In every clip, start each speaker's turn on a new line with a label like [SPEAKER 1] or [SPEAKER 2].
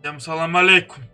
[SPEAKER 1] Всем салам алейкум.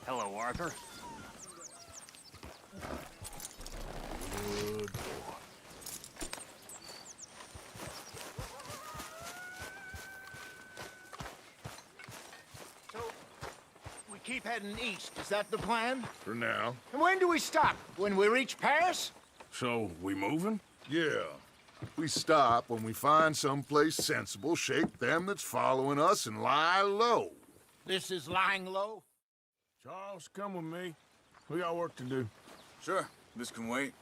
[SPEAKER 2] Hello, Arthur. Good boy.
[SPEAKER 3] So, we keep heading east, is that the plan?
[SPEAKER 4] For now.
[SPEAKER 3] And when do we stop? When we reach Paris?
[SPEAKER 4] So, we moving? Yeah. We stop when we find someplace sensible, shake them that's following us, and lie low.
[SPEAKER 3] This is lying low?
[SPEAKER 4] Charles, come with me. We got work to do.
[SPEAKER 5] Sure, this can wait.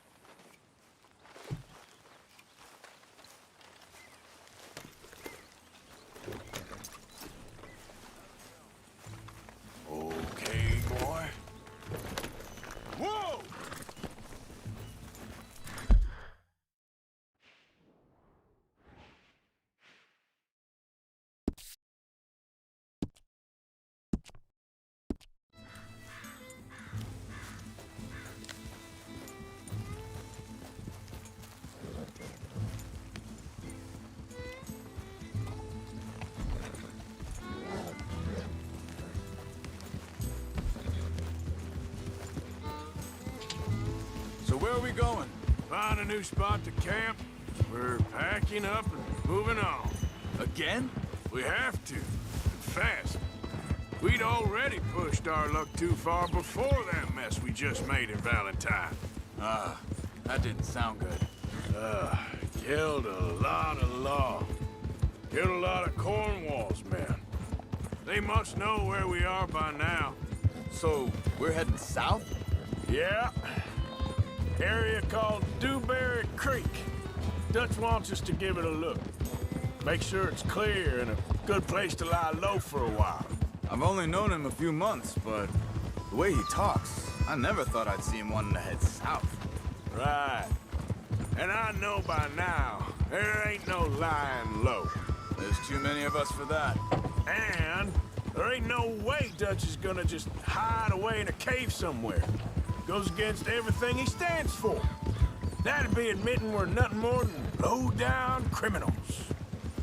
[SPEAKER 4] Okay, boy. Whoa!
[SPEAKER 5] So where are we going?
[SPEAKER 4] Find a new spot to camp. We're packing up and moving on.
[SPEAKER 5] Again?
[SPEAKER 4] We have to. And fast. We'd already pushed our luck too far before that mess we just made in Valentine.
[SPEAKER 5] That didn't sound good.
[SPEAKER 4] Killed a lot of law. Killed a lot of Cornwall's men. They must know where we are by now.
[SPEAKER 5] So, we're heading south?
[SPEAKER 4] Yeah. Area called Dewberry Creek. Dutch wants us to give it a look. Make sure it's clear and a good place to lie low for a while.
[SPEAKER 5] I've only known him a few months, but the way he talks, I never thought I'd see him wanting to head south.
[SPEAKER 4] Right. And I know by now, there ain't no lying low.
[SPEAKER 5] There's too many of us for that.
[SPEAKER 4] And there ain't no way Dutch is gonna just hide away in a cave somewhere. Goes against everything he stands for. That'd be admitting we're nothing more than low-down criminals.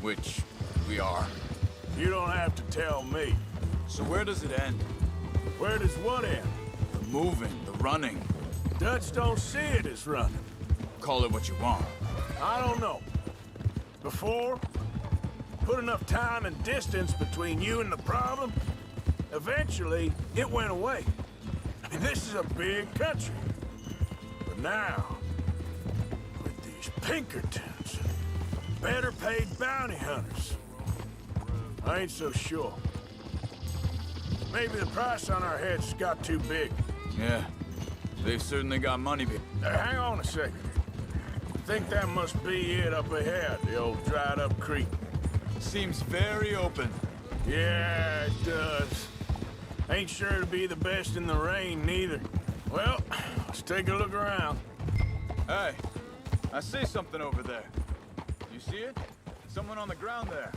[SPEAKER 5] Which we are.
[SPEAKER 4] You don't have to tell me.
[SPEAKER 5] So where does it end?
[SPEAKER 4] Where does what end?
[SPEAKER 5] The moving, the running.
[SPEAKER 4] Dutch don't see it as running.
[SPEAKER 5] Call it what you want.
[SPEAKER 4] I don't know. Before, put enough time and distance between you and the problem, eventually it went away. I mean, this is a big country. But now, with these Pinkertons, better paid bounty hunters, I ain't so sure. Maybe the price on our heads got too big.
[SPEAKER 5] Yeah, they've certainly got money.
[SPEAKER 4] Hang on a second. I think that must be it up ahead, the old dried up creek.
[SPEAKER 5] Seems very open.
[SPEAKER 4] Yeah, it does. Ain't sure to be the best in the rain, neither. Well, let's take a look around.
[SPEAKER 5] Hey, I see something over there. You see it? Someone on the ground there.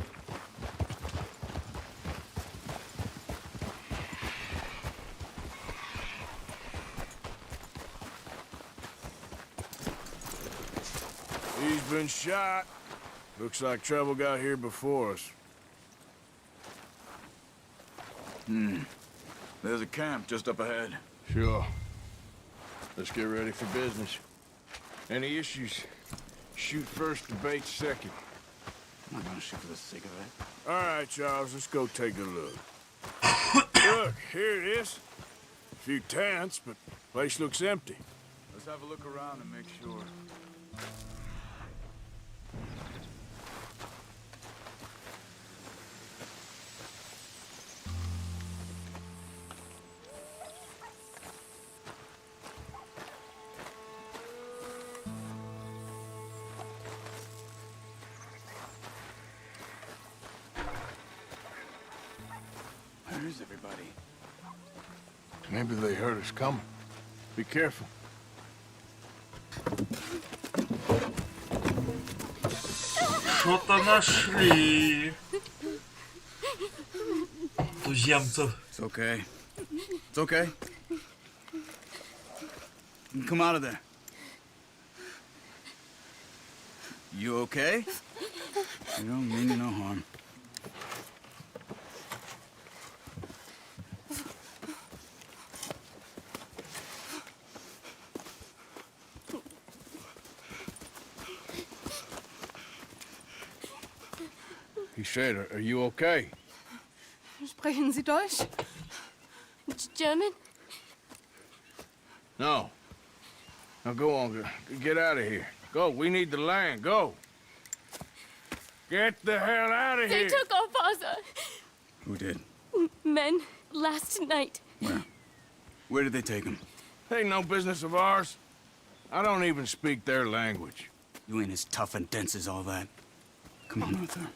[SPEAKER 4] He's been shot. Looks like trouble got here before us.
[SPEAKER 5] There's a camp just up ahead.
[SPEAKER 4] Sure. Let's get ready for business. Any issues? Shoot first, debate second.
[SPEAKER 5] I'm not gonna shoot for the sake of it.
[SPEAKER 4] All right, Charles, let's go take a look. Look, here it is. A few tents, but place looks empty.
[SPEAKER 5] Let's have a look around and make sure. Where's everybody?
[SPEAKER 4] Maybe they heard us coming. Be careful.
[SPEAKER 1] Что-то нашли. Туземцев.
[SPEAKER 5] It's okay. It's okay. Come out of there. You okay? You don't mean you no harm.
[SPEAKER 4] He said, are you okay?
[SPEAKER 6] Sprechen Sie Deutsch? German?
[SPEAKER 4] No. Now go on, get out of here. Go, we need the land, go. Get the hell out of
[SPEAKER 6] They
[SPEAKER 4] here.
[SPEAKER 6] took our father.
[SPEAKER 5] Who did?
[SPEAKER 6] Men, last night.
[SPEAKER 5] Where? Where did they take him?
[SPEAKER 4] Ain't no business of ours. I don't even speak their language.
[SPEAKER 5] You ain't as tough and dense as all that. Come on, Arthur.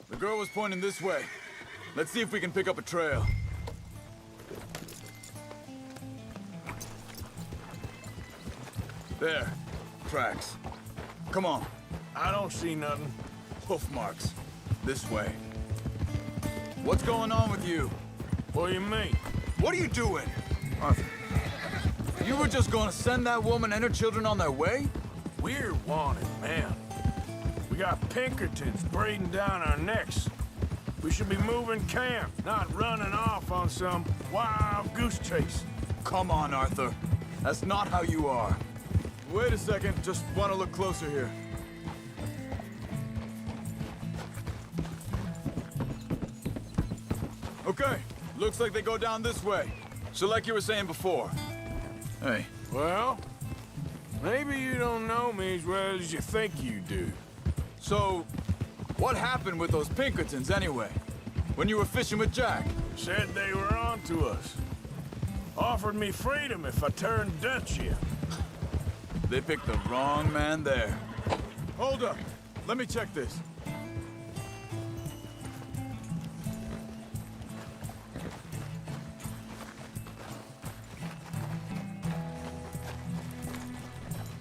[SPEAKER 5] The girl was pointing this way. Let's see if we can pick up a trail. There. Tracks. Come on.
[SPEAKER 4] I don't see nothing.
[SPEAKER 5] Hoof marks. This way. What's going on with you?
[SPEAKER 4] What do you mean?
[SPEAKER 5] What are you doing? Arthur. You were just gonna send that woman and her children on their way?
[SPEAKER 4] We're wanted, man. We got Pinkertons breathing down our necks. We should be moving camp, not running off on some wild goose chase.
[SPEAKER 5] Come on, Arthur. That's not how you are. Wait a second, just want to look closer here. Okay, looks like they go down this way. So like you were saying before. Hey.
[SPEAKER 4] Well, maybe you don't know me as well as you think you do.
[SPEAKER 5] So, what happened with those Pinkertons anyway? When you were fishing with Jack?
[SPEAKER 4] Said they were on to us. Offered me freedom if I turned Dutch in.
[SPEAKER 5] They picked the wrong man there. Hold up. Let me check this.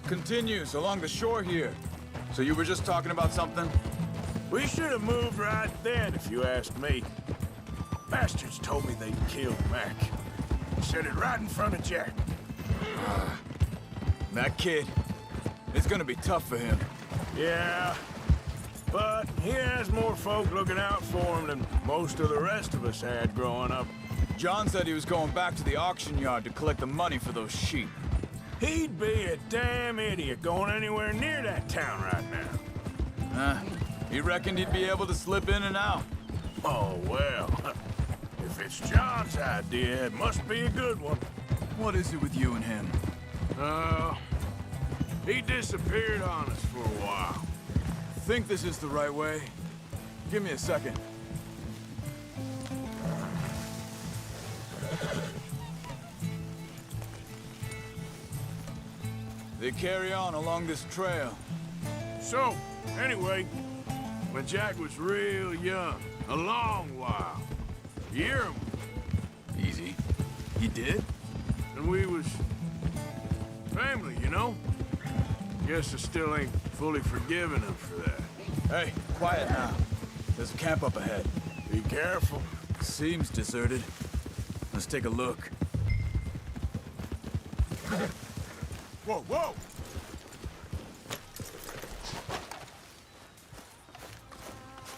[SPEAKER 5] Continues along the shore here. So you were just talking about something?
[SPEAKER 4] We should have moved right then, if you ask me. Bastards told me they'd killed Mac. Said it right in front of Jack.
[SPEAKER 5] That kid, it's gonna be tough for him.
[SPEAKER 4] Yeah, but he has more folk looking out for him than most of the rest of us had growing up.
[SPEAKER 5] John said he was going back to the auction yard to collect the money for those sheep.
[SPEAKER 4] He'd be a damn idiot going anywhere near that town right now.
[SPEAKER 5] He reckoned he'd be able to slip in and out.
[SPEAKER 4] Oh, well. If it's John's idea, it must be a good one.
[SPEAKER 5] What is it with you and him?
[SPEAKER 4] He disappeared on us for a while.
[SPEAKER 5] Think this is the right way? Give me a second. They carry on along this trail.
[SPEAKER 4] So, anyway, when Jack was real young, a long while, you hear him,
[SPEAKER 5] Easy. He did?
[SPEAKER 4] and we was family, you know? Guess I still ain't fully forgiven him for that.
[SPEAKER 5] Hey, quiet now. There's a camp up ahead.
[SPEAKER 4] Be careful.
[SPEAKER 5] Seems deserted. Let's take a look.
[SPEAKER 4] Whoa, whoa!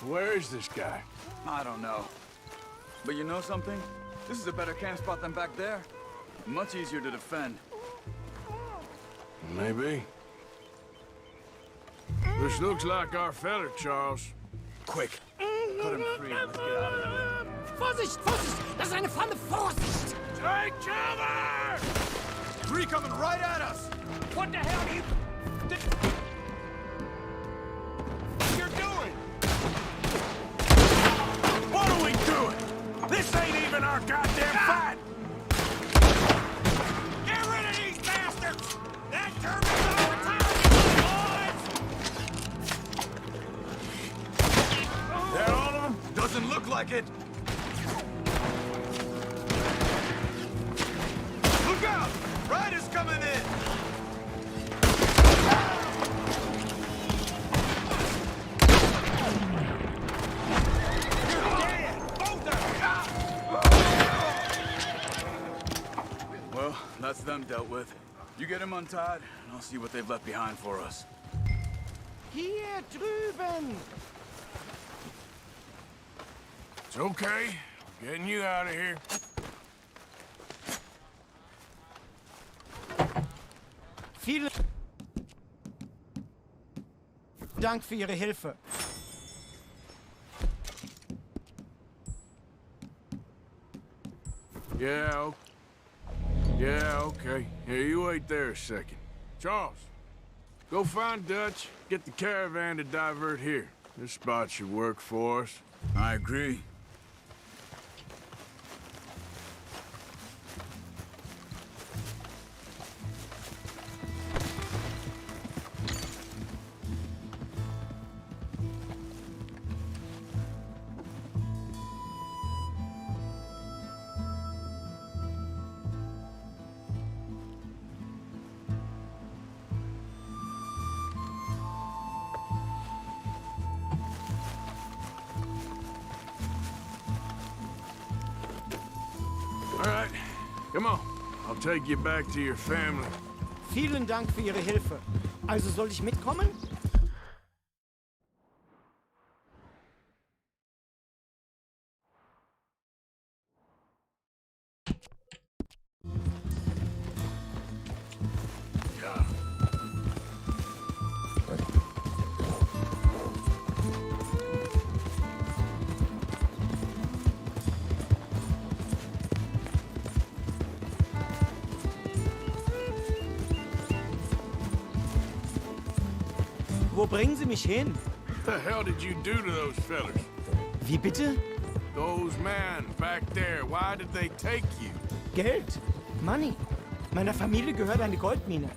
[SPEAKER 4] Where is this guy?
[SPEAKER 5] I don't know. But you know something? This is a better camp spot than back there. Much easier to defend.
[SPEAKER 4] Maybe. This looks like our fella, Charles.
[SPEAKER 5] Quick. Cut him free. Let's get out of here.
[SPEAKER 7] Vorsicht, Vorsicht! Das ist eine Falle! Vorsicht!
[SPEAKER 4] Take cover!
[SPEAKER 5] Three coming right at us!
[SPEAKER 7] What the hell are you...
[SPEAKER 4] You're doing? What are we doing? This ain't even our goddamn fight! Get rid of these bastards! That German's our target, boys! That all of them?
[SPEAKER 5] Doesn't look like it. Look out! Riders coming in!
[SPEAKER 4] You're dead! Both of them!
[SPEAKER 5] Well, that's them dealt with. You get them untied, and I'll see what they've left behind for us.
[SPEAKER 3] Hier drüben!
[SPEAKER 4] It's okay. Getting you out of here.
[SPEAKER 3] Vielen Dank für Ihre Hilfe.
[SPEAKER 4] Yeah, okay. Yeah, you wait there a second. Charles, go find Dutch, get the caravan to divert here. This spot should work for us.
[SPEAKER 5] I agree.
[SPEAKER 4] All right, come on. I'll take you back to your family.
[SPEAKER 3] Vielen Dank für Ihre Hilfe. Also soll ich mitkommen? Wo bringen Sie mich hin?
[SPEAKER 4] What the hell did you do to those fellas?
[SPEAKER 3] Wie bitte?
[SPEAKER 4] Those men back there, why did they take you?
[SPEAKER 3] Geld. Money. Meiner Familie gehört eine Goldmine.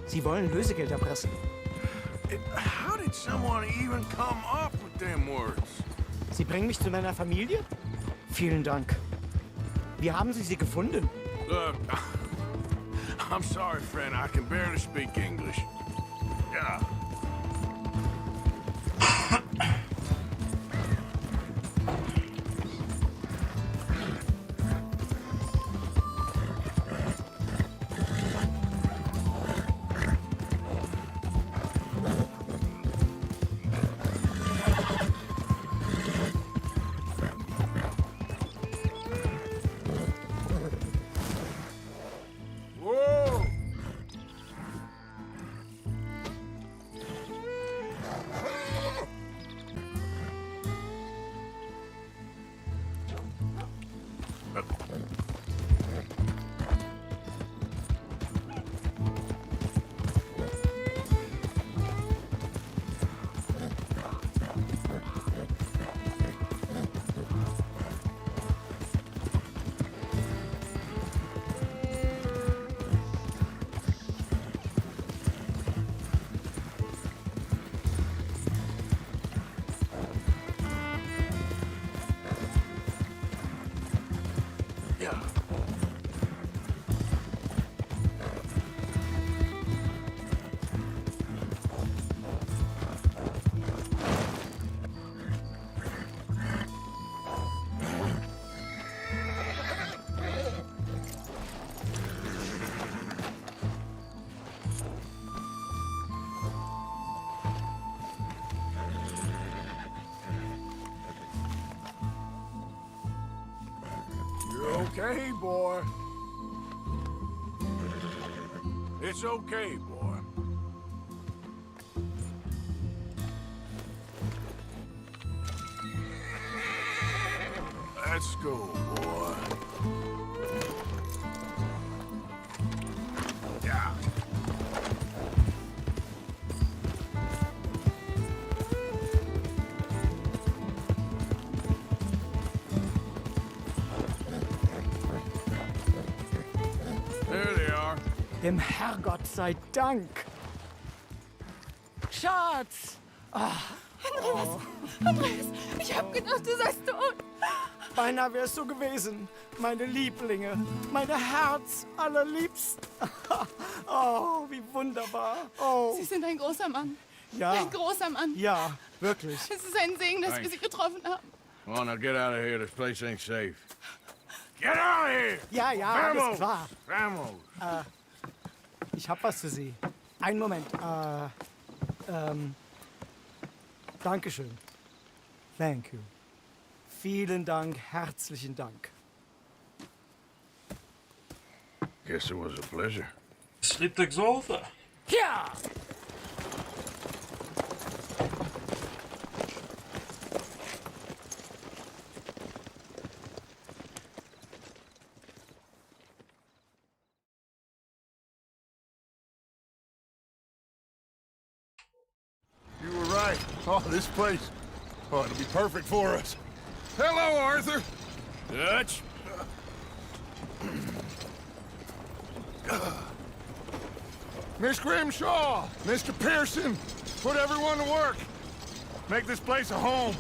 [SPEAKER 3] Sie wollen Lösegeld erpressen.
[SPEAKER 4] How did someone even come up with them words?
[SPEAKER 3] Sie bringen mich zu meiner Familie? Vielen Dank. Wie haben Sie sie gefunden?
[SPEAKER 4] Look, I'm sorry, friend. I can barely speak English. Yeah. Okay, boy. It's okay, boy. Let's go, boy. Yeah. There they are.
[SPEAKER 3] Dem Herrgott sei Dank. Schatz!
[SPEAKER 6] Andreas, ich hab gedacht, du seist tot.
[SPEAKER 3] Beinahe wärst du gewesen. Meine Lieblinge. Meine Herz allerliebst. Oh, wie wunderbar. Oh,
[SPEAKER 6] Sie sind ein großer Mann.
[SPEAKER 3] ja.
[SPEAKER 6] Ein großer Mann.
[SPEAKER 3] Ja, wirklich.
[SPEAKER 6] Es ist ein Segen, dass wir Sie getroffen haben.
[SPEAKER 4] Well, now get out of here. This place ain't safe. Get out of here!
[SPEAKER 3] Ja, ja, alles klar.
[SPEAKER 4] Vamos!
[SPEAKER 3] Ich hab was für Sie. Einen Moment. Dankeschön. Thank you. Vielen Dank, herzlichen Dank.
[SPEAKER 4] Guess it was a pleasure.
[SPEAKER 1] Slipt ik zo over.
[SPEAKER 3] Ja!
[SPEAKER 4] You were right. Oh, this place. Oh, it'll be perfect for us. Hello, Arthur. Dutch. Miss Grimshaw, Mr. Pearson, put everyone to work. Make this place a home.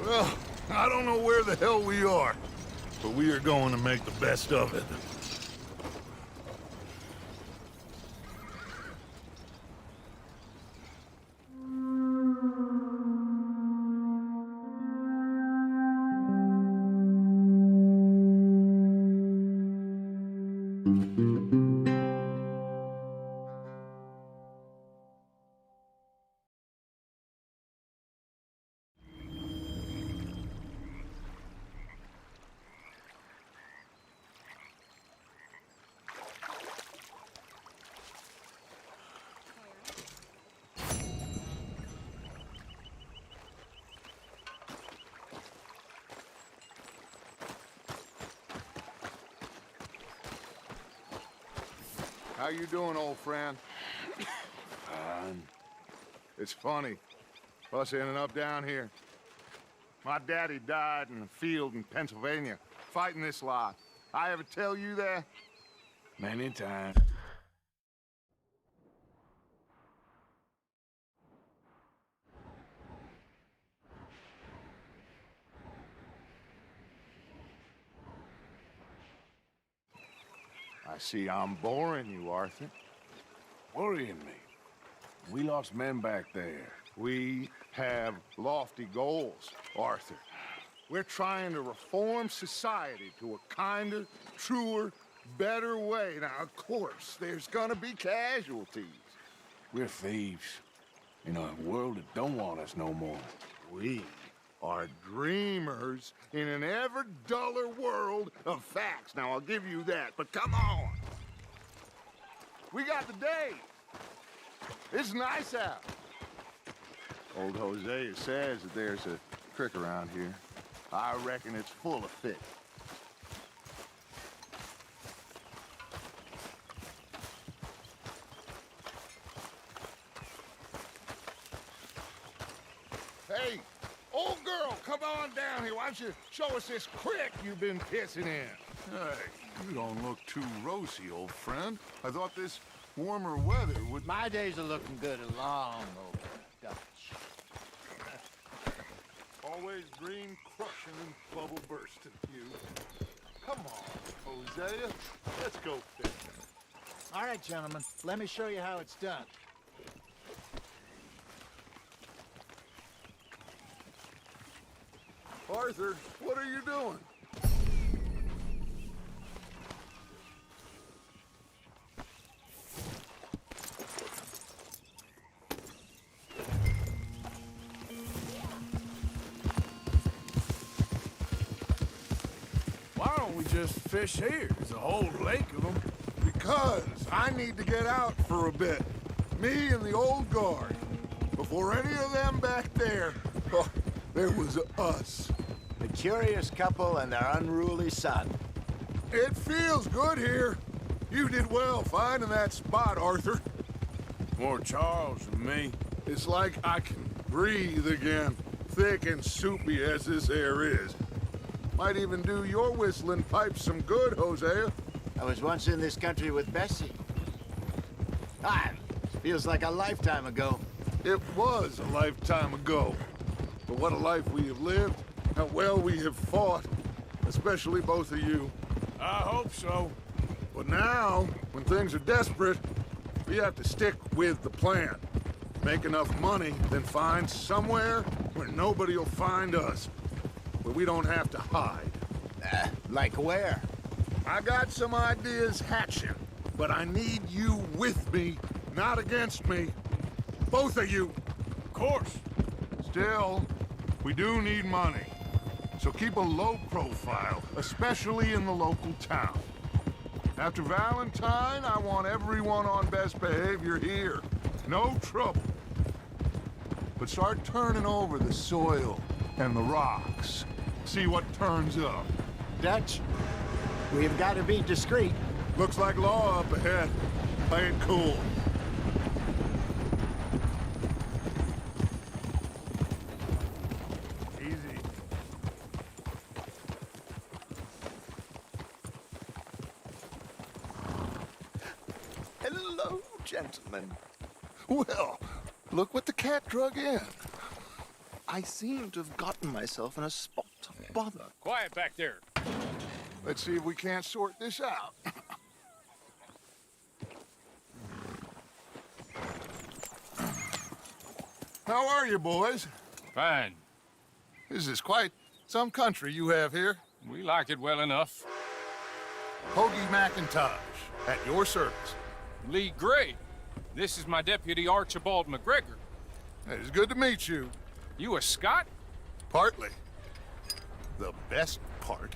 [SPEAKER 4] Well, I don't know where the hell we are, but we are going to make the best of it. How you doing, old friend? It's funny, us ending up down here. My daddy died in a field in Pennsylvania, fighting this lot. I ever tell you that? Many times. I see I'm boring you, Arthur. Worrying me. We lost men back there. We have lofty goals, Arthur. We're trying to reform society to a kinder, truer, better way. Now, of course, there's gonna be casualties. We're thieves in a world that don't want us no more. We are dreamers in an ever duller world of facts. Now, I'll give you that, but come on. We got the day. It's nice out. Old Hosea says that there's a creek around here. I reckon it's full of fish.
[SPEAKER 8] come on down here. Why don't you show us this creek you've been pissing in?
[SPEAKER 9] Hey, you don't look too rosy, old friend. I thought this warmer weather would...
[SPEAKER 10] My days are looking good along over Dutch.
[SPEAKER 9] Always green crushing and bubble bursting, you. Come on, Hosea. Let's go fishing.
[SPEAKER 10] All right, gentlemen, let me show you how it's done.
[SPEAKER 9] Arthur, what are you doing?
[SPEAKER 4] Why don't we just fish here? There's a whole lake of them.
[SPEAKER 9] Because I need to get out for a bit. Me and the old guard. Before any of them back there, oh, there was us.
[SPEAKER 10] The curious couple and their unruly son.
[SPEAKER 9] It feels good here. You did well finding that spot, Arthur.
[SPEAKER 4] More Charles than me.
[SPEAKER 9] It's like I can breathe again, thick and soupy as this air is. Might even do your whistling pipes some good, Hosea.
[SPEAKER 10] I was once in this country with Bessie. Feels like a lifetime ago.
[SPEAKER 9] It was a lifetime ago. But what a life we have lived, how well we have fought, especially both of you.
[SPEAKER 4] I hope so.
[SPEAKER 9] But now, when things are desperate, we have to stick with the plan. Make enough money, then find somewhere where nobody will find us. Where we don't have to hide.
[SPEAKER 10] Like where?
[SPEAKER 9] I got some ideas hatching, but I need you with me, not against me. Both of you.
[SPEAKER 4] Of course.
[SPEAKER 9] Still, we do need money. So keep a low profile, especially in the local town. After Valentine, I want everyone on best behavior here. No trouble. But start turning over the soil and the rocks. See what turns up.
[SPEAKER 10] Dutch, we've got to be discreet.
[SPEAKER 9] Looks like law up ahead. Play it cool.
[SPEAKER 4] Easy.
[SPEAKER 9] Hello, gentlemen. Well, look what the cat drug in. I seem to have gotten myself in a spot of bother.
[SPEAKER 2] Quiet back there.
[SPEAKER 9] Let's see if we can't sort this out. How are you, boys?
[SPEAKER 2] Fine.
[SPEAKER 9] This is quite some country you have here.
[SPEAKER 2] We like it well enough.
[SPEAKER 9] Hoagie McIntosh, at your service.
[SPEAKER 2] Lee Gray. This is my deputy Archibald McGregor.
[SPEAKER 9] It's good to meet you.
[SPEAKER 2] You a Scot?
[SPEAKER 9] Partly. The best part.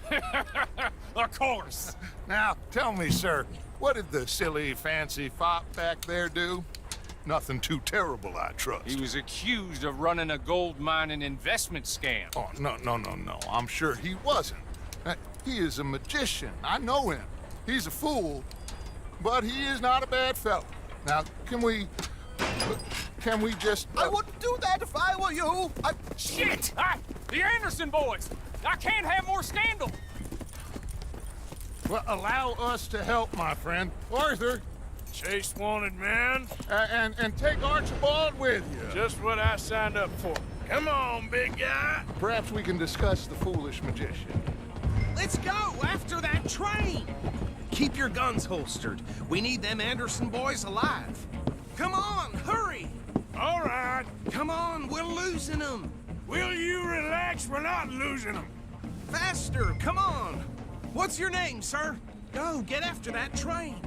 [SPEAKER 2] Of course.
[SPEAKER 9] Now, tell me, sir, what did the silly, fancy fop back there do? Nothing too terrible, I trust.
[SPEAKER 2] He was accused of running a gold mining investment scam.
[SPEAKER 9] Oh, no. I'm sure he wasn't. He is a magician. I know him. He's a fool, but he is not a bad fellow. Now, can we just...
[SPEAKER 10] I wouldn't do that if I were you.
[SPEAKER 2] Shit! The Anderson boys! I can't have more scandal!
[SPEAKER 9] Well, allow us to help, my friend. Arthur,
[SPEAKER 4] Chase wanted man.
[SPEAKER 9] and take Archibald with you.
[SPEAKER 4] Just what I signed up for. Come on, big guy.
[SPEAKER 9] Perhaps we can discuss the foolish magician.
[SPEAKER 11] Let's go after that train. Keep your guns holstered. We need them Anderson boys alive. Come on, hurry.
[SPEAKER 4] All right.
[SPEAKER 11] Come on, we're losing them.
[SPEAKER 4] Will you relax? We're not losing them.
[SPEAKER 11] Faster, come on. What's your name, sir? Go, get after that train.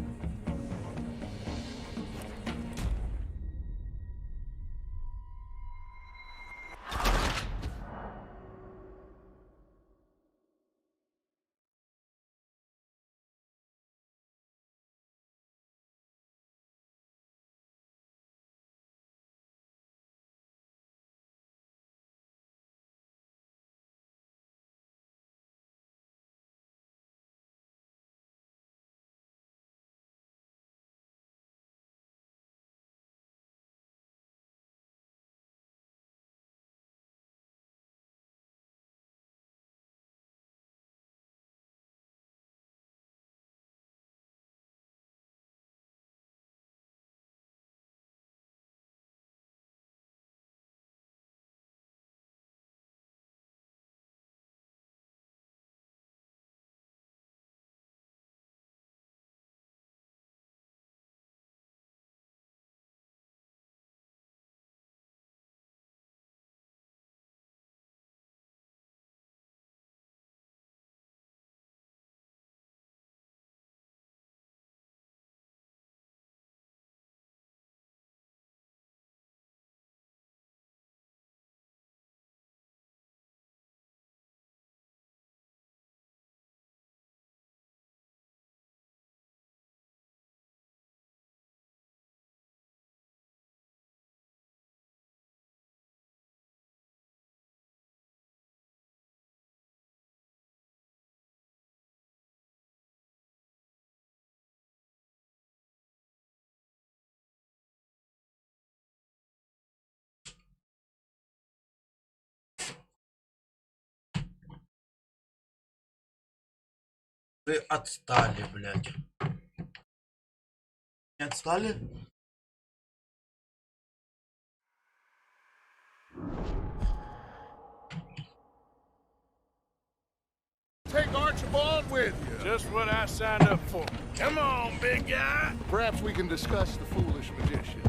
[SPEAKER 1] Вы отстали, блядь. Не отстали?
[SPEAKER 8] Take Archibald with you.
[SPEAKER 4] Just what I signed up for. Come on, big guy.
[SPEAKER 8] Perhaps we can discuss the foolish magician.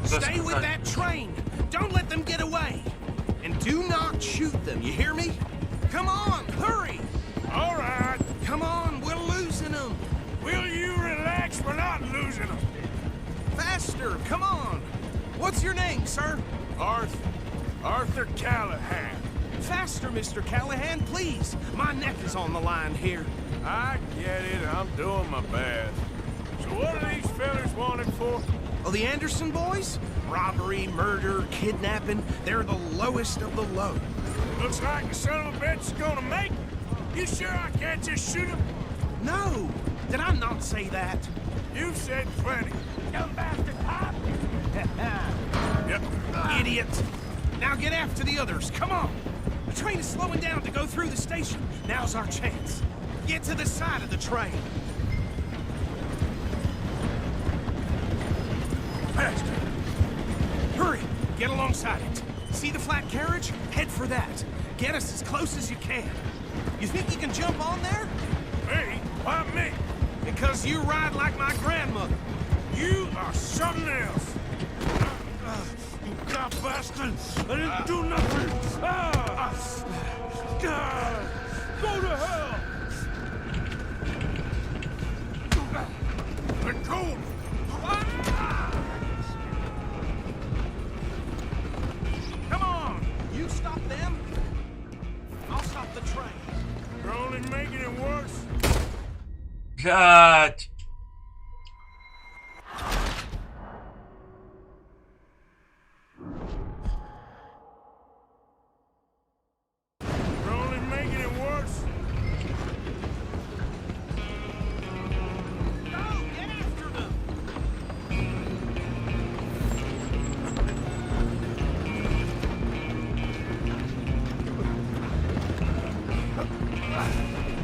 [SPEAKER 11] Stay with that train. Don't let them get away. And do not shoot them, you hear me? Come on, hurry.
[SPEAKER 4] All right.
[SPEAKER 11] Come on, we're losing them.
[SPEAKER 4] Will you relax? We're not losing them.
[SPEAKER 11] Faster, come on. What's your name, sir?
[SPEAKER 4] Arthur Callahan.
[SPEAKER 11] Faster, Mr. Callahan, please. My neck is on the line here.
[SPEAKER 4] I get it. I'm doing my best. So what are these fellas wanted for?
[SPEAKER 11] Oh, the Anderson boys? Robbery, murder, kidnapping. They're the lowest of the low.
[SPEAKER 4] Looks like the son of a bitch is gonna make it. You sure I can't just shoot him?
[SPEAKER 11] No. Did I not say that?
[SPEAKER 4] You've said plenty.
[SPEAKER 7] You bastard cop!
[SPEAKER 4] Yep.
[SPEAKER 11] Idiot. Now get after the others. Come on. The train is slowing down to go through the station. Now's our chance. Get to the side of the train. Faster. Hurry. Get alongside it. See the flat carriage? Head for that. Get us as close as you can. You think you can jump on there?
[SPEAKER 4] Me? Why me?
[SPEAKER 11] Because you ride like my grandmother.
[SPEAKER 4] You are something else. You cop bastard! I didn't do nothing! Go to hell! Let go!
[SPEAKER 11] Come on! You stop them, I'll stop the train.
[SPEAKER 4] You're only making it worse.
[SPEAKER 1] Блядь.
[SPEAKER 4] You're only making it worse.
[SPEAKER 11] Go! Get after them!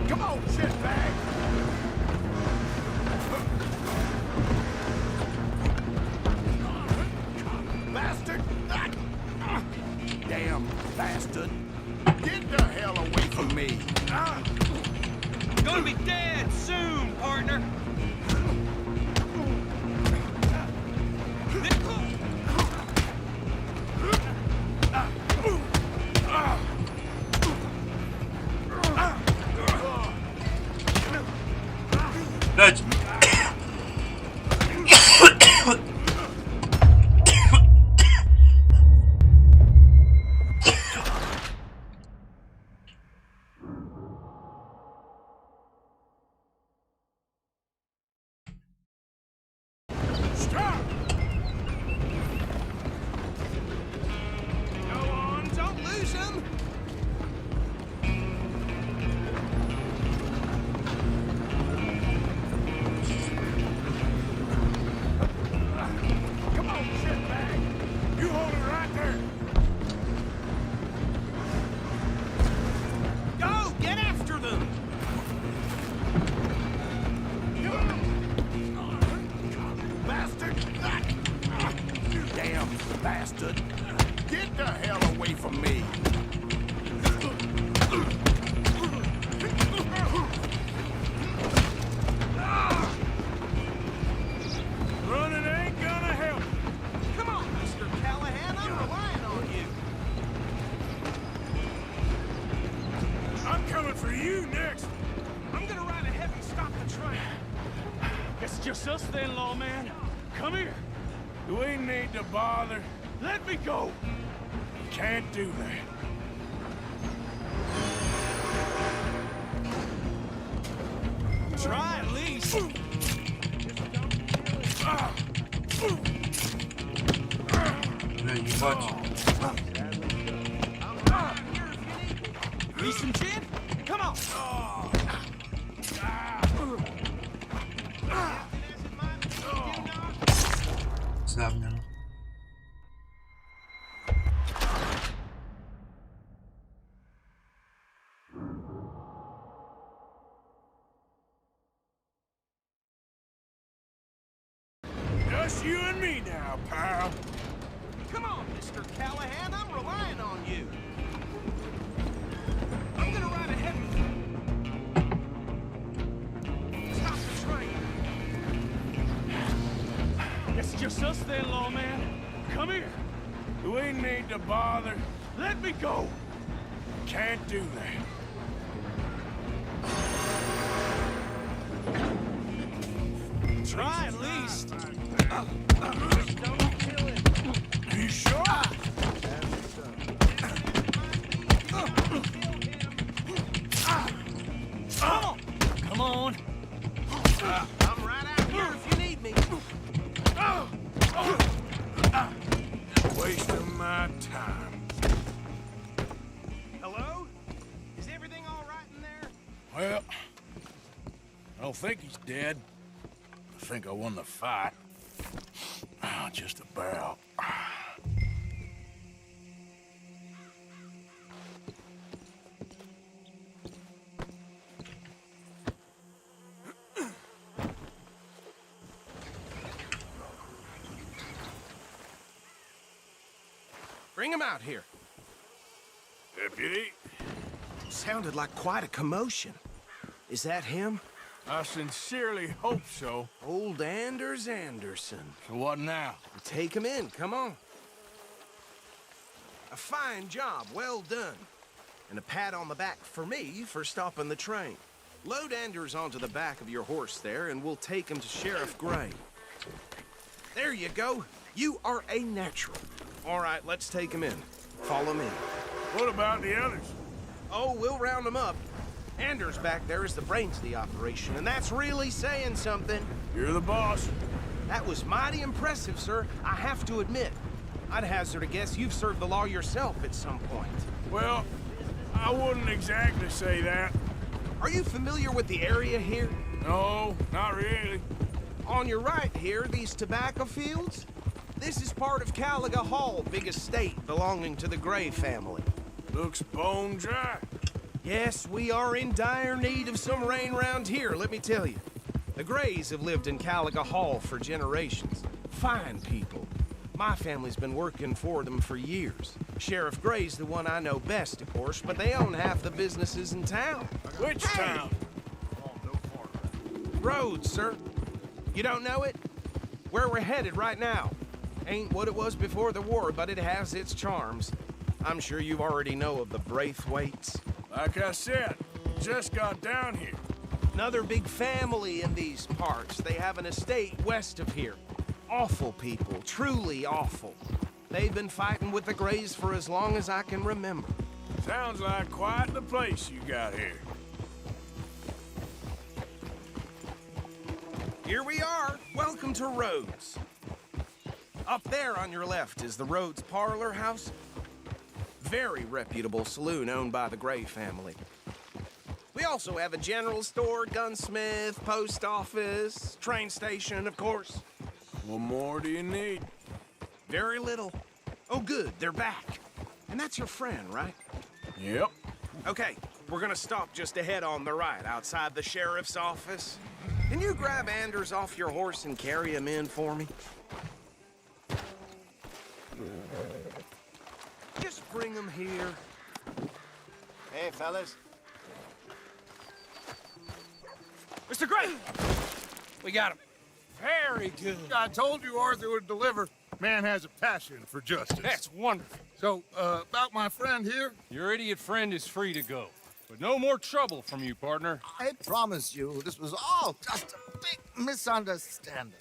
[SPEAKER 8] Come on, shitbag! Bastard!
[SPEAKER 11] Damn bastard!
[SPEAKER 8] Get the hell away from me!
[SPEAKER 11] Gonna be dead soon, partner!
[SPEAKER 1] Блядь.
[SPEAKER 4] Stop!
[SPEAKER 11] Go on, don't lose them!
[SPEAKER 4] Come on, shitbag! You hold it right there!
[SPEAKER 11] Go! Get after them!
[SPEAKER 8] Bastard! You damn bastard! Get the hell away from me!
[SPEAKER 4] Running ain't gonna help.
[SPEAKER 11] Come on, Mr. Callahan, I'm relying on you.
[SPEAKER 4] I'm coming for you next.
[SPEAKER 11] I'm gonna ride ahead and stop the train.
[SPEAKER 2] It's just us then, lawman. Come here.
[SPEAKER 4] Do we need to bother?
[SPEAKER 2] Let me go.
[SPEAKER 4] Can't do that.
[SPEAKER 11] Try at least.
[SPEAKER 1] Бля, ебать.
[SPEAKER 11] Need some gin? Come on.
[SPEAKER 1] Славно.
[SPEAKER 4] Just you and me now, pal.
[SPEAKER 11] Come on, Mr. Callahan, I'm relying on you. I'm gonna ride ahead of you. Stop the train.
[SPEAKER 2] It's just us then, lawman. Come here.
[SPEAKER 4] We need to bother.
[SPEAKER 2] Let me go.
[SPEAKER 4] Can't do that.
[SPEAKER 11] Try at least.
[SPEAKER 2] Don't kill him.
[SPEAKER 4] You sure?
[SPEAKER 2] Come on.
[SPEAKER 11] I'm right out here if you need me.
[SPEAKER 4] Wasting my time.
[SPEAKER 11] Hello? Is everything all right in there?
[SPEAKER 4] Well, I don't think he's dead. I think I won the fight. Just about.
[SPEAKER 11] Bring him out here.
[SPEAKER 4] Deputy,
[SPEAKER 11] Sounded like quite a commotion. Is that him?
[SPEAKER 4] I sincerely hope so.
[SPEAKER 11] Old Anders Anderson.
[SPEAKER 4] So what now?
[SPEAKER 11] Take him in, come on. A fine job, well done. And a pat on the back for me for stopping the train. Load Anders onto the back of your horse there, and we'll take him to Sheriff Gray. There you go. You are a natural. All right, let's take him in. Follow me.
[SPEAKER 4] What about the others?
[SPEAKER 11] Oh, we'll round them up. Anders back there is the brains of the operation, and that's really saying something.
[SPEAKER 4] You're the boss.
[SPEAKER 11] That was mighty impressive, sir. I have to admit. I'd hazard a guess you've served the law yourself at some point.
[SPEAKER 4] Well, I wouldn't exactly say that.
[SPEAKER 11] Are you familiar with the area here?
[SPEAKER 4] No, not really.
[SPEAKER 11] On your right here, these tobacco fields? This is part of Caliga Hall, big estate belonging to the Gray family.
[SPEAKER 4] Looks bone dry.
[SPEAKER 11] Yes, we are in dire need of some rain round here, let me tell you. The Grays have lived in Caliga Hall for generations. Fine people. My family's been working for them for years. Sheriff Gray's the one I know best, of course, but they own half the businesses in town.
[SPEAKER 4] Which town?
[SPEAKER 11] Rhodes, sir. You don't know it? Where we're headed right now. Ain't what it was before the war, but it has its charms. I'm sure you already know of the Braithwaites.
[SPEAKER 4] Like I said, just got down here.
[SPEAKER 11] Another big family in these parts. They have an estate west of here. Awful people, truly awful. They've been fighting with the Grays for as long as I can remember.
[SPEAKER 4] Sounds like quite the place you got here.
[SPEAKER 11] Here we are. Welcome to Rhodes. Up there on your left is the Rhodes Parlor House. Very reputable saloon owned by the Gray family. We also have a general store, gunsmith, post office, train station, of course.
[SPEAKER 4] What more do you need?
[SPEAKER 11] Very little. Oh, good, they're back. And that's your friend, right?
[SPEAKER 4] Yep.
[SPEAKER 11] Okay, we're gonna stop just ahead on the right, outside the sheriff's office. Can you grab Anders off your horse and carry him in for me? Just bring him here.
[SPEAKER 10] Hey, fellas.
[SPEAKER 2] Mr. Gray! We got him. Very good.
[SPEAKER 8] I told you Arthur would deliver. Man has a passion for justice.
[SPEAKER 2] That's wonderful.
[SPEAKER 8] So, about my friend here?
[SPEAKER 2] Your idiot friend is free to go. But no more trouble from you, partner.
[SPEAKER 8] I promise you, this was all just a big misunderstanding.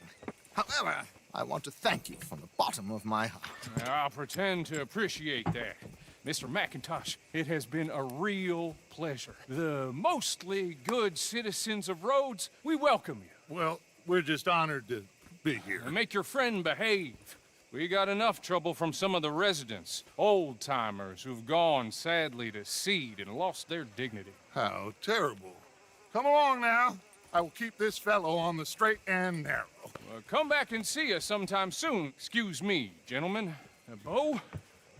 [SPEAKER 8] However, I want to thank you from the bottom of my heart.
[SPEAKER 2] I'll pretend to appreciate that. Mr. McIntosh, it has been a real pleasure. The mostly good citizens of Rhodes, we welcome you.
[SPEAKER 8] Well, we're just honored to be here.
[SPEAKER 2] And make your friend behave. We got enough trouble from some of the residents, old-timers who've gone, sadly, to seed and lost their dignity.
[SPEAKER 8] How terrible. Come along now. I will keep this fellow on the straight and narrow.
[SPEAKER 2] Come back and see us sometime soon. Excuse me, gentlemen. Bo,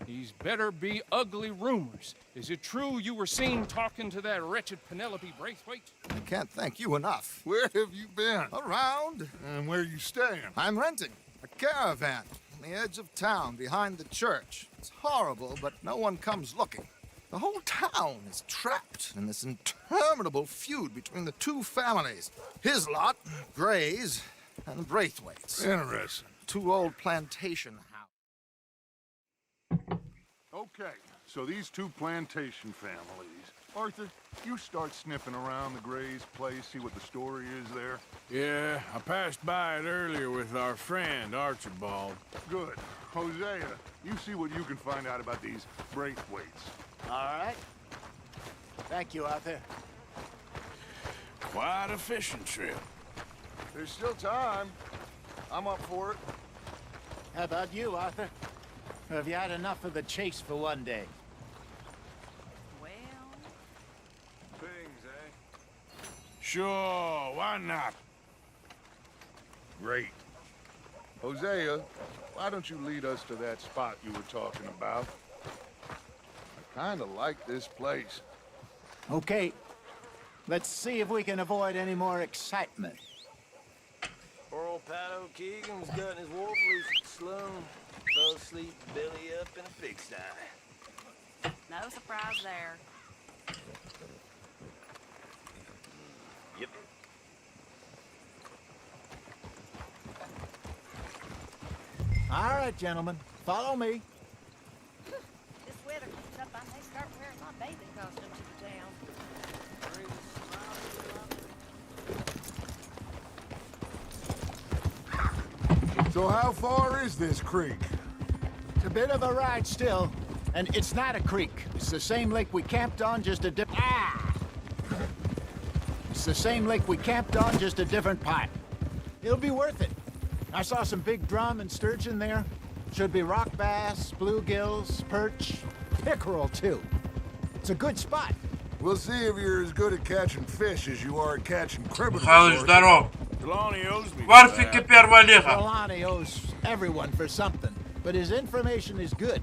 [SPEAKER 2] these better be ugly rumors. Is it true you were seen talking to that wretched Penelope Braithwaite?
[SPEAKER 8] I can't thank you enough. Where have you been? Around. And where are you staying? I'm renting. A caravan on the edge of town behind the church. It's horrible, but no one comes looking. The whole town is trapped in this interminable feud between the two families. His lot, Gray's, and the Braithwaite's.
[SPEAKER 9] Interesting.
[SPEAKER 8] Two old plantation houses.
[SPEAKER 9] Okay, so these two plantation families. Arthur, you start sniffing around the Gray's place, see what the story is there.
[SPEAKER 4] Yeah, I passed by it earlier with our friend, Archibald.
[SPEAKER 9] Good. Hosea, you see what you can find out about these Braithwaites.
[SPEAKER 10] All right. Thank you, Arthur.
[SPEAKER 4] Quite a fishing trip.
[SPEAKER 9] There's still time. I'm up for it.
[SPEAKER 10] How about you, Arthur? Or have you had enough of the chase for one day?
[SPEAKER 9] Things, eh?
[SPEAKER 4] Sure, why not?
[SPEAKER 9] Great. Hosea, why don't you lead us to that spot you were talking about? I kind of like this place.
[SPEAKER 10] Okay. Let's see if we can avoid any more excitement.
[SPEAKER 12] Poor old Pat O'Keegan was gutting his wolf loose at the saloon. Fell asleep, belly up in a pigsty.
[SPEAKER 13] No surprise there.
[SPEAKER 12] Yep.
[SPEAKER 10] All right, gentlemen. Follow me.
[SPEAKER 13] This weather keeps up, I may start wearing my bathing costume to the town.
[SPEAKER 9] So how far is this creek?
[SPEAKER 10] It's a bit of a ride still, and it's not a creek. It's the same lake we camped on, just a It's the same lake we camped on, just a different part. It'll be worth it. I saw some big drum and sturgeon there. Should be rock bass, bluegills, perch, pickerel too. It's a good spot.
[SPEAKER 9] We'll see if you're as good at catching fish as you are at catching criminals.
[SPEAKER 1] Михайлович, здоров.
[SPEAKER 4] Delani owes me.
[SPEAKER 1] Варфика первая лига.
[SPEAKER 10] Delani owes everyone for something, but his information is good.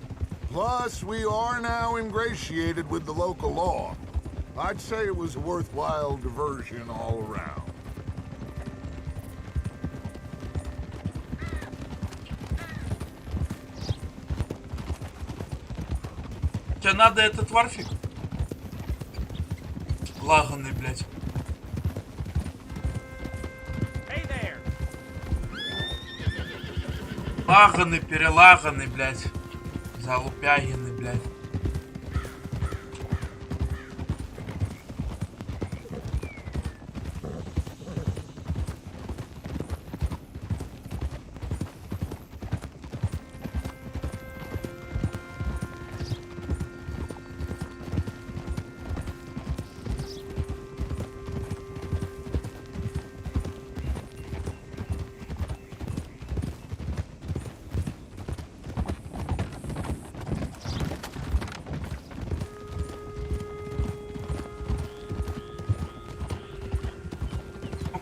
[SPEAKER 9] Plus, we are now ingratiated with the local law. I'd say it was a worthwhile diversion all around.
[SPEAKER 1] Тебе надо этот варфик? Лаганный, блядь. Лаганный, перелаганный, блядь. Залупягенный, блядь.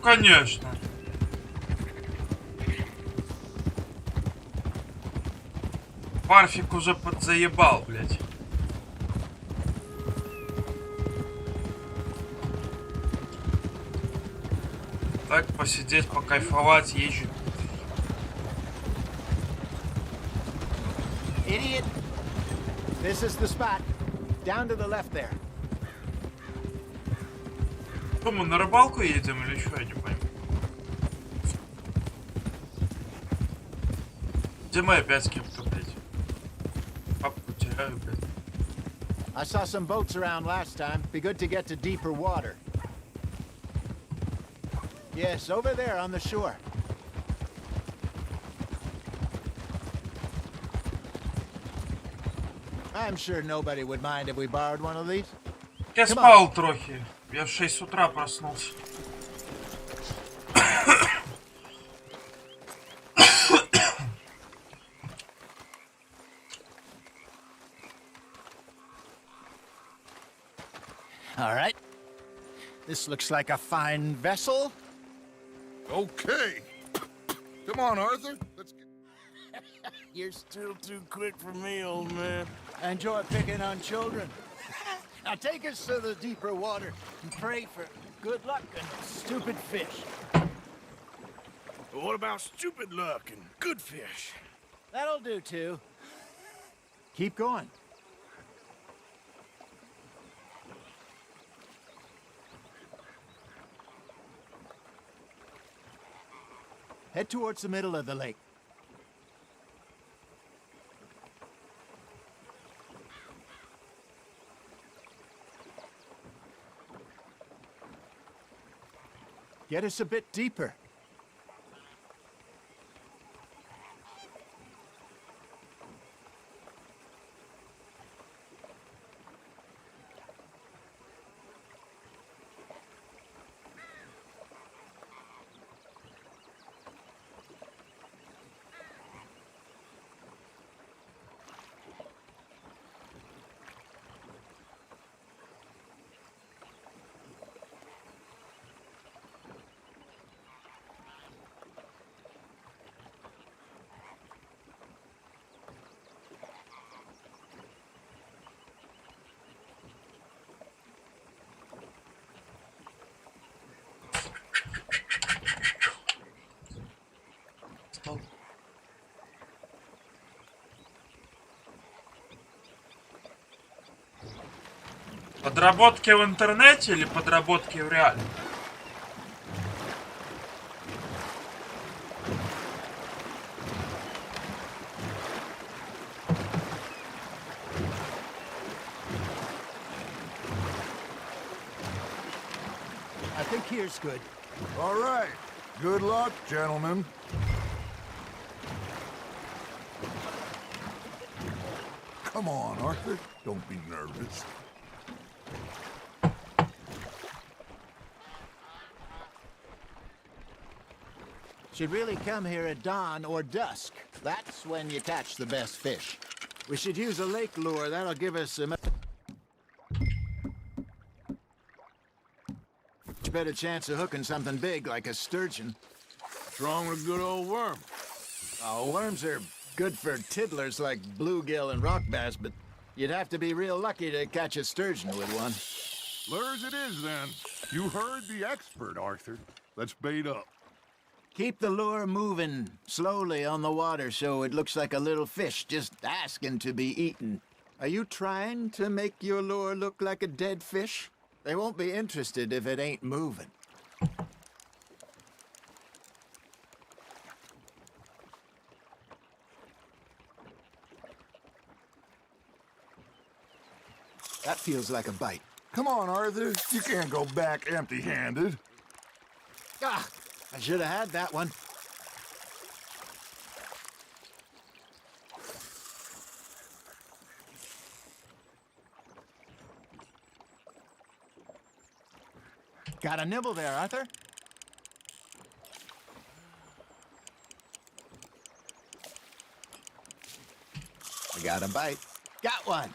[SPEAKER 1] Конечно. Варфик уже подзаебал, блядь. Так, посидеть, покайфовать, езжу.
[SPEAKER 10] Idiot. This is the spot. Down to the left there.
[SPEAKER 1] Что, мы на рыбалку едем или что, я не пойму. Где мы опять с кем-то, блядь? Папку теряю, блядь.
[SPEAKER 10] I saw some boats around last time. Be good to get to deeper water. Yes, over there on the shore. I'm sure nobody would mind if we borrowed one of these.
[SPEAKER 1] Я спал трохи. Я в 6 утра проснулся.
[SPEAKER 10] All right. This looks like a fine vessel.
[SPEAKER 9] Okay. Come on, Arthur. Let's get...
[SPEAKER 4] You're still too quick for me, old man.
[SPEAKER 10] I enjoy picking on children. Now take us to the deeper water and pray for good luck and stupid fish.
[SPEAKER 4] What about stupid luck and good fish?
[SPEAKER 10] That'll do, too. Keep going. Head towards the middle of the lake. Get us a bit deeper.
[SPEAKER 1] Подработки в интернете или подработки в реале?
[SPEAKER 10] I think here's good.
[SPEAKER 9] All right. Good luck, gentlemen. Come on, Arthur. Don't be nervous.
[SPEAKER 10] Should really come here at dawn or dusk. That's when you catch the best fish. We should use a lake lure. That'll give us a much better chance of hooking something big like a sturgeon.
[SPEAKER 4] What's wrong with a good old worm?
[SPEAKER 10] Oh, worms are good for tiddlers like bluegill and rock bass, but you'd have to be real lucky to catch a sturgeon with one.
[SPEAKER 9] Lures it is, then. You heard the expert, Arthur. Let's bait up.
[SPEAKER 10] Keep the lure moving slowly on the water so it looks like a little fish just asking to be eaten. Are you trying to make your lure look like a dead fish? They won't be interested if it ain't moving. That feels like a bite.
[SPEAKER 9] Come on, Arthur. You can't go back empty-handed.
[SPEAKER 10] Ah! I should have had that one. Got a nibble there, Arthur? I got a bite. Got one.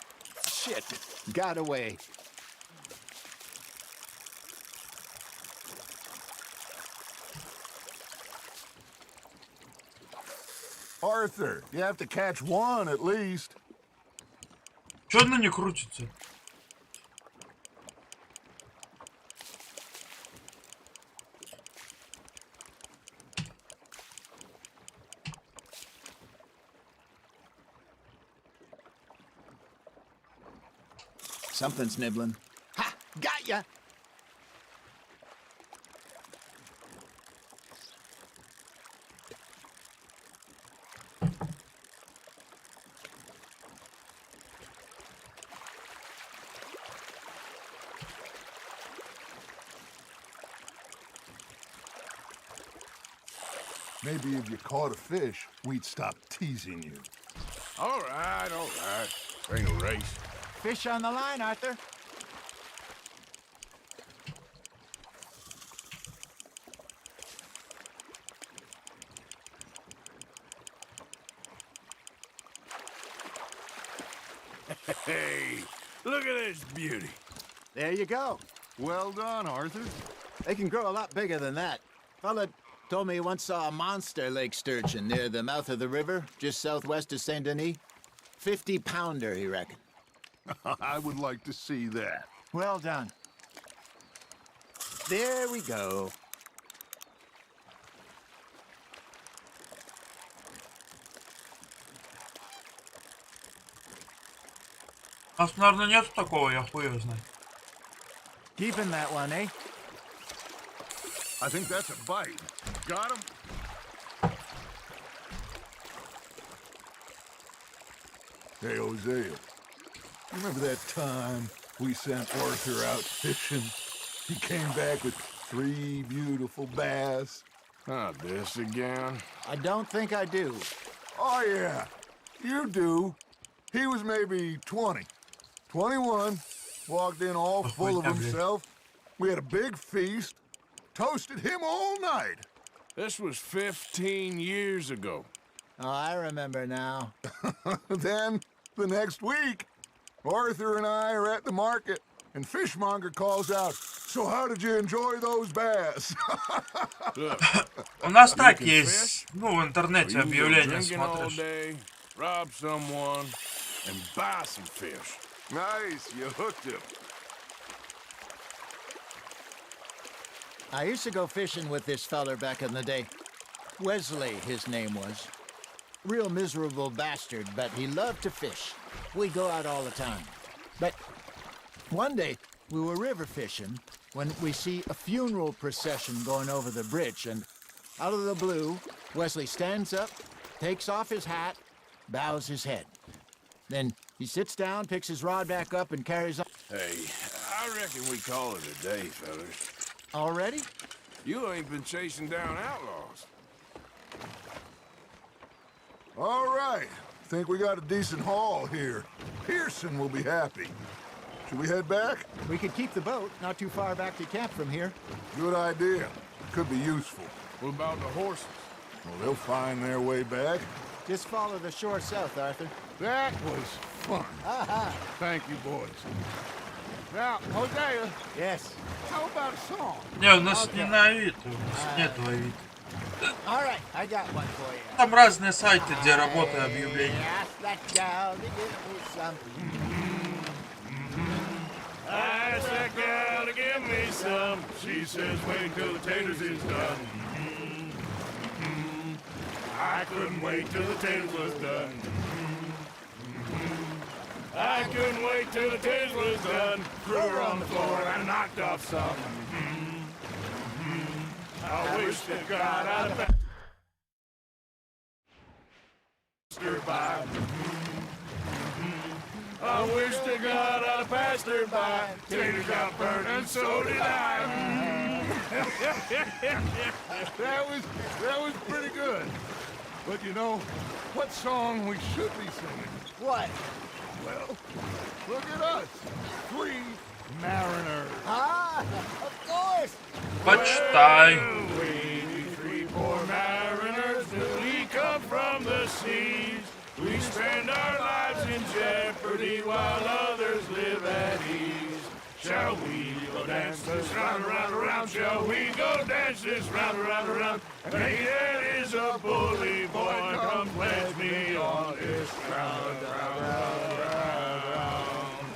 [SPEAKER 10] Shit. Got away.
[SPEAKER 9] Arthur, you have to catch one at least.
[SPEAKER 1] Чё она не крутится?
[SPEAKER 10] Something's nibbling. Ha! Got ya!
[SPEAKER 9] Maybe if you caught a fish, we'd stop teasing you.
[SPEAKER 4] All right, all right. Ain't a race.
[SPEAKER 10] Fish on the line, Arthur.
[SPEAKER 4] Hey, look at this beauty.
[SPEAKER 10] There you go.
[SPEAKER 9] Well done, Arthur.
[SPEAKER 10] They can grow a lot bigger than that. Fella told me he once saw a monster lake sturgeon near the mouth of the river, just southwest of Saint Denis. 50-pounder, he reckoned.
[SPEAKER 9] I would like to see that.
[SPEAKER 10] Well done. There we go.
[SPEAKER 1] У нас, наверное, нет такого, я хуй его знаю.
[SPEAKER 10] Keeping that one, eh?
[SPEAKER 9] I think that's a bite. Got him? Hey, Hosea. You remember that time we sent Arthur out fishing? He came back with 3 beautiful bass.
[SPEAKER 4] Not this again.
[SPEAKER 10] I don't think I do.
[SPEAKER 9] Oh, yeah. You do. He was maybe 20. 21. Walked in all full of himself. We had a big feast. Toasted him all night.
[SPEAKER 4] This was 15 years ago.
[SPEAKER 10] Oh, I remember now.
[SPEAKER 9] Then, the next week, Arthur and I are at the market, and Fishmonger calls out, "So how did you enjoy those bass?"
[SPEAKER 1] У нас так есть, ну, в интернете объявления смотришь.
[SPEAKER 4] Rob someone and buy some fish.
[SPEAKER 9] Nice, you hooked him.
[SPEAKER 10] I used to go fishing with this feller back in the day. Wesley, his name was. Real miserable bastard, but he loved to fish. We'd go out all the time. But one day, we were river fishing when we see a funeral procession going over the bridge, and out of the blue, Wesley stands up, takes off his hat, bows his head. Then he sits down, picks his rod back up, and carries on.
[SPEAKER 4] Hey, I reckon we call it a day, fellas.
[SPEAKER 10] Already?
[SPEAKER 4] You ain't been chasing down outlaws.
[SPEAKER 9] All right. Think we got a decent haul here. Pearson will be happy. Should we head back?
[SPEAKER 10] We could keep the boat not too far back to camp from here.
[SPEAKER 9] Good idea. Could be useful.
[SPEAKER 4] What about the horses?
[SPEAKER 9] Well, they'll find their way back.
[SPEAKER 10] Just follow the shore south, Arthur.
[SPEAKER 9] That was fun. Thank you, boys. Now, Hosea.
[SPEAKER 10] Yes.
[SPEAKER 9] How about a song?
[SPEAKER 1] Не, у нас не на Авито, у нас нет Авито.
[SPEAKER 10] All right, I got one for you.
[SPEAKER 1] Там разные сайты, где работают объявления.
[SPEAKER 4] I asked that gal to give me some. She says wait till the taters is done. I couldn't wait till the taters was done. I couldn't wait till the taters was done. Threw her on the floor and I knocked off some. I wish to God I'd passed her by. I wish to God I'd passed her by. Tater got burned and so did I.
[SPEAKER 9] That was pretty good. But you know, what song we should be singing?
[SPEAKER 10] What?
[SPEAKER 9] Well, look at us. 3 mariners.
[SPEAKER 10] Ah, of course.
[SPEAKER 1] Почитай.
[SPEAKER 4] We 3 poor mariners, we come from the seas. We spend our lives in jeopardy while others live at ease. Shall we go dance this round, around, around? Shall we go dance this round, around, around? And he that is a bully boy, come pledge me on this round, round, round, round, round.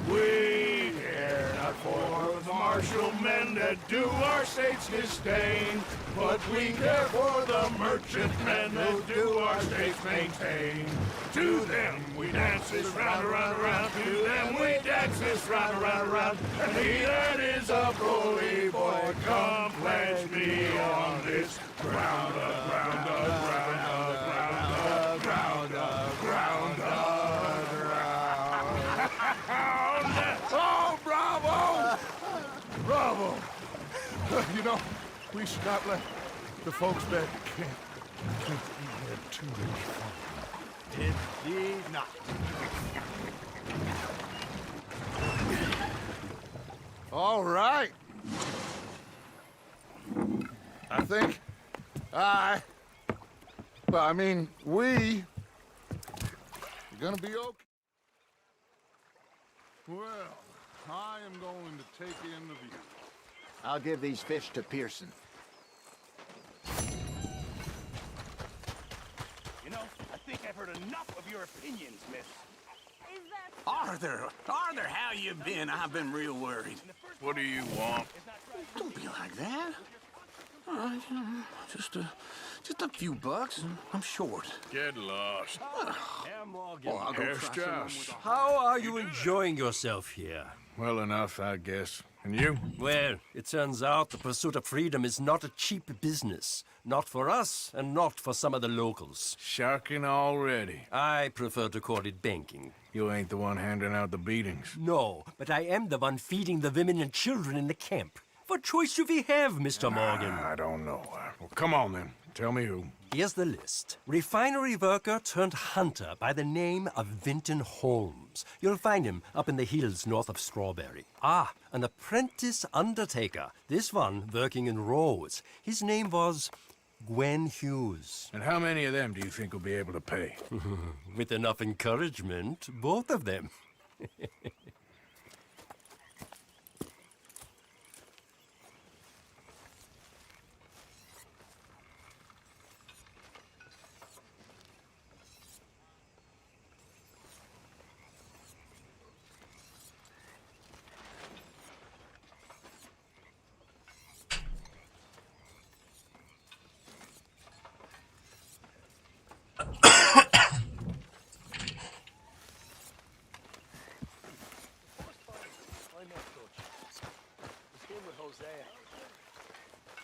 [SPEAKER 4] We care not for the martial men that do our state's disdain, but we care for the merchant men that do our state's maintain. To them we dance this round, around, around. To them we dance this round, around, around. And he that is a bully boy, come pledge me on this ground, ground, ground, ground, ground, ground, ground, ground.
[SPEAKER 9] Oh, bravo! Bravo! You know, we should not let the folks back at camp think we had too much fun.
[SPEAKER 10] Indeed not.
[SPEAKER 9] All right. I think we are gonna be okay. Well, I am going to take in the view.
[SPEAKER 10] I'll give these fish to Pearson.
[SPEAKER 14] You know, I think I've heard enough of your opinions, miss.
[SPEAKER 12] Arthur, how you been? I've been real worried.
[SPEAKER 4] What do you want?
[SPEAKER 12] Don't be like that. All right, just
[SPEAKER 15] Just a few bucks. I'm short.
[SPEAKER 4] Get lost.
[SPEAKER 15] Herr
[SPEAKER 4] Strauss.
[SPEAKER 16] How are you enjoying yourself here?
[SPEAKER 4] Well enough, I guess. And you?
[SPEAKER 16] Well, it turns out the pursuit of freedom is not a cheap business. Not for us, and not for some of the locals.
[SPEAKER 4] Sharking already.
[SPEAKER 16] I prefer to call it banking.
[SPEAKER 4] You ain't the one handing out the beatings.
[SPEAKER 16] No, but I am the one feeding the women and children in the camp. What choice do we have, Mr. Morgan?
[SPEAKER 4] I don't know. Well, come on then. Tell me who.
[SPEAKER 16] Here's the list. Refinery worker turned hunter by the name of Vinton Holmes. You'll find him up in the hills north of Strawberry. Ah, an apprentice undertaker. This one working in Rose. His name was Gwen Hughes.
[SPEAKER 4] And how many of them do you think will be able to pay?
[SPEAKER 16] With enough encouragement, both of them.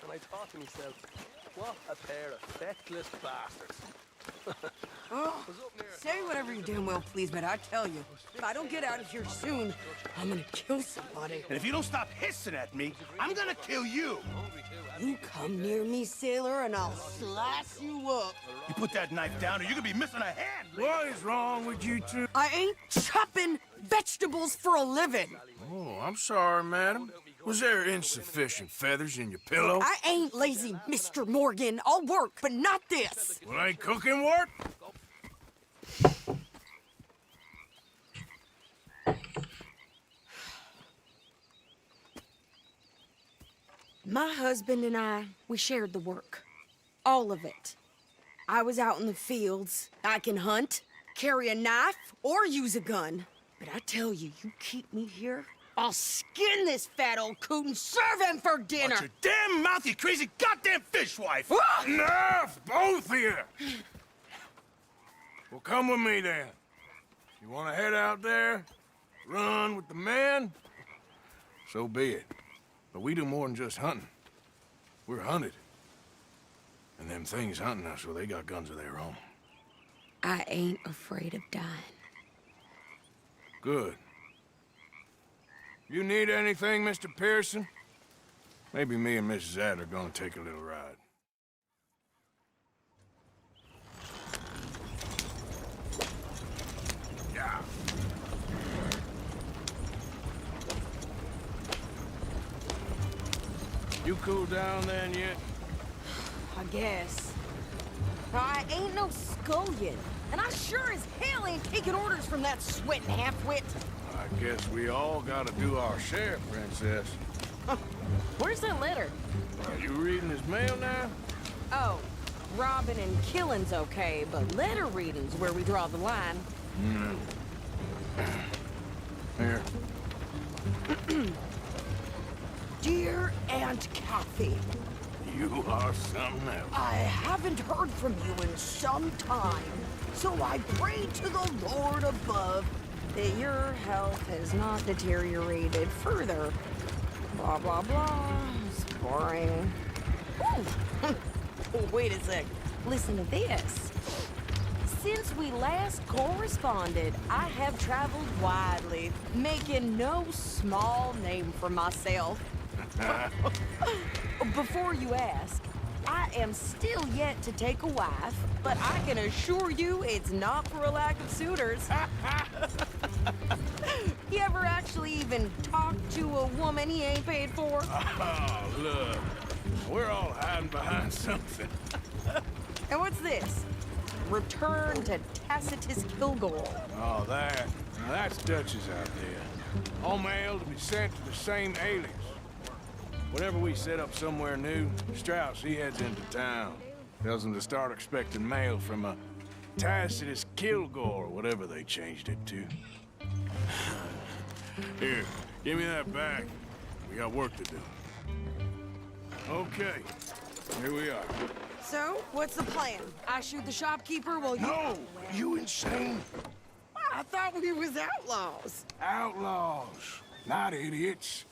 [SPEAKER 12] And I thought to myself, what a pair of feckless bastards.
[SPEAKER 17] Oh, say whatever you damn well please, but I tell you, if I don't get out of here soon, I'm gonna kill somebody.
[SPEAKER 14] And if you don't stop hissing at me, I'm gonna kill you.
[SPEAKER 17] You come near me, sailor, and I'll slice you up.
[SPEAKER 14] You put that knife down or you're gonna be missing a hand.
[SPEAKER 4] What is wrong with you two?
[SPEAKER 17] I ain't chopping vegetables for a living.
[SPEAKER 4] Oh, I'm sorry, madam. Was there insufficient feathers in your pillow?
[SPEAKER 17] I ain't lazy, Mr. Morgan. I'll work, but not this.
[SPEAKER 4] Well, ain't cooking work?
[SPEAKER 17] My husband and I, we shared the work. All of it. I was out in the fields. I can hunt, carry a knife, or use a gun. But I tell you, you keep me here, I'll skin this fat old coot and serve him for dinner.
[SPEAKER 14] Watch your damn mouth, you crazy goddamn fishwife.
[SPEAKER 4] Enough, both of you. Well, come with me then. You want to head out there, run with the men? So be it. But we do more than just hunting. We're hunted. And them things hunting us, well, they got guns of their own.
[SPEAKER 17] I ain't afraid of dying.
[SPEAKER 4] Good. You need anything, Mr. Pearson? Maybe me and Mrs. Ad are gonna take a little ride. Yeah. You cool down then yet?
[SPEAKER 17] I guess. I ain't no scullion, and I sure as hell ain't taking orders from that sweating half-wit.
[SPEAKER 4] I guess we all gotta do our share, Princess.
[SPEAKER 17] Where's that letter?
[SPEAKER 4] Are you reading his mail now?
[SPEAKER 17] Oh, robbing and killing's okay, but letter reading's where we draw the line.
[SPEAKER 4] Here.
[SPEAKER 17] Dear Aunt Kathy,
[SPEAKER 4] You are something else.
[SPEAKER 17] I haven't heard from you in some time, so I pray to the Lord above that your health has not deteriorated further. Blah, blah, blah. It's boring. Ooh. Wait a sec. Listen to this. Since we last corresponded, I have traveled widely, making no small name for myself. Before you ask, I am still yet to take a wife, but I can assure you it's not for a lack of suitors. You ever actually even talked to a woman he ain't paid for?
[SPEAKER 4] Oh, look. We're all hiding behind something.
[SPEAKER 17] And what's this? Return to Tacitus Kilgore.
[SPEAKER 4] Oh, that. Now that's Dutch's idea. All mail to be sent to the same alias. Whenever we set up somewhere new, Strauss, he heads into town. Tells them to start expecting mail from a Tacitus Kilgore, or whatever they changed it to. Here, give me that back. We got work to do. Okay, here we are.
[SPEAKER 17] So, what's the plan? I shoot the shopkeeper while you...
[SPEAKER 4] No! You insane?
[SPEAKER 17] I thought we was outlaws.
[SPEAKER 4] Outlaws, not idiots.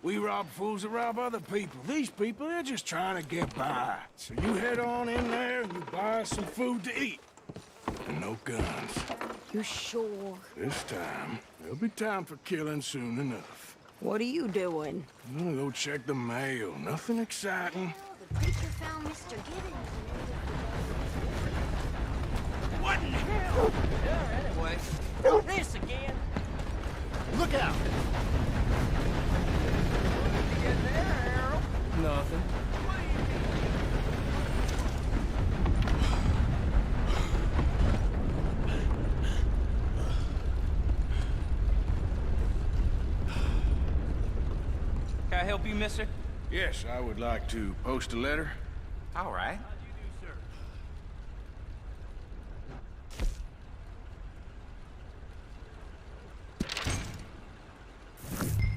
[SPEAKER 4] We rob fools that rob other people. These people, they're just trying to get by. So you head on in there and you buy some food to eat. And no guns.
[SPEAKER 17] You sure?
[SPEAKER 4] This time, there'll be time for killing soon enough.
[SPEAKER 17] What are you doing?
[SPEAKER 4] I'm gonna go check the mail. Nothing exciting.
[SPEAKER 13] The preacher found Mr. Giddens.
[SPEAKER 14] What in hell? Yeah, anyway. This again.
[SPEAKER 10] Look out!
[SPEAKER 14] Nothing.
[SPEAKER 18] Can I help you, mister?
[SPEAKER 4] Yes, I would like to post a letter.
[SPEAKER 18] All right.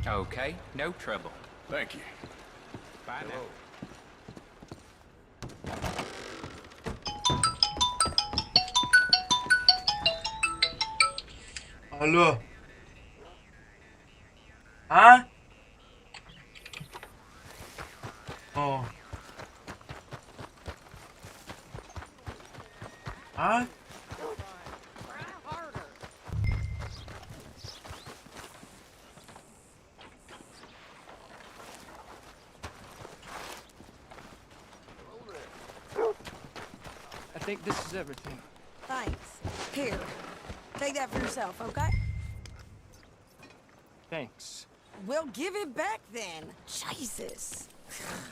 [SPEAKER 18] Okay, no trouble.
[SPEAKER 4] Thank you.
[SPEAKER 18] Bye now.
[SPEAKER 1] Алло. А? О. А?
[SPEAKER 3] I think this is everything.
[SPEAKER 17] Thanks. Here, take that for yourself, okay?
[SPEAKER 3] Thanks.
[SPEAKER 17] Well, give it back then. Jesus.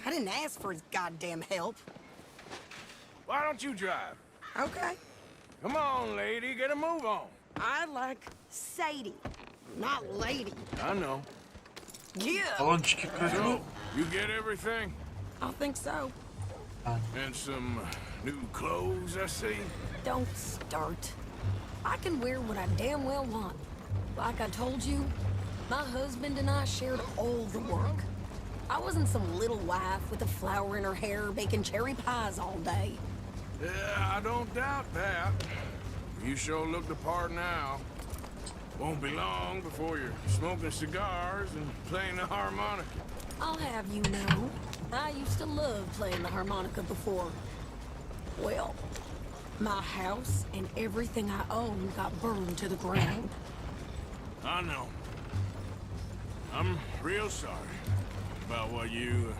[SPEAKER 17] I didn't ask for his goddamn help.
[SPEAKER 4] Why don't you drive?
[SPEAKER 17] Okay.
[SPEAKER 4] Come on, lady, get a move on.
[SPEAKER 17] I like Sadie, not lady.
[SPEAKER 4] I know.
[SPEAKER 17] Yeah.
[SPEAKER 1] Баллончики
[SPEAKER 4] So, you get everything?
[SPEAKER 17] I think so.
[SPEAKER 4] And some new clothes, I see.
[SPEAKER 17] Don't start. I can wear what I damn well want. Like I told you, my husband and I shared all the work. I wasn't some little wife with a flower in her hair baking cherry pies all day.
[SPEAKER 4] Yeah, I don't doubt that. You sure look the part now. Won't be long before you're smoking cigars and playing the harmonica.
[SPEAKER 17] I'll have you know, I used to love playing the harmonica before. Well, my house and everything I own got burned to the ground.
[SPEAKER 4] I know. I'm real sorry about what you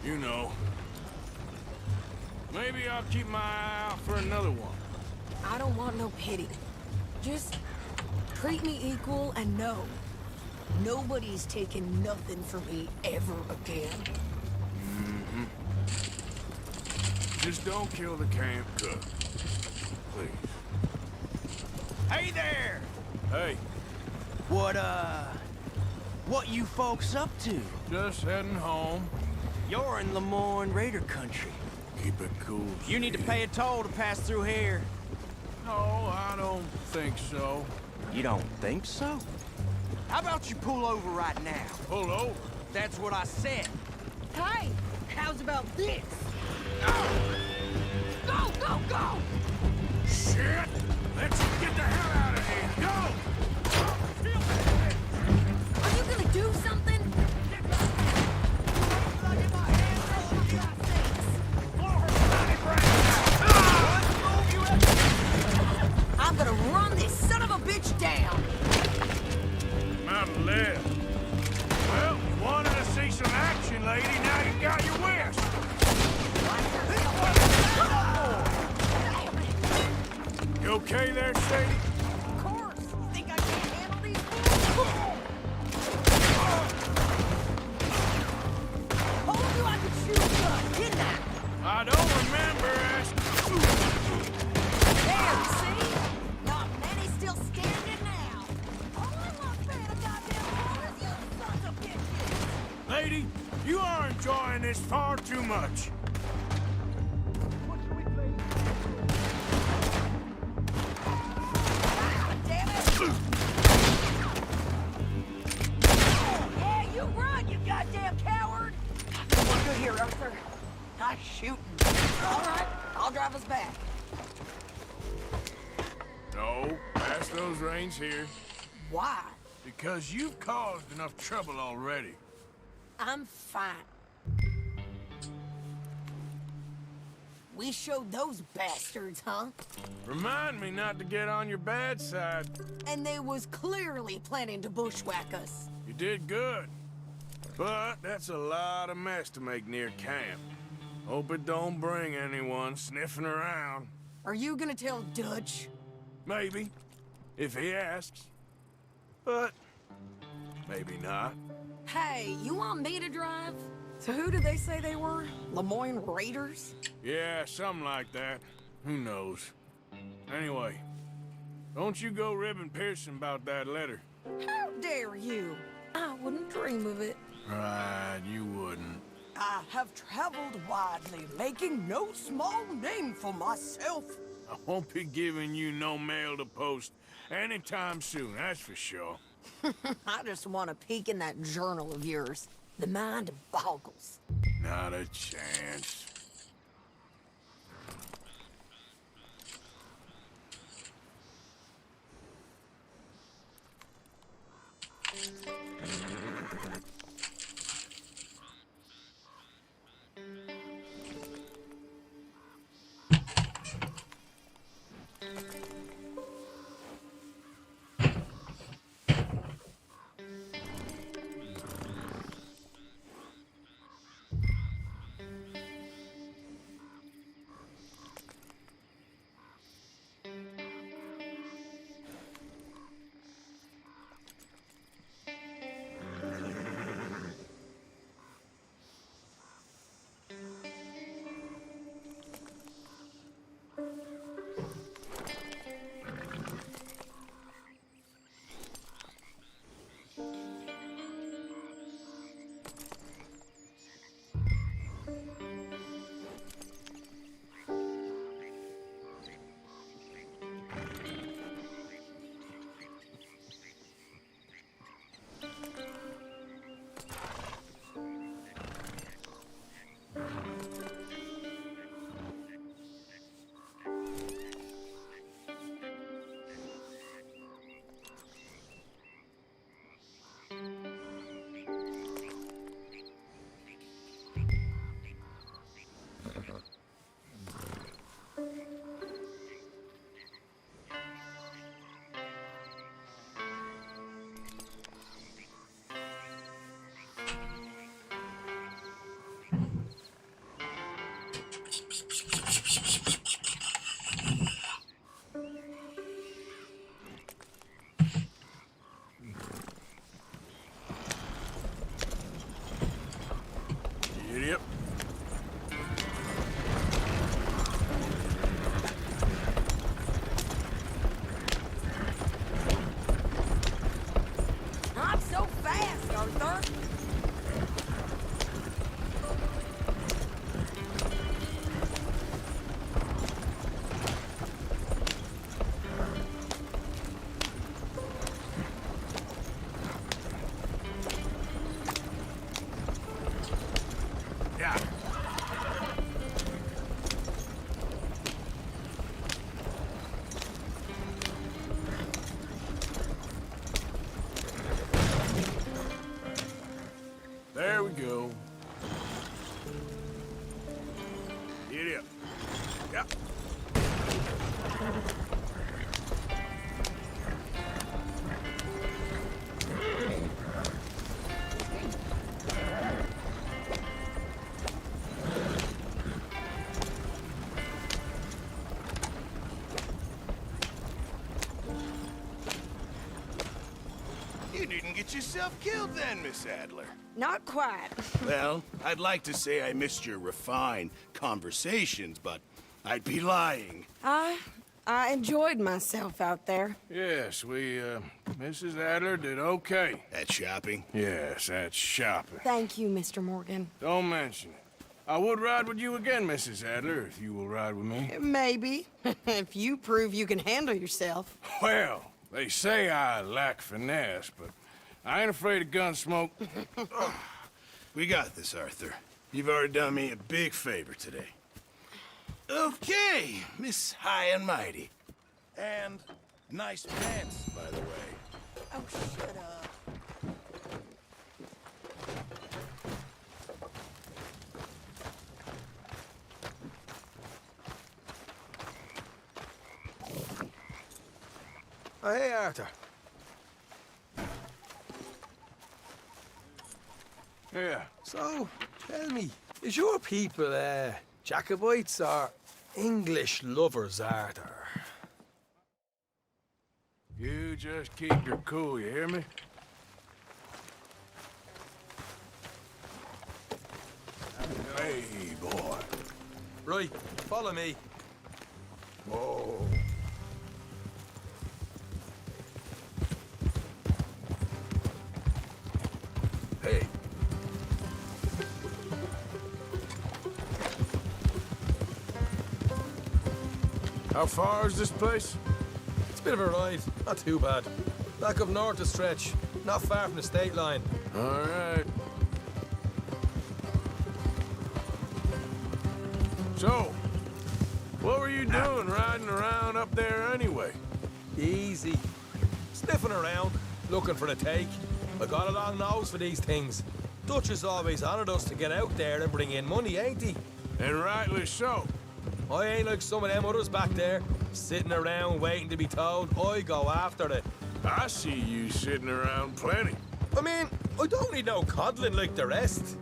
[SPEAKER 4] know. Maybe I'll keep my eye out for another one.
[SPEAKER 17] I don't want no pity. Just treat me equal and know nobody's taking nothing from me ever again.
[SPEAKER 4] Mm-hmm. Just don't kill the camp cook. Please.
[SPEAKER 11] Hey there!
[SPEAKER 4] Hey.
[SPEAKER 11] What you folks up to?
[SPEAKER 4] Just heading home.
[SPEAKER 11] You're in Lemoyne Raider country.
[SPEAKER 4] Keep it cool.
[SPEAKER 11] You need to pay a toll to pass through here.
[SPEAKER 4] No, I don't think so.
[SPEAKER 11] You don't think so? How about you pull over right now?
[SPEAKER 4] Pull over?
[SPEAKER 11] That's what I said.
[SPEAKER 17] Hey, how's about this? Go, go, go!
[SPEAKER 4] Shit! Let's get the hell out of here! Go!
[SPEAKER 17] Are you gonna do something? I'm gonna run this son of a bitch down!
[SPEAKER 4] Mountain left. Well, you wanted to see some action, lady. Now you got your wish. You okay there, Sadie?
[SPEAKER 17] Of course! You think I can't handle these fools? Told you I could shoot a gun, didn't I?
[SPEAKER 4] I don't remember asking.
[SPEAKER 17] There, see? Not many still standing now. All I want paying a goddamn war is you sons of bitches!
[SPEAKER 4] Lady, you are enjoying this far too much.
[SPEAKER 17] Damn it! Yeah, you run, you goddamn coward! We're good here, Arthur. Nice shooting. All right, I'll drive us back.
[SPEAKER 4] No, pass those reins here.
[SPEAKER 17] Why?
[SPEAKER 4] Because you've caused enough trouble already.
[SPEAKER 17] I'm fine. We showed those bastards, huh?
[SPEAKER 4] Remind me not to get on your bad side.
[SPEAKER 17] And they was clearly planning to bushwhack us.
[SPEAKER 4] You did good. But that's a lot of mess to make near camp. Hope it don't bring anyone sniffing around.
[SPEAKER 17] Are you gonna tell Dutch?
[SPEAKER 4] Maybe, if he asks. But maybe not.
[SPEAKER 17] Hey, you want me to drive? So who did they say they were? Lemoyne Raiders?
[SPEAKER 4] Yeah, something like that. Who knows? Anyway, don't you go ribbing Pearson about that letter.
[SPEAKER 17] How dare you? I wouldn't dream of it.
[SPEAKER 4] Right, you wouldn't.
[SPEAKER 17] I have traveled widely, making no small name for myself.
[SPEAKER 4] I won't be giving you no mail to post anytime soon, that's for sure.
[SPEAKER 17] I just want to peek in that journal of yours. The mind boggles.
[SPEAKER 4] Not a chance. Idiot.
[SPEAKER 17] Not so fast, Arthur.
[SPEAKER 4] Yeah. There we go. Idiot. Yep.
[SPEAKER 19] You didn't get yourself killed then, Miss Adler.
[SPEAKER 17] Not quite.
[SPEAKER 19] Well, I'd like to say I missed your refined conversations, but I'd be lying.
[SPEAKER 17] I enjoyed myself out there.
[SPEAKER 4] Yes, Mrs. Adler did okay.
[SPEAKER 19] At shopping?
[SPEAKER 4] Yes, that's shopping.
[SPEAKER 17] Thank you, Mr. Morgan.
[SPEAKER 4] Don't mention it. I would ride with you again, Mrs. Adler, if you will ride with me.
[SPEAKER 17] Maybe. If you prove you can handle yourself.
[SPEAKER 4] Well, they say I lack finesse, but I ain't afraid of gun smoke.
[SPEAKER 19] We got this, Arthur.
[SPEAKER 4] You've already done me a big favor today. Okay, Miss High and Mighty. And nice pants, by the way.
[SPEAKER 17] Oh, shut up.
[SPEAKER 20] Oh, hey, Arthur.
[SPEAKER 4] Yeah.
[SPEAKER 20] So, tell me, is your people, Jacobites or English lovers, Arthur?
[SPEAKER 4] You just keep your cool, you hear me? Hey, boy.
[SPEAKER 20] Right, follow me.
[SPEAKER 4] Whoa. Hey. How far is this place?
[SPEAKER 20] It's a bit of a ride, not too bad. Back up north a stretch, not far from the state line.
[SPEAKER 4] All right. So, what were you doing riding around up there anyway?
[SPEAKER 20] Easy. Sniffing around, looking for the take. I got a long nose for these things. Dutch has always honoured us to get out there and bring in money, ain't he?
[SPEAKER 4] And rightly so.
[SPEAKER 20] I ain't like some of them others back there, sitting around waiting to be told. I go after it.
[SPEAKER 4] I see you sitting around plenty.
[SPEAKER 20] I mean, I don't need no coddling like the rest.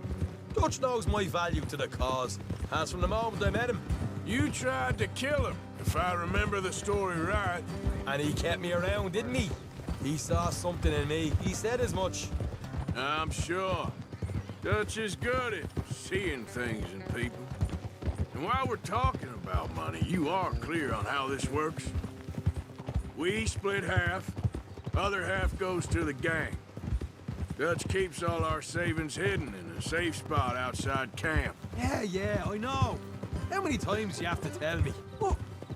[SPEAKER 20] Dutch knows my value to the cause, as from the moment I met him.
[SPEAKER 4] You tried to kill him, if I remember the story right.
[SPEAKER 20] And he kept me around, didn't he? He saw something in me. He said as much.
[SPEAKER 4] I'm sure. Dutch is good at seeing things in people. And while we're talking about money, you are clear on how this works? We split half, other half goes to the gang. Dutch keeps all our savings hidden in a safe spot outside camp.
[SPEAKER 20] Yeah, I know. How many times do you have to tell me?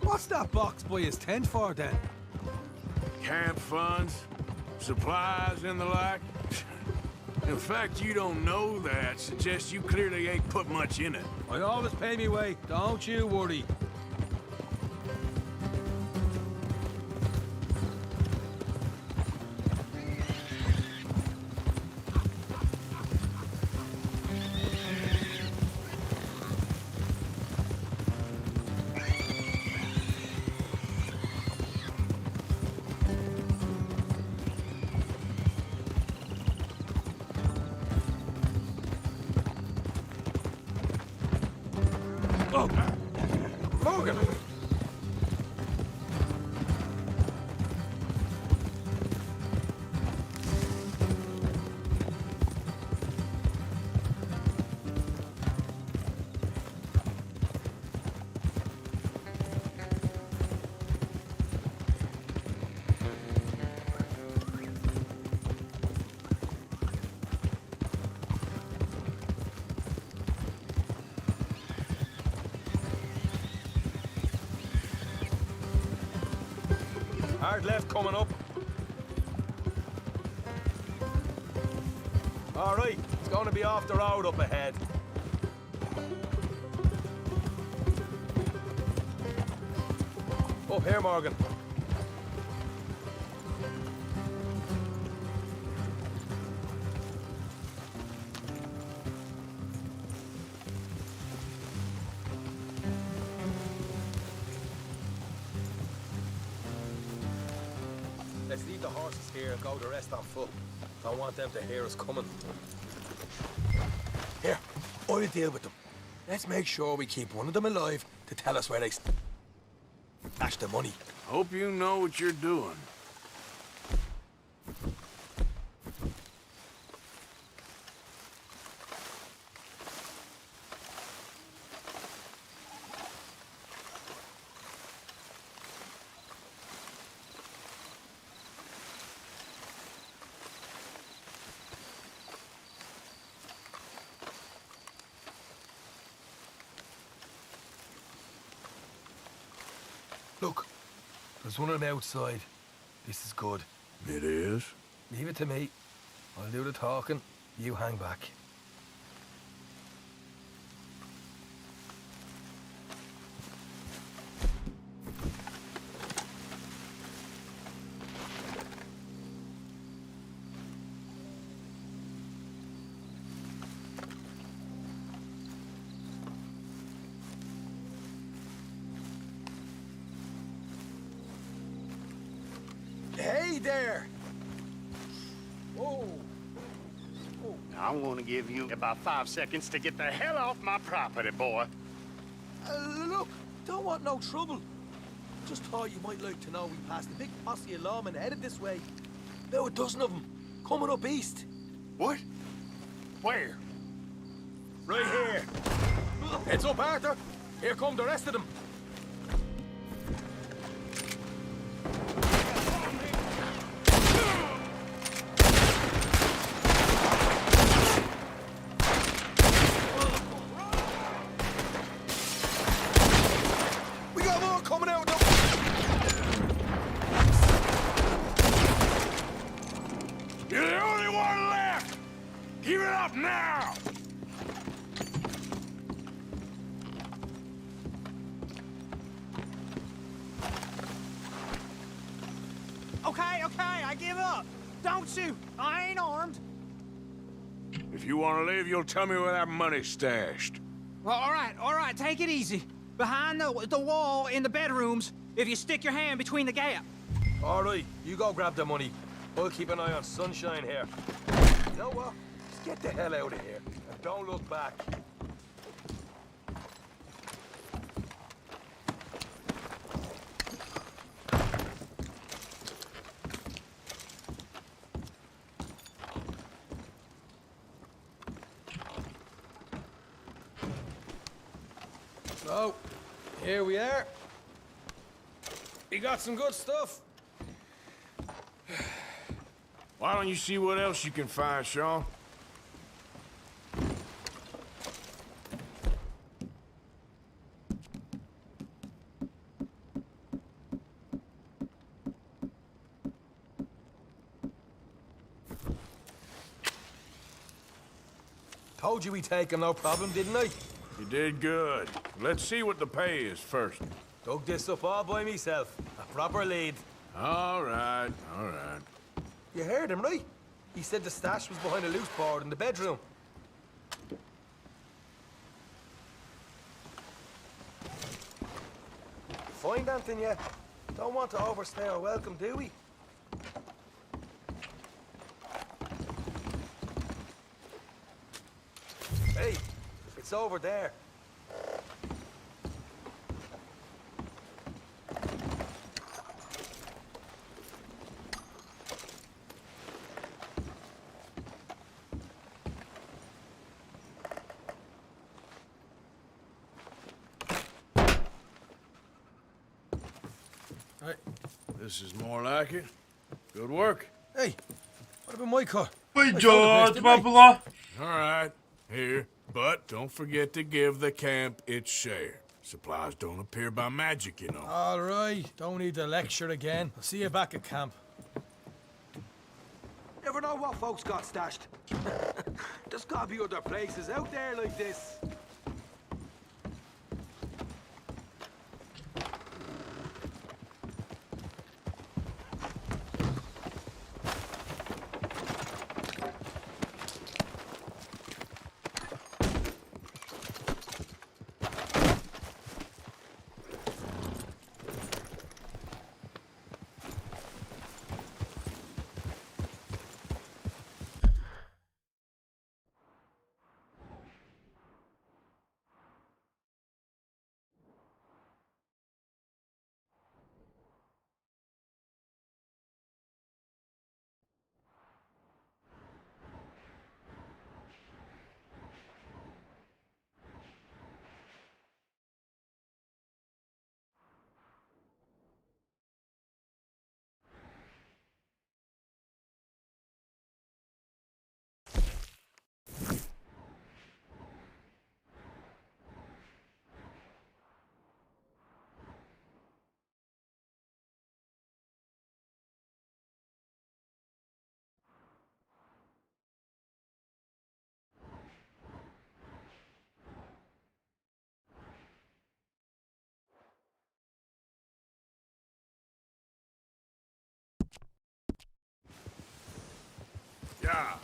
[SPEAKER 20] What's that box by his tent for, then?
[SPEAKER 4] Camp funds, supplies, and the like. In fact, you don't know that suggests you clearly ain't put much in it.
[SPEAKER 20] I always pay me way, don't you worry. Morgan! Hard left coming up. All right, it's going to be off the road up ahead. Up here, Morgan. Let's leave the horses here and go the rest on foot. Don't want them to hear us coming. Here, I'll deal with them. Let's make sure we keep one of them alive to tell us where they stashed the money.
[SPEAKER 4] Hope you know what you're doing.
[SPEAKER 20] Look, there's one of them outside. This is good.
[SPEAKER 4] It is?
[SPEAKER 20] Leave it to me. I'll do the talking. You hang back.
[SPEAKER 21] give you about 5 seconds to get the hell off my property, boy.
[SPEAKER 20] Look, don't want no trouble. Just thought you might like to know we passed a big posse of lawmen headed this way. About a dozen of them, coming up east.
[SPEAKER 21] What? Where?
[SPEAKER 20] Right here. Heads up, Arthur. Here come the rest of them. We got more coming out.
[SPEAKER 4] You're the only one left! Give it up now!
[SPEAKER 3] Okay, I give up. Don't shoot. I ain't armed.
[SPEAKER 4] If you want to leave, you'll tell me where that money's stashed.
[SPEAKER 3] Well, all right, take it easy. Behind the wall in the bedrooms, if you stick your hand between the gap.
[SPEAKER 20] All right, you go grab the money. I'll keep an eye on Sunshine here. You know what? Just get the hell out of here and don't look back. So, here we are. You got some good stuff.
[SPEAKER 4] Why don't you see what else you can find, Sean?
[SPEAKER 20] Told you we'd take him, no problem, didn't I?
[SPEAKER 4] You did good. Let's see what the pay is first.
[SPEAKER 20] Dug this up all by myself. A proper lead.
[SPEAKER 4] All right.
[SPEAKER 20] You heard him, right? He said the stash was behind a loose board in the bedroom. Find anything yet? Don't want to overstay our welcome, do we? Hey, it's over there.
[SPEAKER 4] This is more like it. Good work.
[SPEAKER 20] Hey, what about my car?
[SPEAKER 1] Pойдет, бабла.
[SPEAKER 4] All right, here. But don't forget to give the camp its share. Supplies don't appear by magic, you know.
[SPEAKER 20] All right, don't need the lecture again. I'll see you back at camp. Never know what folks got stashed. There's gotta be other places out there like this.
[SPEAKER 4] Yeah.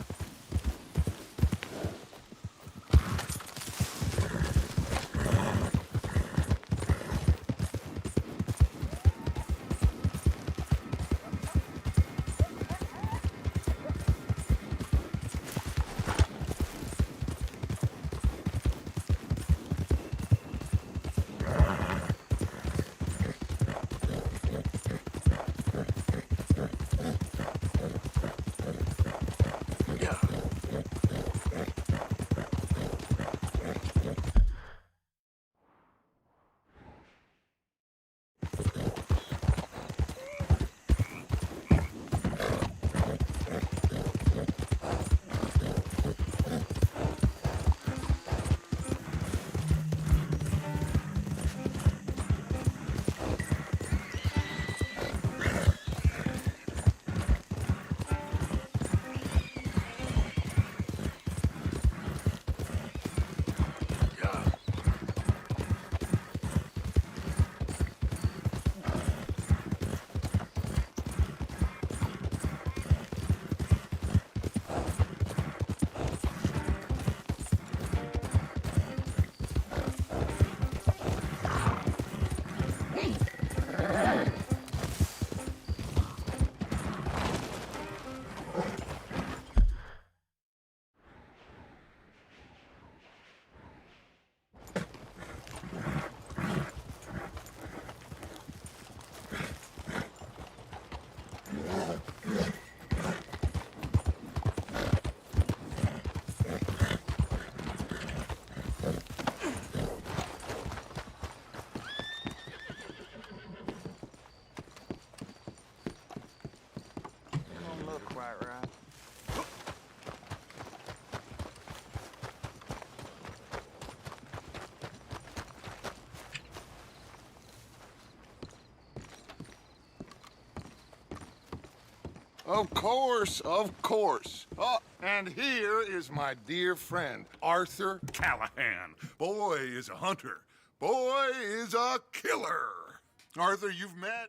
[SPEAKER 9] Of course, of course. Oh, and here is my dear friend, Arthur Callahan. Boy is a hunter. Boy is a killer. Arthur, you've met...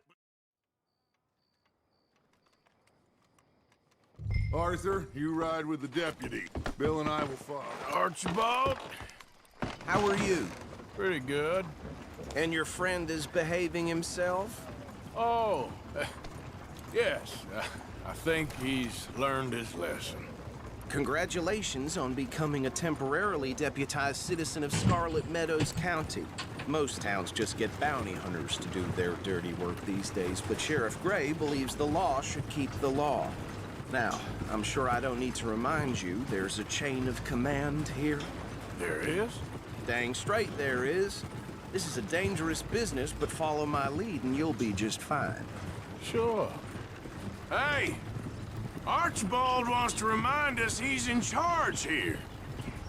[SPEAKER 9] Arthur, you ride with the deputy. Bill and I will follow.
[SPEAKER 4] Archibald?
[SPEAKER 11] How are you?
[SPEAKER 4] Pretty good.
[SPEAKER 11] And your friend is behaving himself?
[SPEAKER 4] Oh, yes. I think he's learned his lesson.
[SPEAKER 11] Congratulations on becoming a temporarily deputized citizen of Scarlet Meadows County. Most towns just get bounty hunters to do their dirty work these days, but Sheriff Gray believes the law should keep the law. Now, I'm sure I don't need to remind you there's a chain of command here.
[SPEAKER 4] There is?
[SPEAKER 11] Dang straight there is. This is a dangerous business, but follow my lead and you'll be just fine.
[SPEAKER 4] Sure. Hey! Archibald wants to remind us he's in charge here.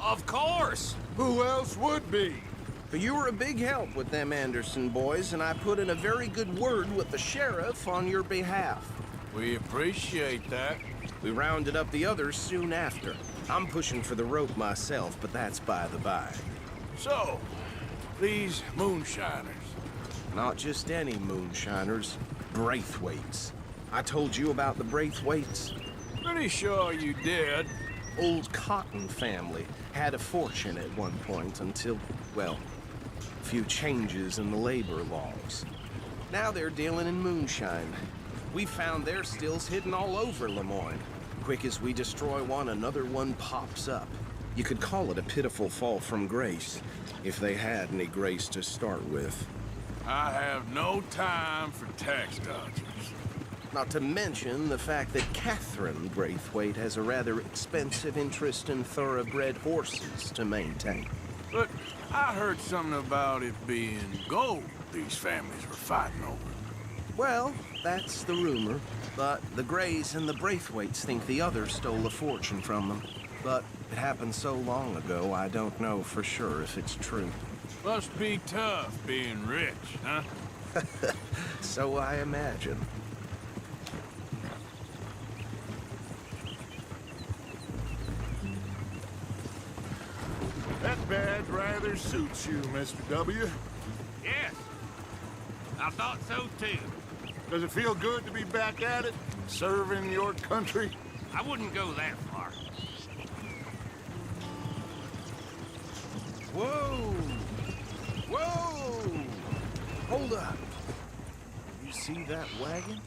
[SPEAKER 11] Of course!
[SPEAKER 9] Who else would be?
[SPEAKER 11] You were a big help with them Anderson boys, and I put in a very good word with the sheriff on your behalf.
[SPEAKER 4] We appreciate that.
[SPEAKER 11] We rounded up the others soon after. I'm pushing for the rope myself, but that's by the by.
[SPEAKER 4] So, these moonshiners.
[SPEAKER 11] Not just any moonshiners, Braithwaites. I told you about the Braithwaites?
[SPEAKER 4] Pretty sure you did.
[SPEAKER 11] Old Cotton family had a fortune at one point until, well, a few changes in the labor laws. Now they're dealing in moonshine. We found their stills hidden all over Lemoyne. Quick as we destroy one, another one pops up. You could call it a pitiful fall from grace, if they had any grace to start with.
[SPEAKER 4] I have no time for tax dodgers.
[SPEAKER 11] Not to mention the fact that Catherine Braithwaite has a rather expensive interest in thoroughbred horses to maintain.
[SPEAKER 4] But I heard something about it being gold these families were fighting over.
[SPEAKER 11] Well, that's the rumor. But the Grays and the Braithwaites think the others stole a fortune from them. But it happened so long ago, I don't know for sure if it's true.
[SPEAKER 4] Must be tough being rich, huh?
[SPEAKER 11] So I imagine.
[SPEAKER 9] That badge rather suits you, Mr. W.
[SPEAKER 21] Yes. I thought so, too.
[SPEAKER 9] Does it feel good to be back at it, serving your country?
[SPEAKER 21] I wouldn't go that far.
[SPEAKER 11] Whoa! Whoa! Hold up. You see that wagon?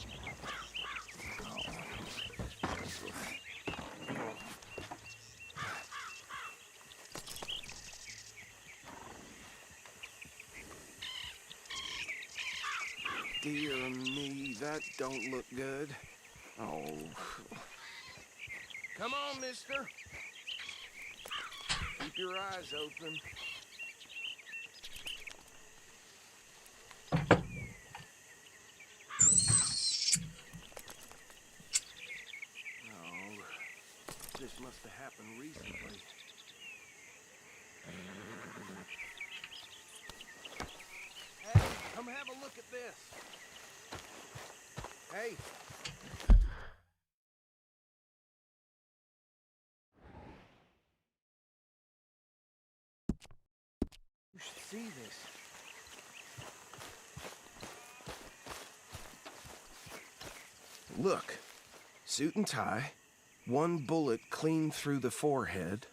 [SPEAKER 11] Dear me, that don't look good. Oh. Come on, mister. Keep your eyes open. Oh, this must have happened recently. Hey, come have a look at this. Hey. You should see this. Look, suit and tie, one bullet clean through the forehead.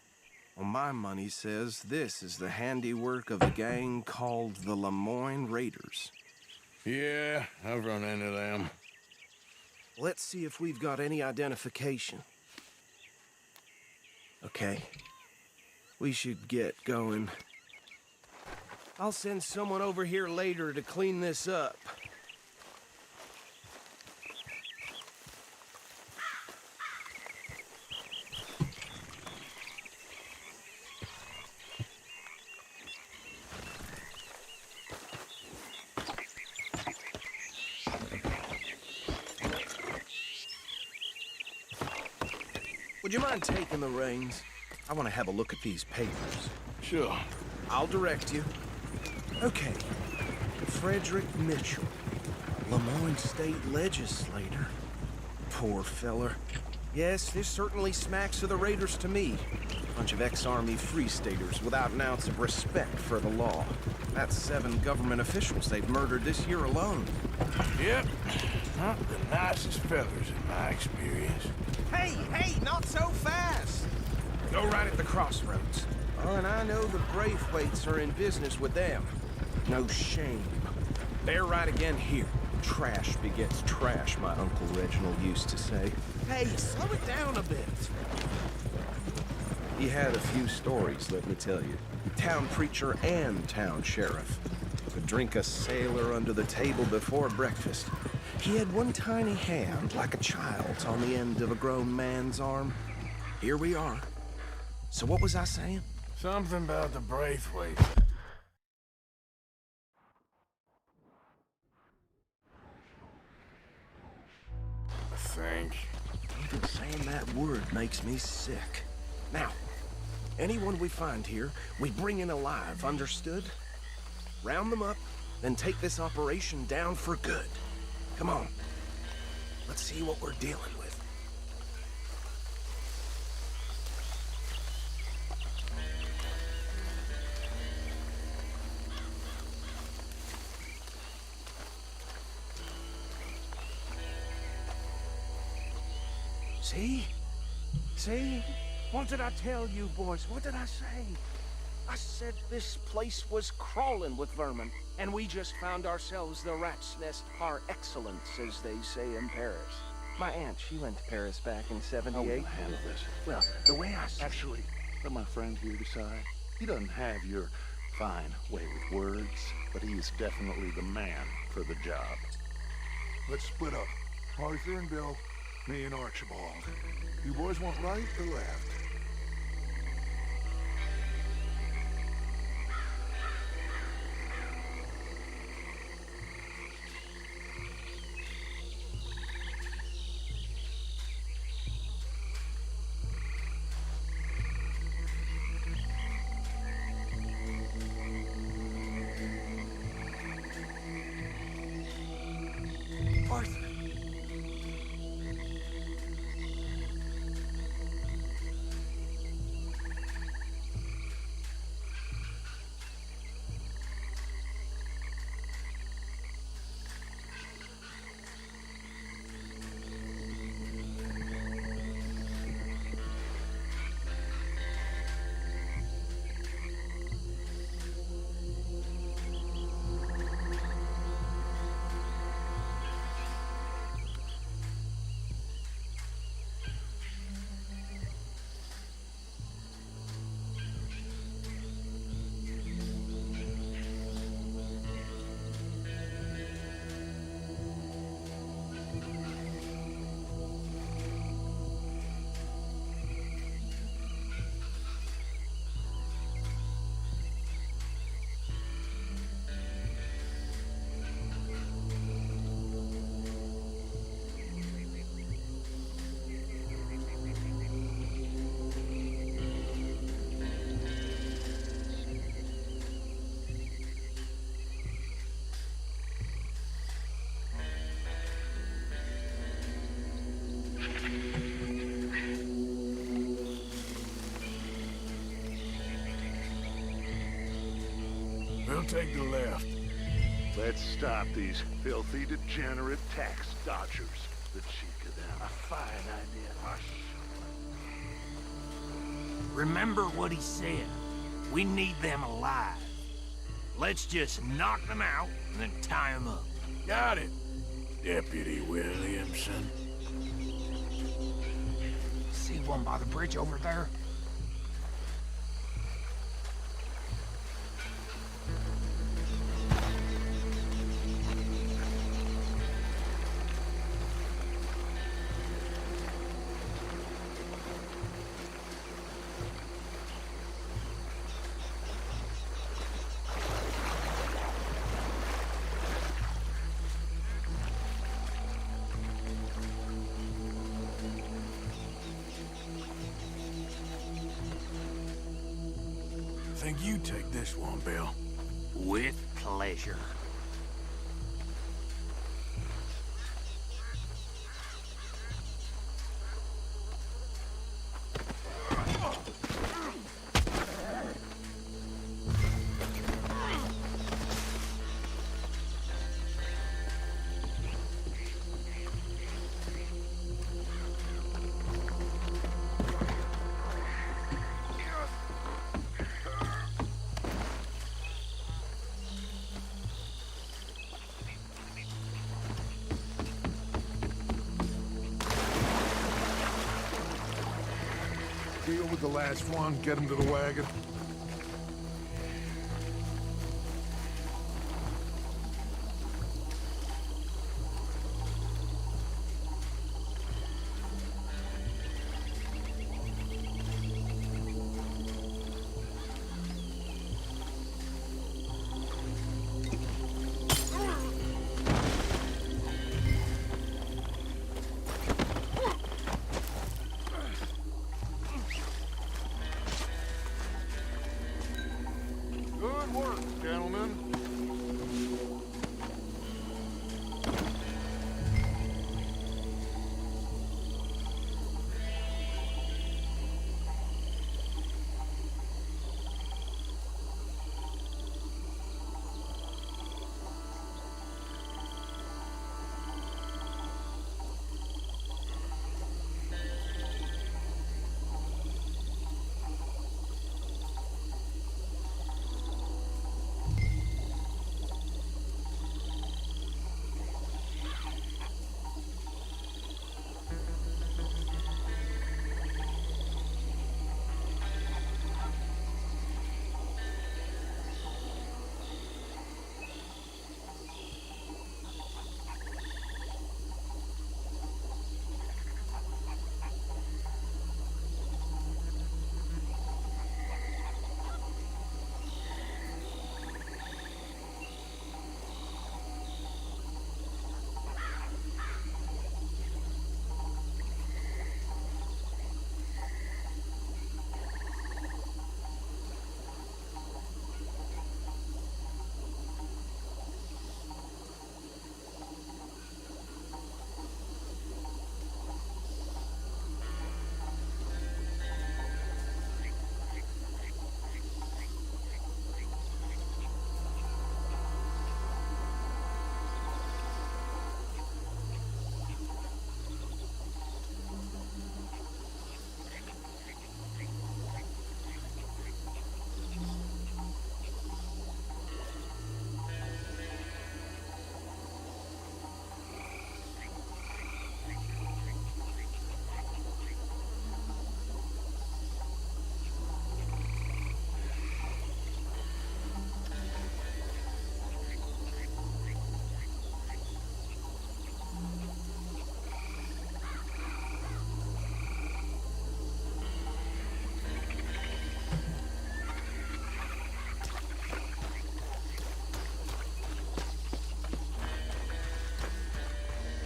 [SPEAKER 11] Well, my money says this is the handiwork of a gang called the Lemoyne Raiders.
[SPEAKER 4] Yeah, I've run into them.
[SPEAKER 11] Let's see if we've got any identification. Okay. We should get going. I'll send someone over here later to clean this up. Would you mind taking the reins? I want to have a look at these papers.
[SPEAKER 4] Sure.
[SPEAKER 11] I'll direct you. Okay. Frederick Mitchell, Lemoyne State Legislator. Poor feller. Yes, this certainly smacks of the Raiders to me. Bunch of ex-Army Free Staters without an ounce of respect for the law. That's 7 government officials they've murdered this year alone.
[SPEAKER 4] Yep. Not the nicest fellas in my experience.
[SPEAKER 11] Hey, not so fast! Go right at the crossroads. Oh, and I know the Braithwaites are in business with them. No shame. They're right again here. Trash begets trash, my Uncle Reginald used to say. Hey, slow it down a bit. He had a few stories, let me tell you. Town preacher and town sheriff. Could drink a sailor under the table before breakfast. He had one tiny hand, like a child's, on the end of a grown man's arm. Here we are. So what was I saying?
[SPEAKER 4] Something about the Braithwaites. I think.
[SPEAKER 11] Even saying that word makes me sick. Now, anyone we find here, we bring in alive, understood? Round them up, then take this operation down for good. Come on. Let's see what we're dealing with. See? See? What did I tell you, boys? What did I say? I said this place was crawling with vermin, and we just found ourselves the rat's nest par excellence, as they say in Paris. My aunt, she went to Paris back in '78.
[SPEAKER 9] I will handle this.
[SPEAKER 11] Well, the way I...
[SPEAKER 9] Actually, let my friend here decide. He doesn't have your fine way with words, but he is definitely the man for the job. Let's split up. Arthur and Bill, me and Archibald. You boys want right or left?
[SPEAKER 11] Arthur.
[SPEAKER 4] We'll take the left.
[SPEAKER 9] Let's stop these filthy, degenerate tax dodgers. The cheek of them. A fine idea. Hush.
[SPEAKER 5] Remember what he said. We need them alive. Let's just knock them out and then tie them up.
[SPEAKER 4] Got it, Deputy Williamson.
[SPEAKER 3] See one by the bridge over there?
[SPEAKER 4] I think you take this one, Bill.
[SPEAKER 5] With pleasure.
[SPEAKER 9] the last one. Get him to the wagon. Good work, gentlemen.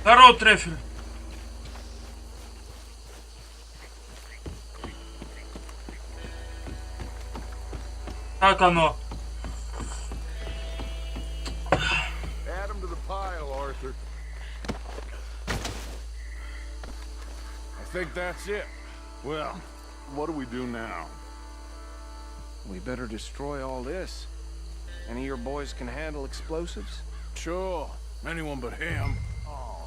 [SPEAKER 1] Здорово, трефель. Как оно?
[SPEAKER 9] Add him to the pile, Arthur. I think that's it. Well, what do we do now?
[SPEAKER 11] We better destroy all this. Any of your boys can handle explosives?
[SPEAKER 4] Sure. Anyone but him.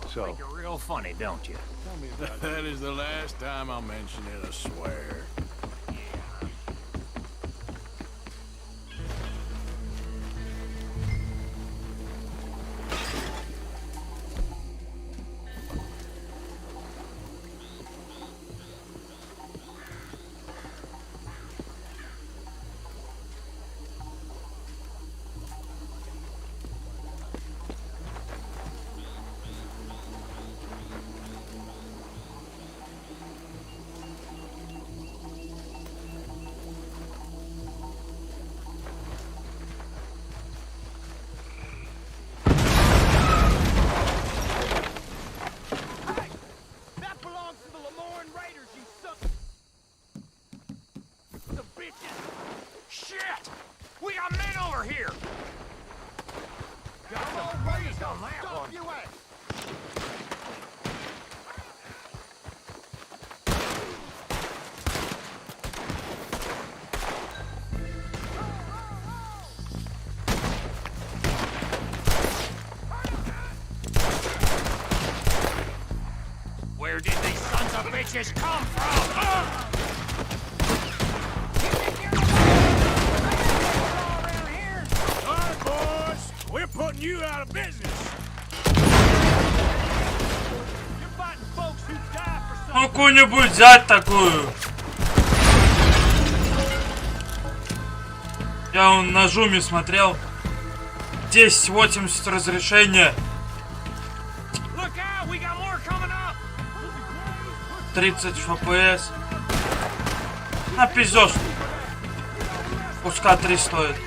[SPEAKER 15] So, make it real funny, don't you?
[SPEAKER 4] Tell me about that is the last time I'll mention it, I swear.
[SPEAKER 5] Where did these sons of bitches come from?
[SPEAKER 4] Alright, boys, we're putting you out of business.
[SPEAKER 1] Ну, какую-нибудь взять такую. Я вон на зуме смотрел. 1080 разрешение. 30 FPS. А пиздёж. Куска 3 стоит.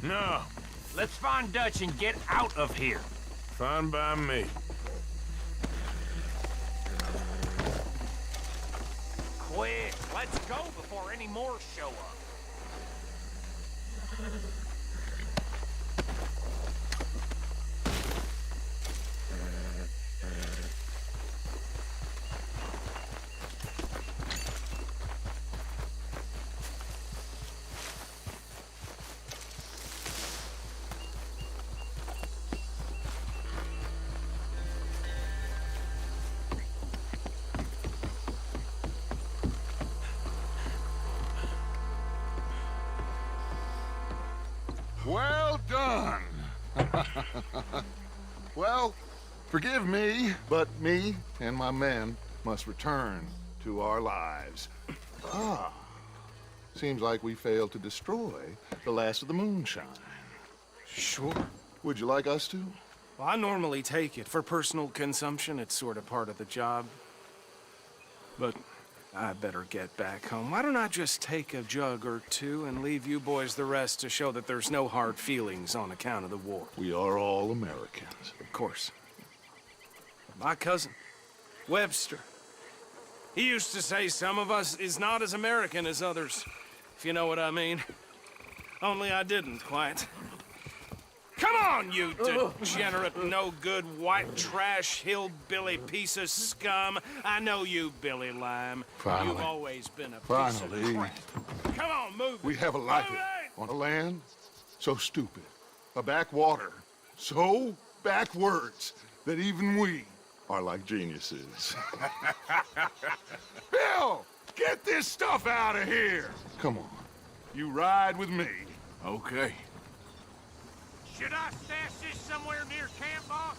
[SPEAKER 5] No. Let's find Dutch and get out of here.
[SPEAKER 4] Fine by me.
[SPEAKER 5] Quick, let's go before any more show up.
[SPEAKER 9] Well done. Well, forgive me, but me and my men must return to our lives. Ah, seems like we failed to destroy the last of the moonshine.
[SPEAKER 11] Sure.
[SPEAKER 9] Would you like us to?
[SPEAKER 11] Well, I normally take it. For personal consumption, it's sort of part of the job. But I better get back home. Why don't I just take a jug or two and leave you boys the rest to show that there's no hard feelings on account of the war?
[SPEAKER 9] We are all Americans.
[SPEAKER 11] Of course. My cousin, Webster, he used to say some of us is not as American as others, if you know what I mean. Only I didn't quite. Come on, you degenerate, no-good, white trash, hillbilly piece of scum. I know you, Billy Lime.
[SPEAKER 9] Finally.
[SPEAKER 11] You've always been a piece
[SPEAKER 9] Finally.
[SPEAKER 11] of crap. Come on, move
[SPEAKER 9] We
[SPEAKER 11] it.
[SPEAKER 9] have a life
[SPEAKER 11] Move it.
[SPEAKER 9] on a land so stupid, a backwater so backwards that even we are like geniuses. Bill, get this stuff out of here. Come on, you ride with me.
[SPEAKER 4] Okay.
[SPEAKER 5] Should I stash this somewhere near camp, boss?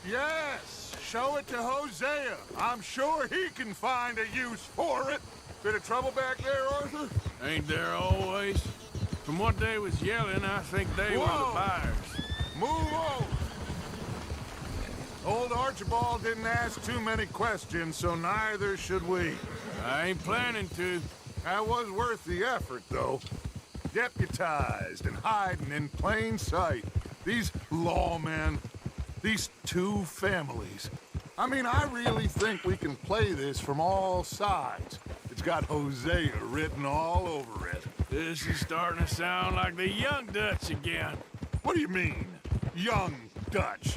[SPEAKER 9] Yes, show it to Hosea. I'm sure he can find a use for it. Bit of trouble back there, Arthur?
[SPEAKER 4] Ain't there always? From what they was yelling, I think they were the buyers.
[SPEAKER 9] Move over. Old Archibald didn't ask too many questions, so neither should we.
[SPEAKER 4] I ain't planning to.
[SPEAKER 9] That was worth the effort, though. Deputized and hiding in plain sight. These lawmen, these two families. I mean, I really think we can play this from all sides. It's got Hosea written all over it.
[SPEAKER 4] This is starting to sound like the young Dutch again.
[SPEAKER 9] What do you mean, young Dutch?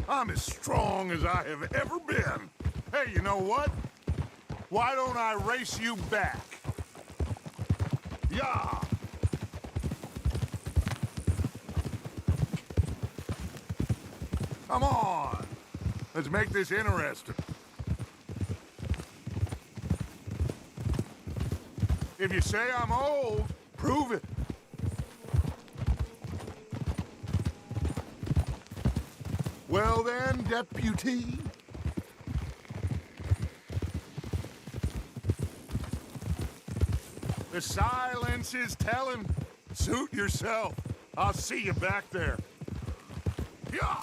[SPEAKER 9] I'm as strong as I have ever been. Hey, you know what? Why don't I race you back? Yeah. Come on. Let's make this interesting. If you say I'm old, prove it. Well then, deputy. The silence is telling. Suit yourself. I'll see you back there. Yeah.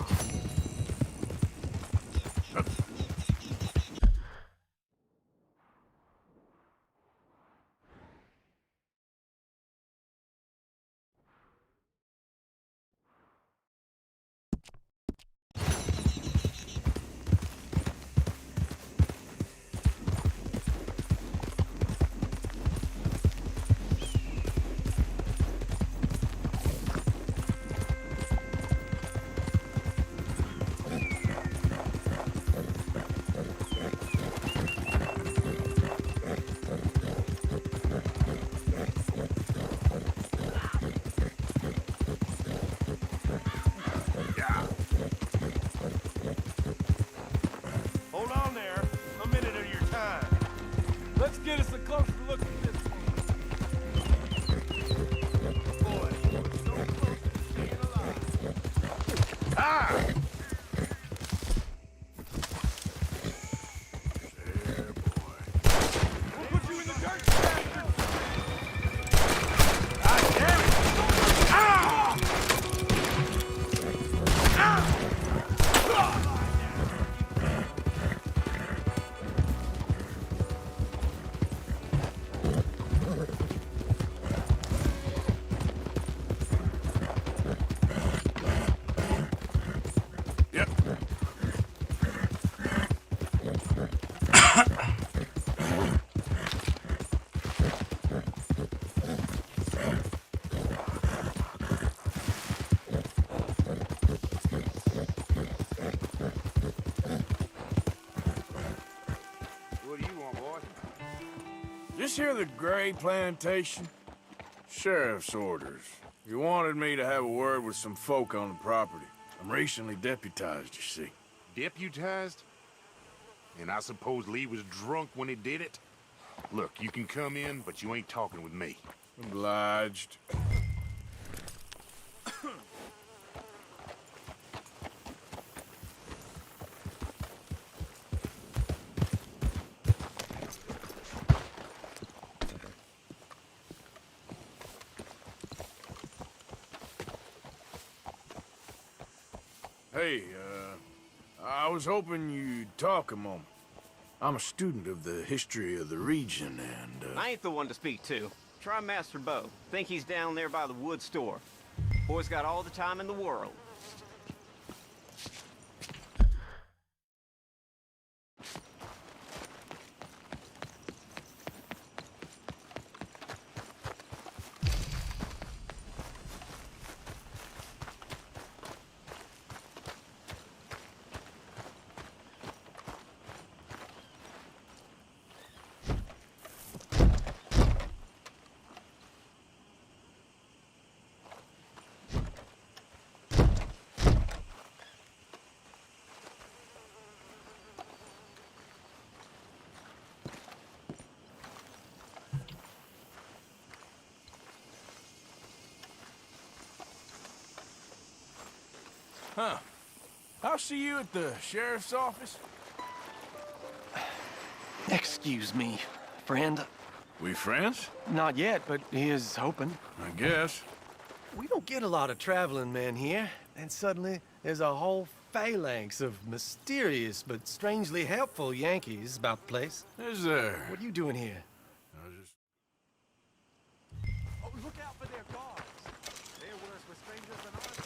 [SPEAKER 4] Just hear the Gray plantation? Sheriff's orders. He wanted me to have a word with some folk on the property. I'm recently deputized, you see.
[SPEAKER 9] Deputized? And I suppose Lee was drunk when he did it? Look, you can come in, but you ain't talking with me.
[SPEAKER 4] Obliged. Hey, I was hoping you'd talk a moment. I'm a student of the history of the region, and,
[SPEAKER 6] I ain't the one to speak to. Try Master Bo. Think he's down there by the wood store. Boy's got all the time in the world.
[SPEAKER 4] Huh. I'll see you at the sheriff's office.
[SPEAKER 11] Excuse me, friend.
[SPEAKER 4] We friends?
[SPEAKER 11] Not yet, but he is hoping.
[SPEAKER 4] I guess.
[SPEAKER 20] We don't get a lot of traveling men here, and suddenly there's a whole phalanx of mysterious but strangely helpful Yankees about the place.
[SPEAKER 4] Is there?
[SPEAKER 20] What are you doing here?
[SPEAKER 10] Oh, look out for their guards. They're worse with strangers than I are.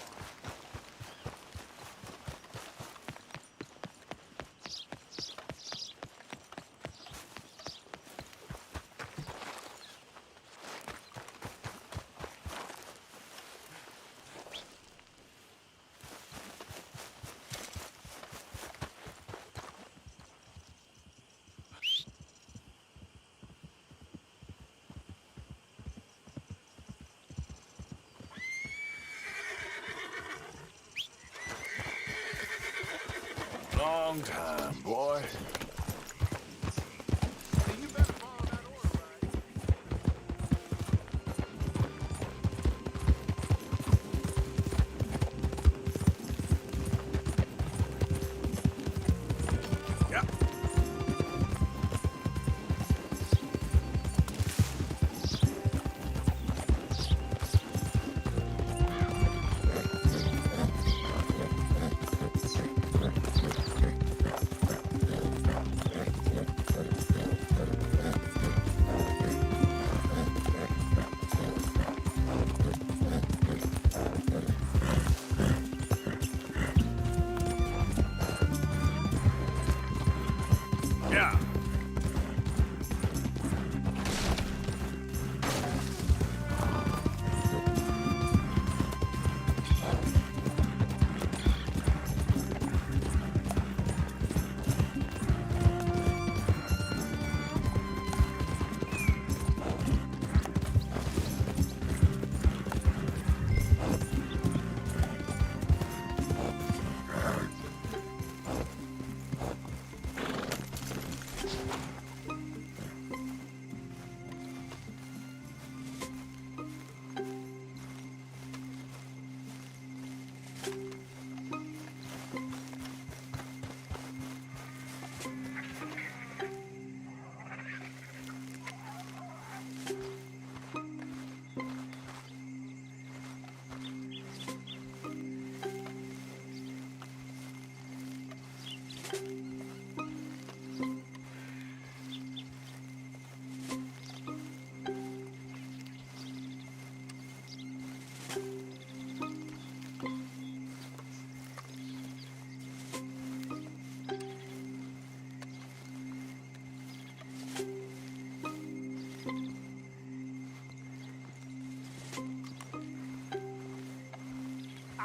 [SPEAKER 4] Long time, boy.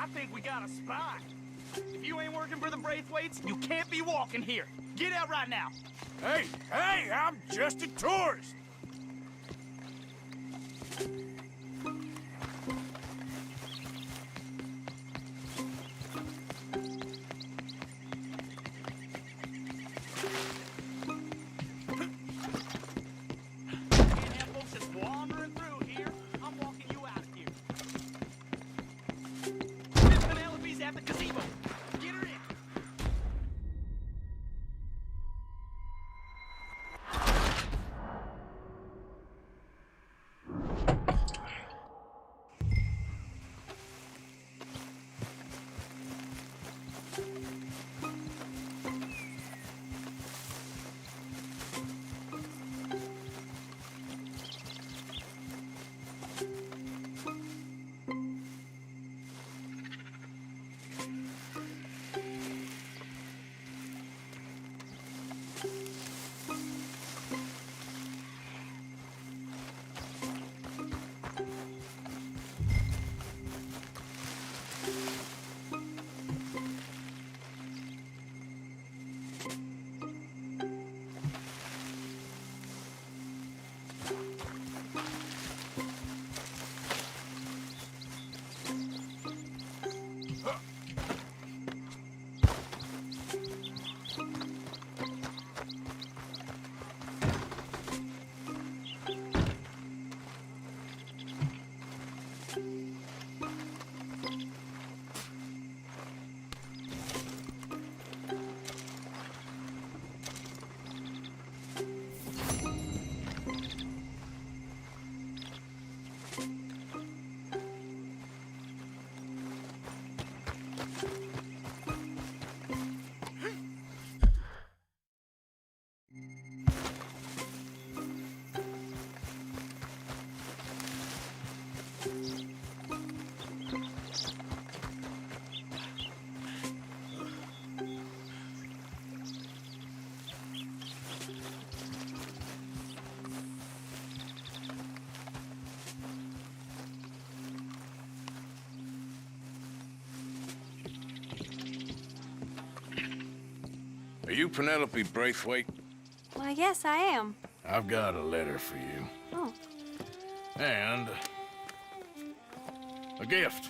[SPEAKER 7] I think we got a spot. If you ain't working for the Braithwaites, you can't be walking here. Get out right now.
[SPEAKER 4] Hey, I'm just a tourist.
[SPEAKER 7] Can't have folks just wandering through here. I'm walking you out of here. Miss Penelope's at the gazebo. Get her in.
[SPEAKER 4] Are you Penelope Braithwaite?
[SPEAKER 22] Why, yes, I am.
[SPEAKER 4] I've got a letter for you.
[SPEAKER 22] Oh.
[SPEAKER 4] And a gift.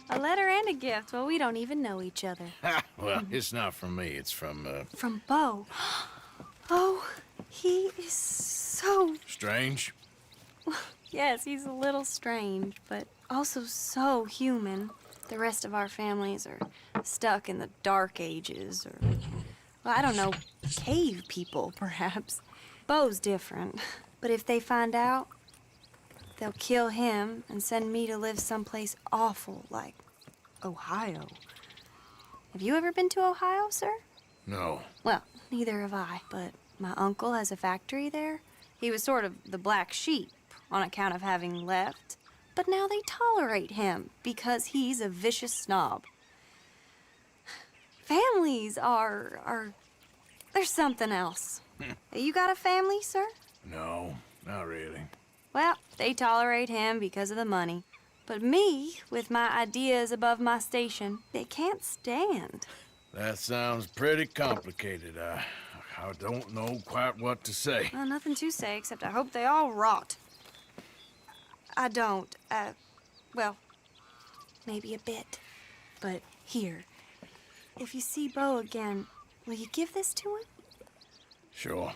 [SPEAKER 22] A letter and a gift. Well, we don't even know each other.
[SPEAKER 4] Well, it's not from me. It's from,
[SPEAKER 22] From Bo. Oh, he is so...
[SPEAKER 4] Strange?
[SPEAKER 22] Yes, he's a little strange, but also so human. The rest of our families are stuck in the dark ages, or, well, I don't know, cave people, perhaps. Bo's different, but if they find out, they'll kill him and send me to live someplace awful, like Ohio. Have you ever been to Ohio, sir?
[SPEAKER 4] No.
[SPEAKER 22] Well, neither have I, but my uncle has a factory there. He was sort of the black sheep on account of having left. But now they tolerate him because he's a vicious snob. Families are there's something else. You got a family, sir?
[SPEAKER 4] No, not really.
[SPEAKER 22] Well, they tolerate him because of the money. But me, with my ideas above my station, they can't stand.
[SPEAKER 4] That sounds pretty complicated. I don't know quite what to say.
[SPEAKER 22] Well, nothing to say, except I hope they all rot. I don't. Well, maybe a bit. But here, if you see Bo again, will you give this to him?
[SPEAKER 4] Sure.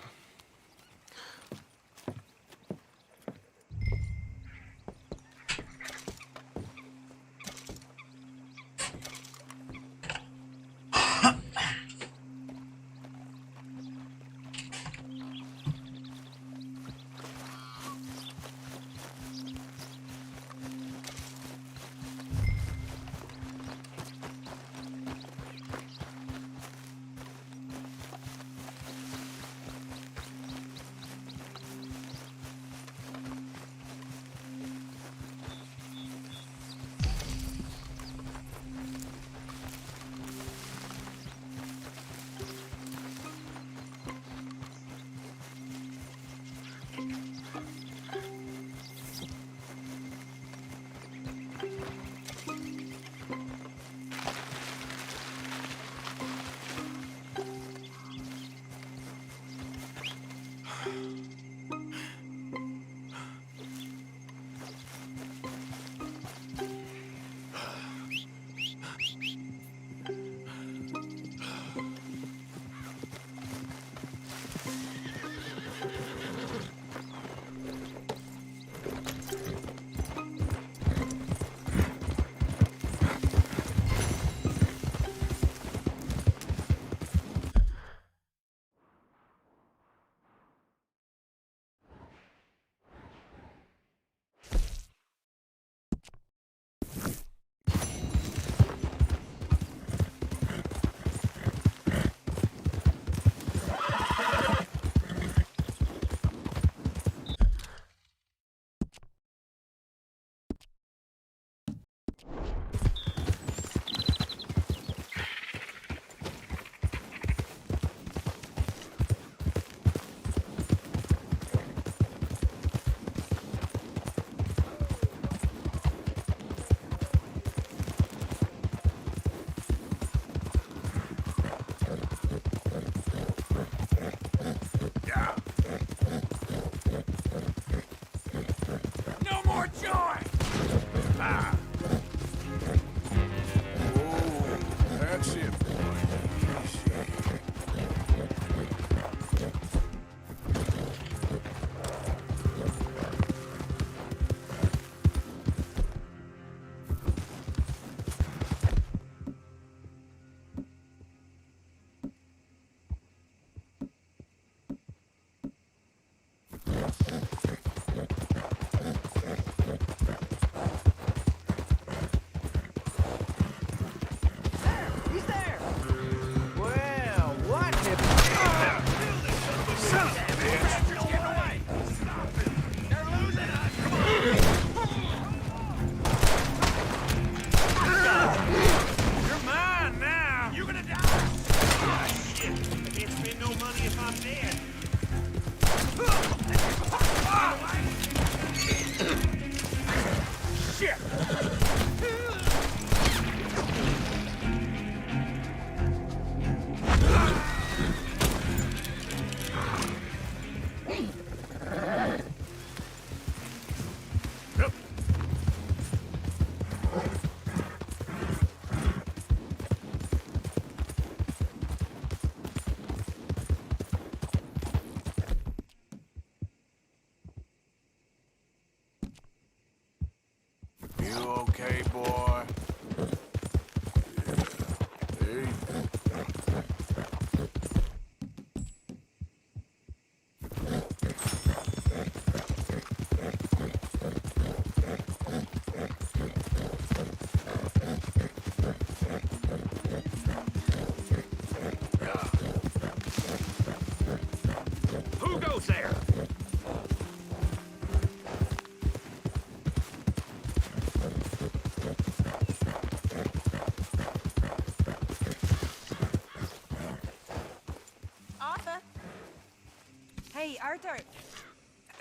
[SPEAKER 17] Hey, Arthur.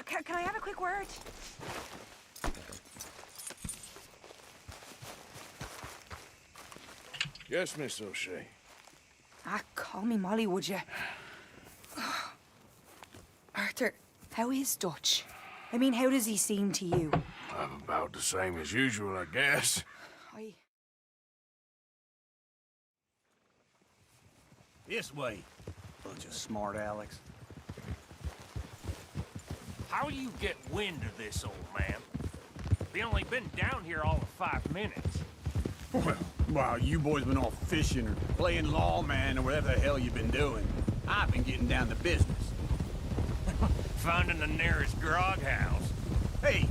[SPEAKER 17] Can I have a quick word?
[SPEAKER 4] Yes, Miss O'Shea.
[SPEAKER 17] Call me Molly, would you? Arthur, how is Dutch? I mean, how does he seem to you?
[SPEAKER 4] About the same as usual, I guess.
[SPEAKER 5] This way. Bunch of smart Alex.
[SPEAKER 15] How you get wind of this, old man? We only been down here all of 5 minutes.
[SPEAKER 2] Well, while you boys been off fishing or playing lawman or whatever the hell you've been doing, I've been getting down to business.
[SPEAKER 15] Finding the nearest grog house.
[SPEAKER 2] Hey,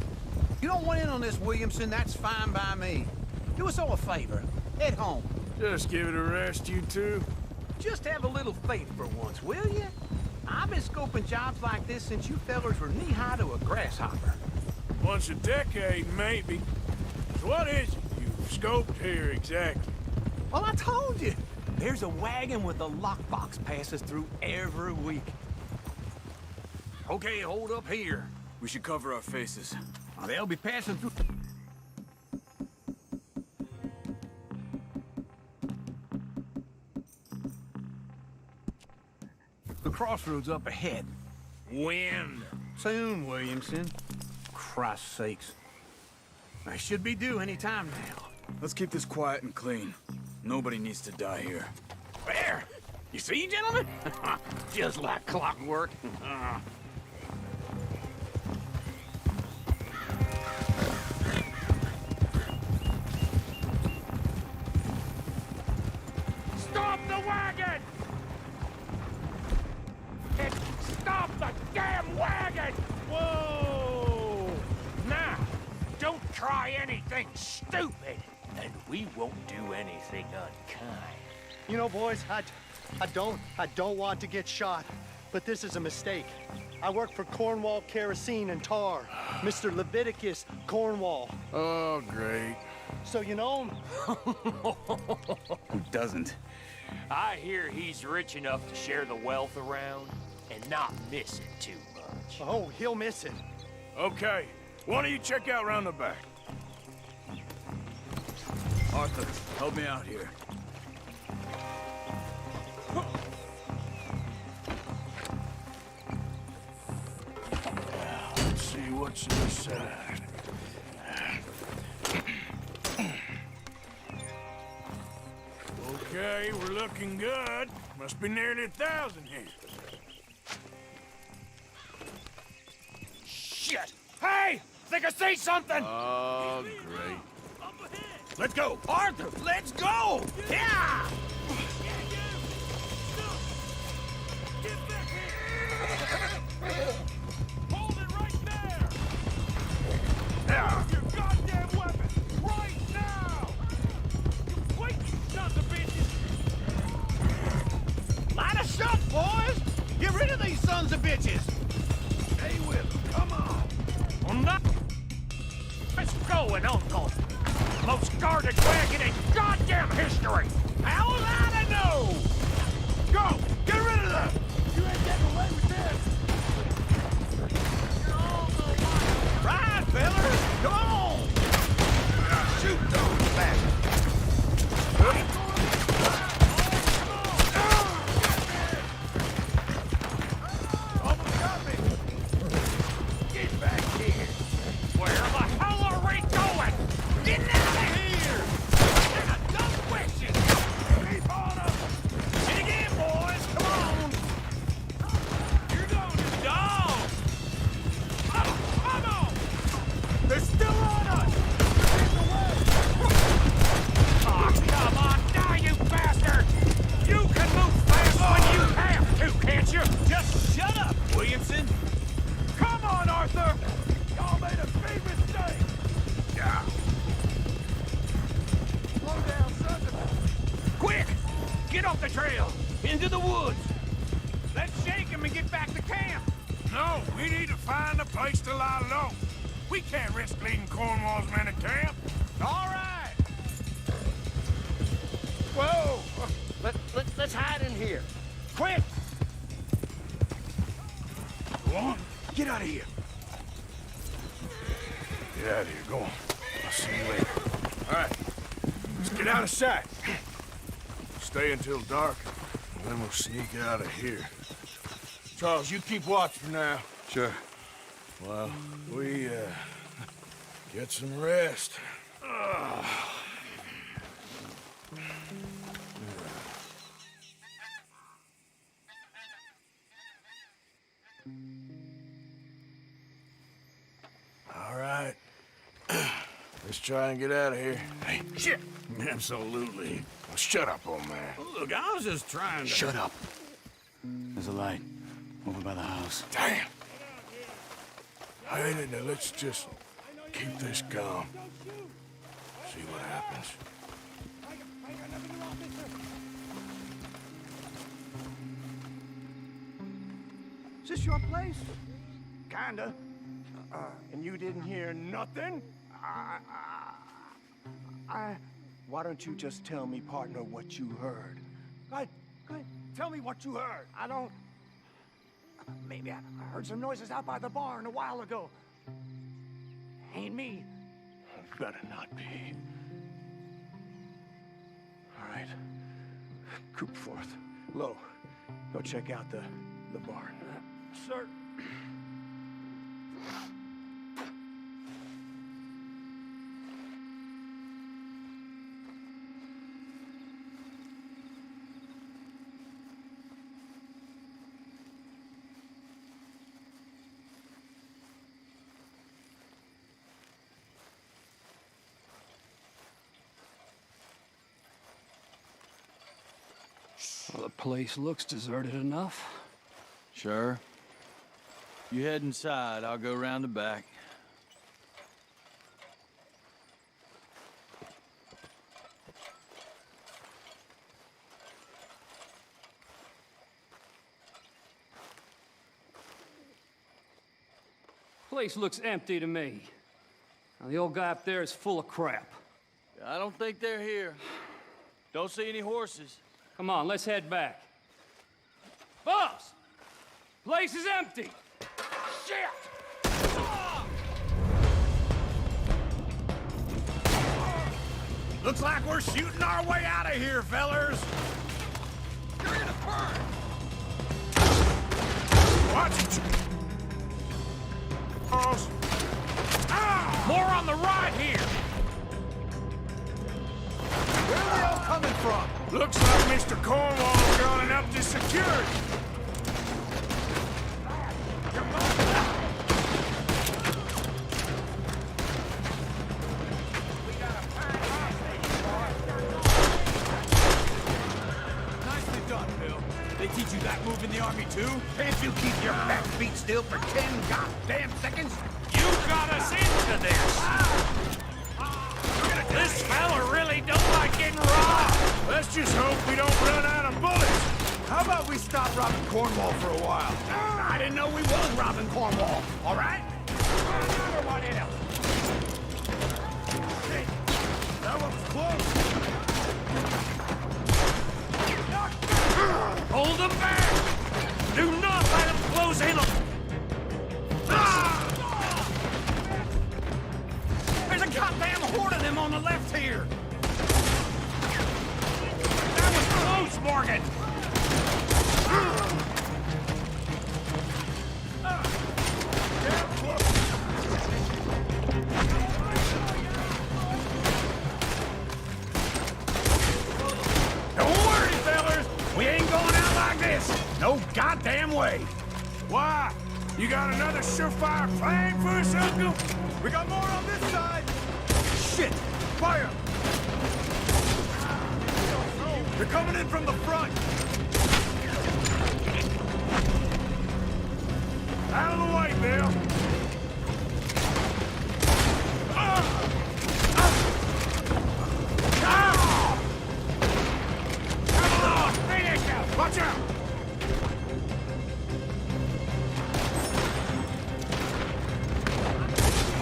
[SPEAKER 2] you don't want in on this, Williamson, that's fine by me. Do us all a favor. Head home.
[SPEAKER 4] Just give it a rest, you two.
[SPEAKER 2] Just have a little faith for once, will you? I've been scoping jobs like this since you fellers were knee-high to a grasshopper.
[SPEAKER 4] Once a decade, maybe. So what is it you've scoped here exactly?
[SPEAKER 2] Well, I told you. There's a wagon with a lockbox passes through every week.
[SPEAKER 5] Okay, hold up here.
[SPEAKER 2] We should cover our faces. They'll be passing through. The crossroads up ahead.
[SPEAKER 15] When?
[SPEAKER 2] Soon, Williamson. Christ's sakes. I should be due any time now.
[SPEAKER 8] Let's keep this quiet and clean. Nobody needs to die here.
[SPEAKER 2] There! You see, gentlemen? Just like clockwork.
[SPEAKER 15] Stop the wagon! Stop the damn wagon! Whoa! Now, don't try anything stupid, and we won't do anything unkind.
[SPEAKER 23] You know, boys, I don't want to get shot, but this is a mistake. I work for Cornwall Kerosene and Tar, Mr. Leviticus Cornwall.
[SPEAKER 4] Oh, great.
[SPEAKER 23] So you know him?
[SPEAKER 8] Who doesn't?
[SPEAKER 15] I hear he's rich enough to share the wealth around and not miss it too much.
[SPEAKER 23] Oh, he'll miss it.
[SPEAKER 4] Okay, why don't you check out round the back?
[SPEAKER 8] Arthur, help me out here.
[SPEAKER 4] Let's see what's inside. Okay, we're looking good. Must be nearly 1,000 here.
[SPEAKER 15] Shit! Hey! Think I see something!
[SPEAKER 4] Oh, great.
[SPEAKER 2] Let's go! Arthur, let's go! Yeah!
[SPEAKER 15] Hold it right there! Your goddamn weapon! Right now! You wait, you sons of bitches!
[SPEAKER 2] Line us up, boys! Get rid of these sons of bitches!
[SPEAKER 15] Stay with them, come on! What's going on, Uncle? Most guarded wagon in goddamn history!
[SPEAKER 2] How was I to know? Go! Get rid of them! You ain't getting away with this! Right, fellas! Come on! Shoot those bastards! Almost got me! Get back here!
[SPEAKER 15] Where the hell are we going?
[SPEAKER 2] Get out of here! There's a dumb question! Keep on up! Dig in, boys! Come on! You're going to dog! Come on! They're still on us! Get away!
[SPEAKER 15] Oh, come on, now, you bastard! You can move fast when you have to, can't you?
[SPEAKER 2] Just shut up, Williamson!
[SPEAKER 15] Come on, Arthur!
[SPEAKER 2] Y'all made a big mistake!
[SPEAKER 4] Yeah.
[SPEAKER 2] Slow down, son.
[SPEAKER 15] Quick! Get off the trail!
[SPEAKER 2] Into the woods!
[SPEAKER 15] Let's shake him and get back to camp!
[SPEAKER 4] No, we need to find a place to lie low. We can't risk leading Cornwall's men to camp.
[SPEAKER 2] All right!
[SPEAKER 23] Whoa! Let's hide in here. Quick!
[SPEAKER 4] Go on. Get out of here. Get out of here. Go on. I'll see you later. All right. Let's get out of sight. Stay until dark, and then we'll sneak out of here. Charles, you keep watch for now.
[SPEAKER 8] Sure.
[SPEAKER 4] Well, we, get some rest. All right. Let's try and get out of here. Hey, shit! Absolutely. Well, shut up, old man.
[SPEAKER 19] Look, I was just trying to...
[SPEAKER 8] Shut up. There's a light over by the house.
[SPEAKER 4] Damn! Hey, now let's just keep this calm. See what happens.
[SPEAKER 7] Is this your place? Kinda. And you didn't hear nothing? Why don't you just tell me, partner, what you heard? Go ahead. Tell me what you heard. I don't... Maybe I heard some noises out by the barn a while ago. Ain't me.
[SPEAKER 4] Better not be.
[SPEAKER 7] All right. Coop forth. Low. Go check out the barn. Sir.
[SPEAKER 12] Well, the place looks deserted enough.
[SPEAKER 8] Sure. You head inside, I'll go round the back.
[SPEAKER 12] Place looks empty to me. Now, the old guy up there is full of crap.
[SPEAKER 8] I don't think they're here. Don't see any horses.
[SPEAKER 12] Come on, let's head back. Boss! Place is empty!
[SPEAKER 7] Shit!
[SPEAKER 4] Looks like we're shooting our way out of here, fellers!
[SPEAKER 7] You're gonna burn!
[SPEAKER 4] Watch it! Charles!
[SPEAKER 7] More on the right here! Where are they all coming from?
[SPEAKER 4] Looks like Mr. Cornwall's gone up to security.
[SPEAKER 7] Nicely done, Bill. They teach you that move in the army too? Can't you keep your back feet still for 10 goddamn seconds?
[SPEAKER 5] You got us into this! This fella really don't like getting robbed!
[SPEAKER 4] Let's just hope we don't run out of bullets.
[SPEAKER 7] How about we stop robbing Cornwall for a while? I didn't know we was robbing Cornwall, all right? What else? Hey, that one was close.
[SPEAKER 5] Hold them back! Do not let them close in on...
[SPEAKER 7] There's a goddamn horde of them on the left here!
[SPEAKER 5] That was close, Morgan!
[SPEAKER 4] Don't worry, fellers. We ain't going out like this. No goddamn way. Why? You got another surefire plan for us, Uncle?
[SPEAKER 7] We got more on this side! Shit! Fire! They're coming in from the front!
[SPEAKER 4] Out of the way, Bill. Come on, finish him! Watch out!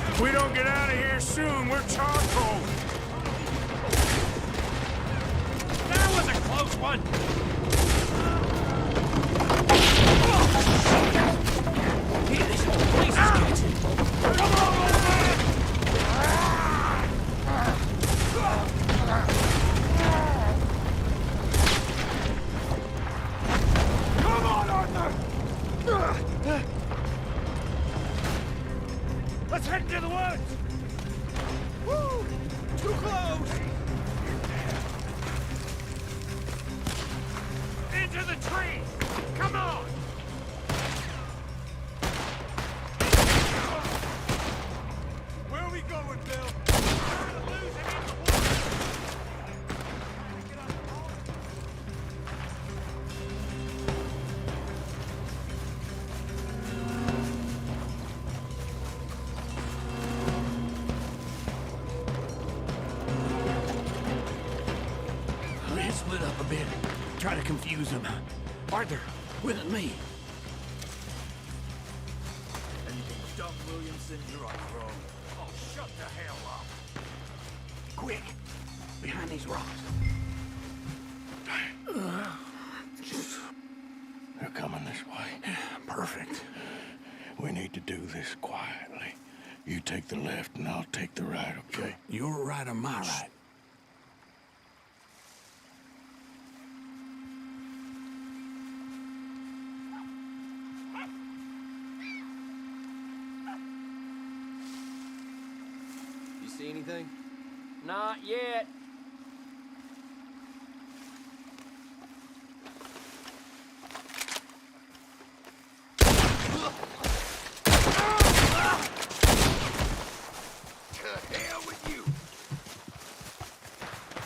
[SPEAKER 4] If we don't get out of here soon, we're charcoal.
[SPEAKER 5] That was a close one!
[SPEAKER 19] split up a bit. Try to confuse them. Arthur, with me.
[SPEAKER 5] Anything stop Williamson, you're on your own. Oh, shut the hell up.
[SPEAKER 19] Quick, behind these rocks. They're coming this way. Perfect. We need to do this quietly. You take the left and I'll take the right, okay? Your right or my right?
[SPEAKER 11] You see anything?
[SPEAKER 15] Not yet.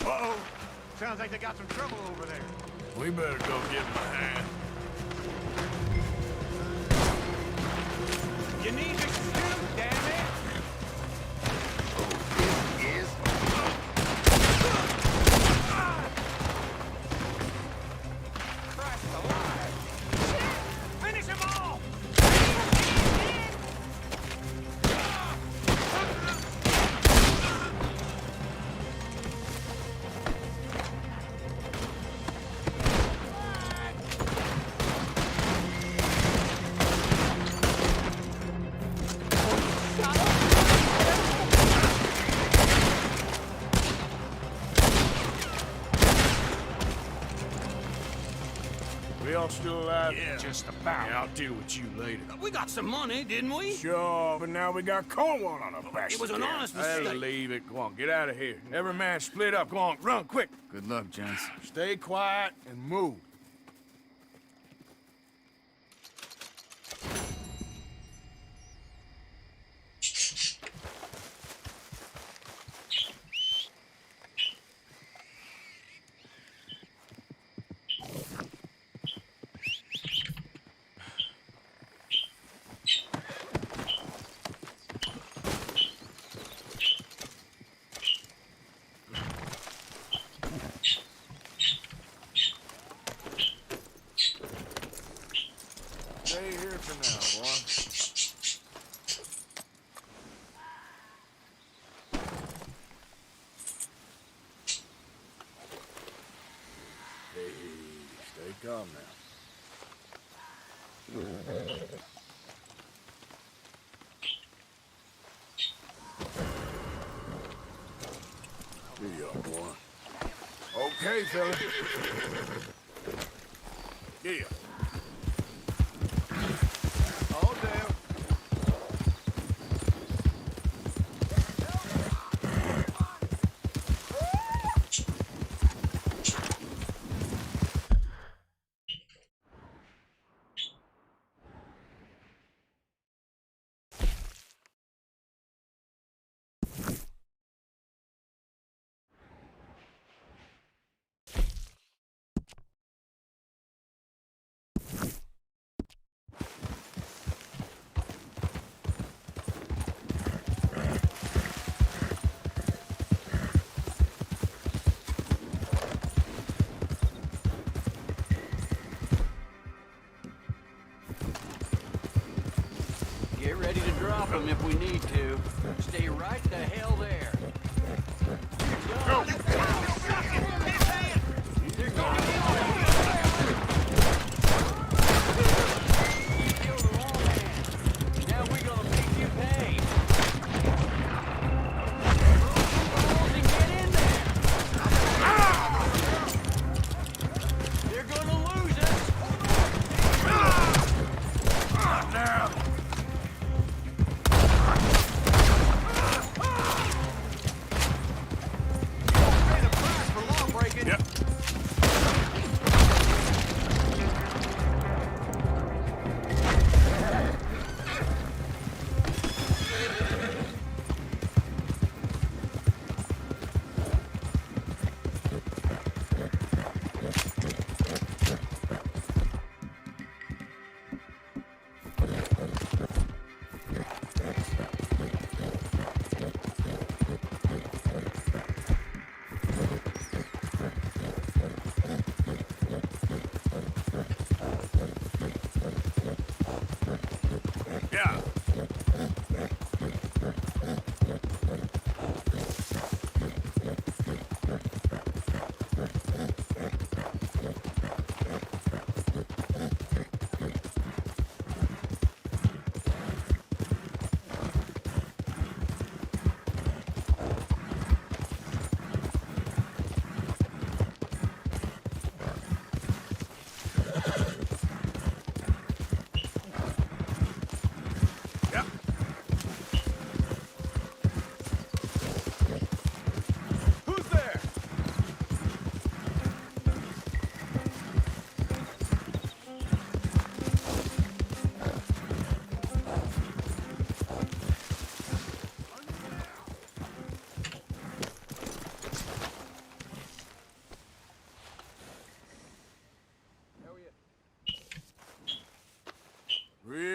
[SPEAKER 7] Uh-oh. Sounds like they got some trouble over there.
[SPEAKER 4] We better go give him a hand.
[SPEAKER 7] You need to shoot, damn it! Christ alive! Finish him off!
[SPEAKER 4] We all still alive?
[SPEAKER 19] Yeah, just about.
[SPEAKER 4] Yeah, I'll deal with you later.
[SPEAKER 19] We got some money, didn't we?
[SPEAKER 4] Sure, but now we got Cornwall on our backs.
[SPEAKER 19] It was an
[SPEAKER 4] again.
[SPEAKER 19] honest
[SPEAKER 4] Hey,
[SPEAKER 19] mistake.
[SPEAKER 4] leave it. Go on, get out of here. Every man split up. Go on, run, quick.
[SPEAKER 9] Good luck, gents.
[SPEAKER 4] Stay quiet and move. Stay here for now, boy. Hey, stay calm now. Here you are, boy. Okay, fella. Yeah. All down.
[SPEAKER 19] Get ready to drop them if we need to. Stay right the hell there. Now we're gonna make you pay. Get in there. They're gonna lose us. Not now.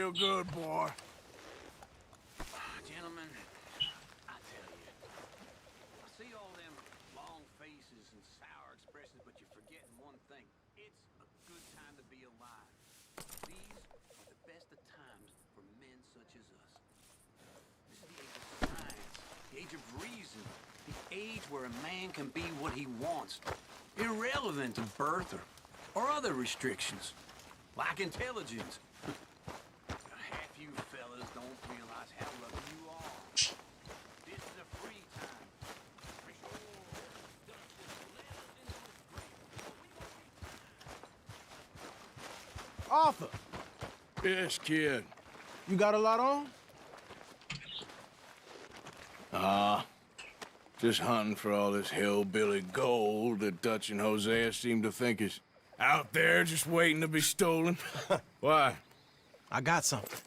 [SPEAKER 4] real good, boy.
[SPEAKER 5] Gentlemen, I tell you, I see all them long faces and sour expressions, but you're forgetting one thing. It's a good time to be alive. These are the best of times for men such as us. This is the age of science, the age of reason, the age where a man can be what he wants, irrelevant to birth or other restrictions, like intelligence. Half you fellas don't realize how lucky you are. This is a free time.
[SPEAKER 13] Arthur!
[SPEAKER 4] Yes, kid.
[SPEAKER 13] You got a lot on?
[SPEAKER 4] Just hunting for all this hillbilly gold that Dutch and Hosea seem to think is out there just waiting to be stolen. Why?
[SPEAKER 13] I got something.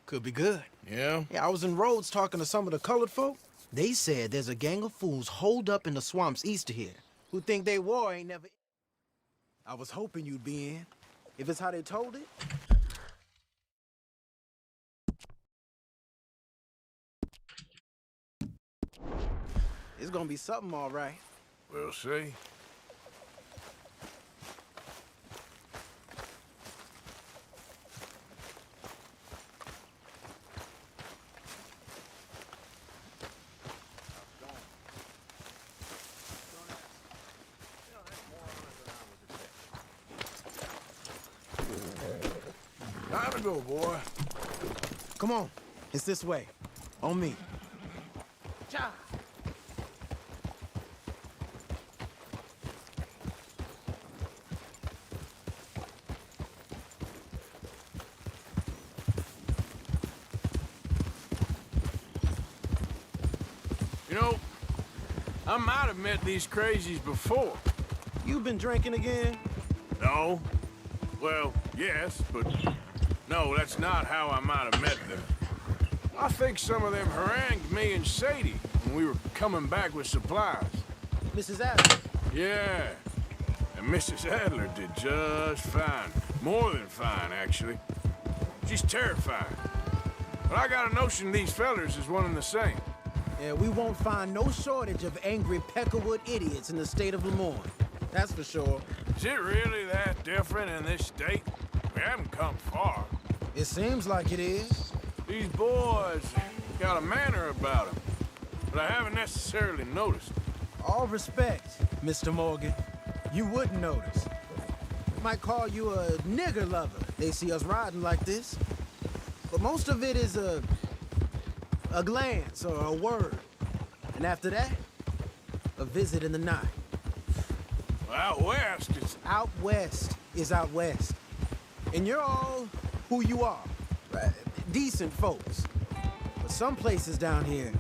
[SPEAKER 13] Could be good.
[SPEAKER 4] Yeah?
[SPEAKER 13] Yeah, I was in Rhodes talking to some of the colored folk. They said there's a gang of fools holed up in the swamps east of here who think they war ain't never... I was hoping you'd be in. If it's how they told it. It's gonna be something, all right.
[SPEAKER 4] We'll see. Time to go, boy.
[SPEAKER 13] Come on. It's this way. On me. Cha!
[SPEAKER 4] You know, I might have met these crazies before.
[SPEAKER 13] You been drinking again?
[SPEAKER 4] No. Well, yes, but no, that's not how I might have met them. I think some of them harangued me and Sadie when we were coming back with supplies.
[SPEAKER 13] Mrs. Adler?
[SPEAKER 4] Yeah. And Mrs. Adler did just fine. More than fine, actually. She's terrifying. But I got a notion these fellers is one and the same.
[SPEAKER 13] Yeah, we won't find no shortage of angry Peckerwood idiots in the state of Lemoyne. That's for sure.
[SPEAKER 4] Is it really that different in this state? We haven't come far.
[SPEAKER 13] It seems like it is.
[SPEAKER 4] These boys got a manner about them, but I haven't necessarily noticed.
[SPEAKER 13] All respect, Mr. Morgan. You wouldn't notice. Might call you a nigger lover. They see us riding like this. But most of it is a glance or a word. And after that, a visit in the night.
[SPEAKER 4] Well, out west, it's...
[SPEAKER 13] Out west is out west. And you're all who you are. Right? Decent folks. But some places down here,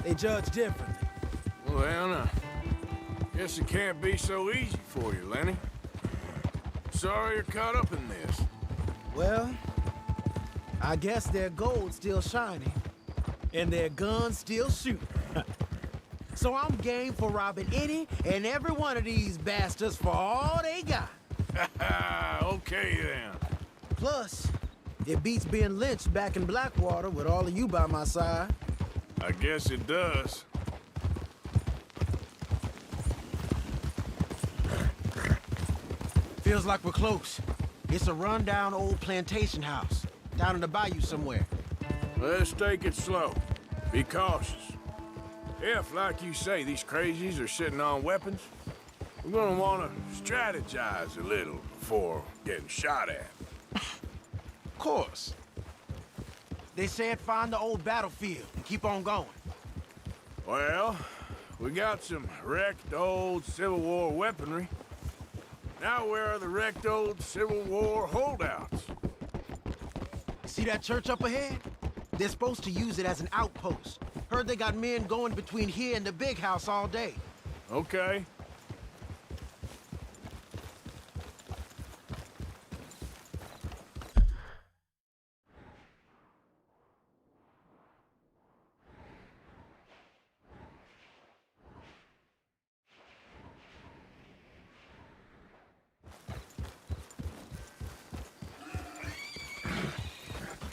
[SPEAKER 13] they judge differently.
[SPEAKER 4] Well, now, guess it can't be so easy for you, Lenny. Sorry you're caught up in this.
[SPEAKER 13] Well, I guess their gold's still shining, and their guns still shooting. So I'm game for robbing any and every one of these bastards for all they got.
[SPEAKER 4] Okay, then.
[SPEAKER 13] Plus, it beats being lynched back in Blackwater with all of you by my side.
[SPEAKER 4] I guess it does.
[SPEAKER 13] Feels like we're close. It's a rundown old plantation house, down in the bayou somewhere.
[SPEAKER 4] Let's take it slow. Be cautious. If, like you say, these crazies are sitting on weapons, we're gonna want to strategize a little before getting shot at.
[SPEAKER 13] Of course. They said find the old battlefield and keep on going.
[SPEAKER 4] Well, we got some wrecked old Civil War weaponry. Now where are the wrecked old Civil War holdouts?
[SPEAKER 13] See that church up ahead? They're supposed to use it as an outpost. Heard they got men going between here and the big house all day.
[SPEAKER 4] Okay.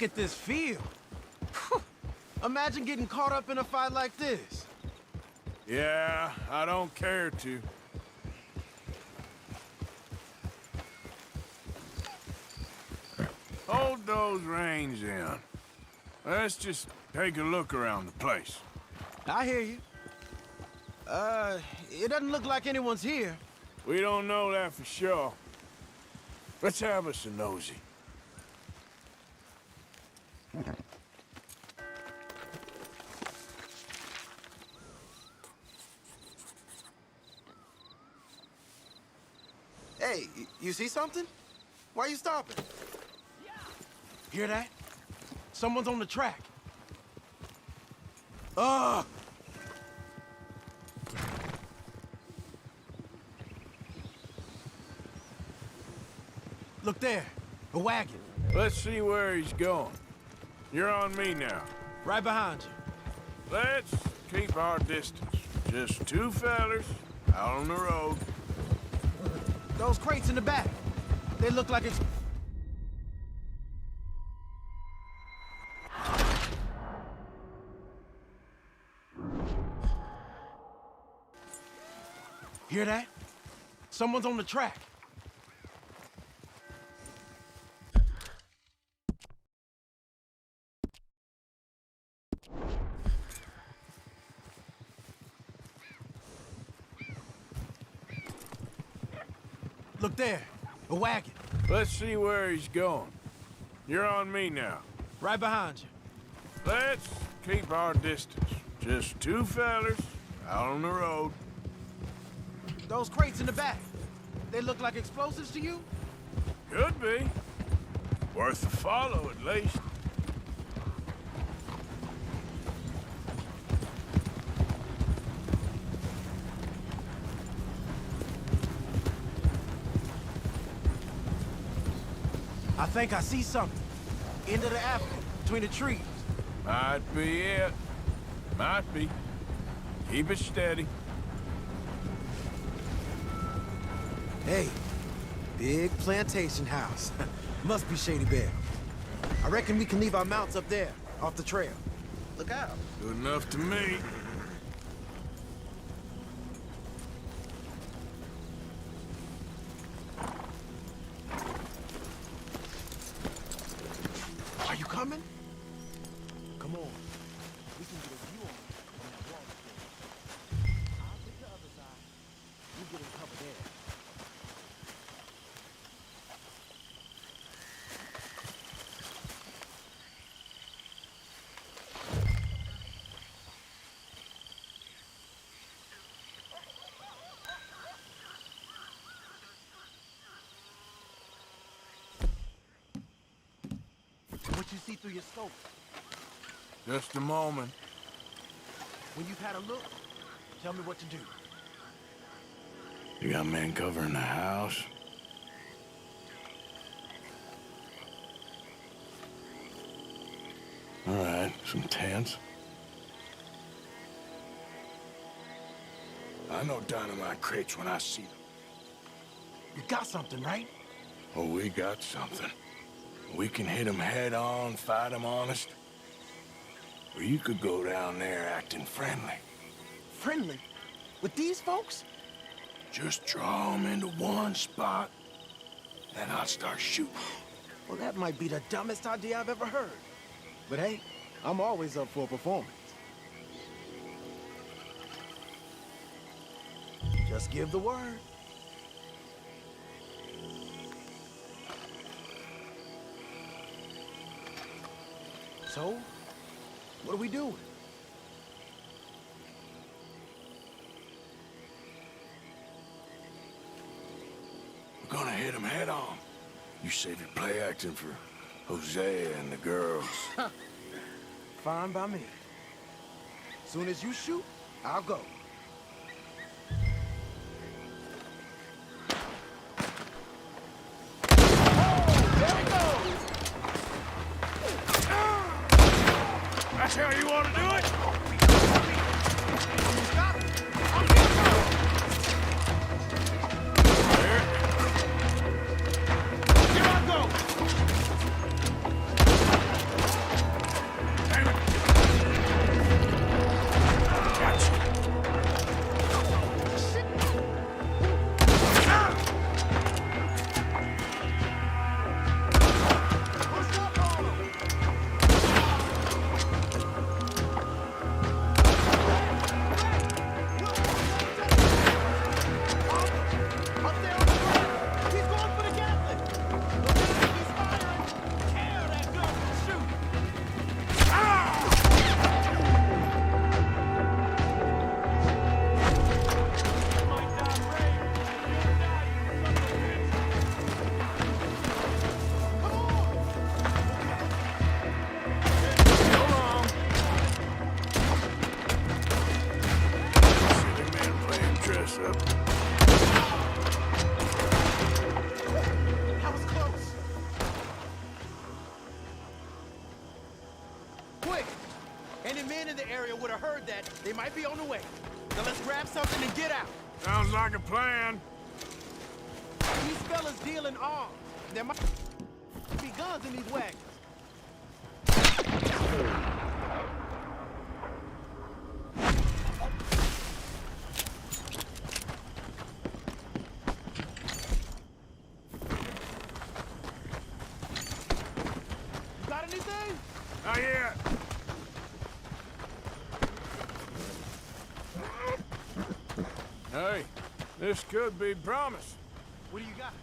[SPEAKER 13] Look at this field. Imagine getting caught up in a fight like this.
[SPEAKER 4] Yeah, I don't care to. Hold those reins in. Let's just take a look around the place.
[SPEAKER 13] I hear you. It doesn't look like anyone's here.
[SPEAKER 4] We don't know that for sure. Let's have us a nosy.
[SPEAKER 13] Hey, you see something? Why are you stopping? Hear that? Someone's on the track. Look there, a wagon.
[SPEAKER 4] Let's see where he's going. You're on me now.
[SPEAKER 13] Right behind you.
[SPEAKER 4] Let's keep our distance. Just two fellers out on the road.
[SPEAKER 13] Those crates in the back. They look like it's... Hear that? Someone's on the track. Look there, a wagon.
[SPEAKER 4] Let's see where he's going. You're on me now.
[SPEAKER 13] Right behind you.
[SPEAKER 4] Let's keep our distance. Just two fellers out on the road.
[SPEAKER 13] Those crates in the back. They look like explosives to you?
[SPEAKER 4] Could be. Worth a follow, at least.
[SPEAKER 13] I think I see something. Into the apple, between the trees.
[SPEAKER 4] Might be it. Might be. Keep it steady.
[SPEAKER 13] Hey, big plantation house. Must be Shady Bear. I reckon we can leave our mounts up there, off the trail. Look out.
[SPEAKER 4] Good enough to me.
[SPEAKER 13] Are you coming? Come on. We can get a view on it from that wall. I'll get the other side. You get in cover there. What you see through your scope?
[SPEAKER 4] Just a moment.
[SPEAKER 13] When you've had a look, tell me what to do.
[SPEAKER 19] You got men covering the house? All right, some tents. I know dynamite crates when I see them.
[SPEAKER 13] You got something, right?
[SPEAKER 19] Oh, we got something. We can hit them head on, fight them honest. Or you could go down there acting friendly.
[SPEAKER 13] Friendly? With these folks?
[SPEAKER 19] Just draw them into one spot, then I'll start shooting.
[SPEAKER 13] Well, that might be the dumbest idea I've ever heard. But hey, I'm always up for a performance. Just give the word. So, what are we doing?
[SPEAKER 19] We're gonna hit them head on. You save your play acting for Hosea and the girls.
[SPEAKER 13] Fine by me. Soon as you shoot, I'll go.
[SPEAKER 4] That's how you want to do it?
[SPEAKER 13] Here I go! would have heard that. They might be on the way. Now let's grab something and get out.
[SPEAKER 4] Sounds like a plan.
[SPEAKER 13] These fellas deal in arms. There might be guns in these wagons. You got anything?
[SPEAKER 4] Not yet. Hey, this could be promise.
[SPEAKER 13] What do you got?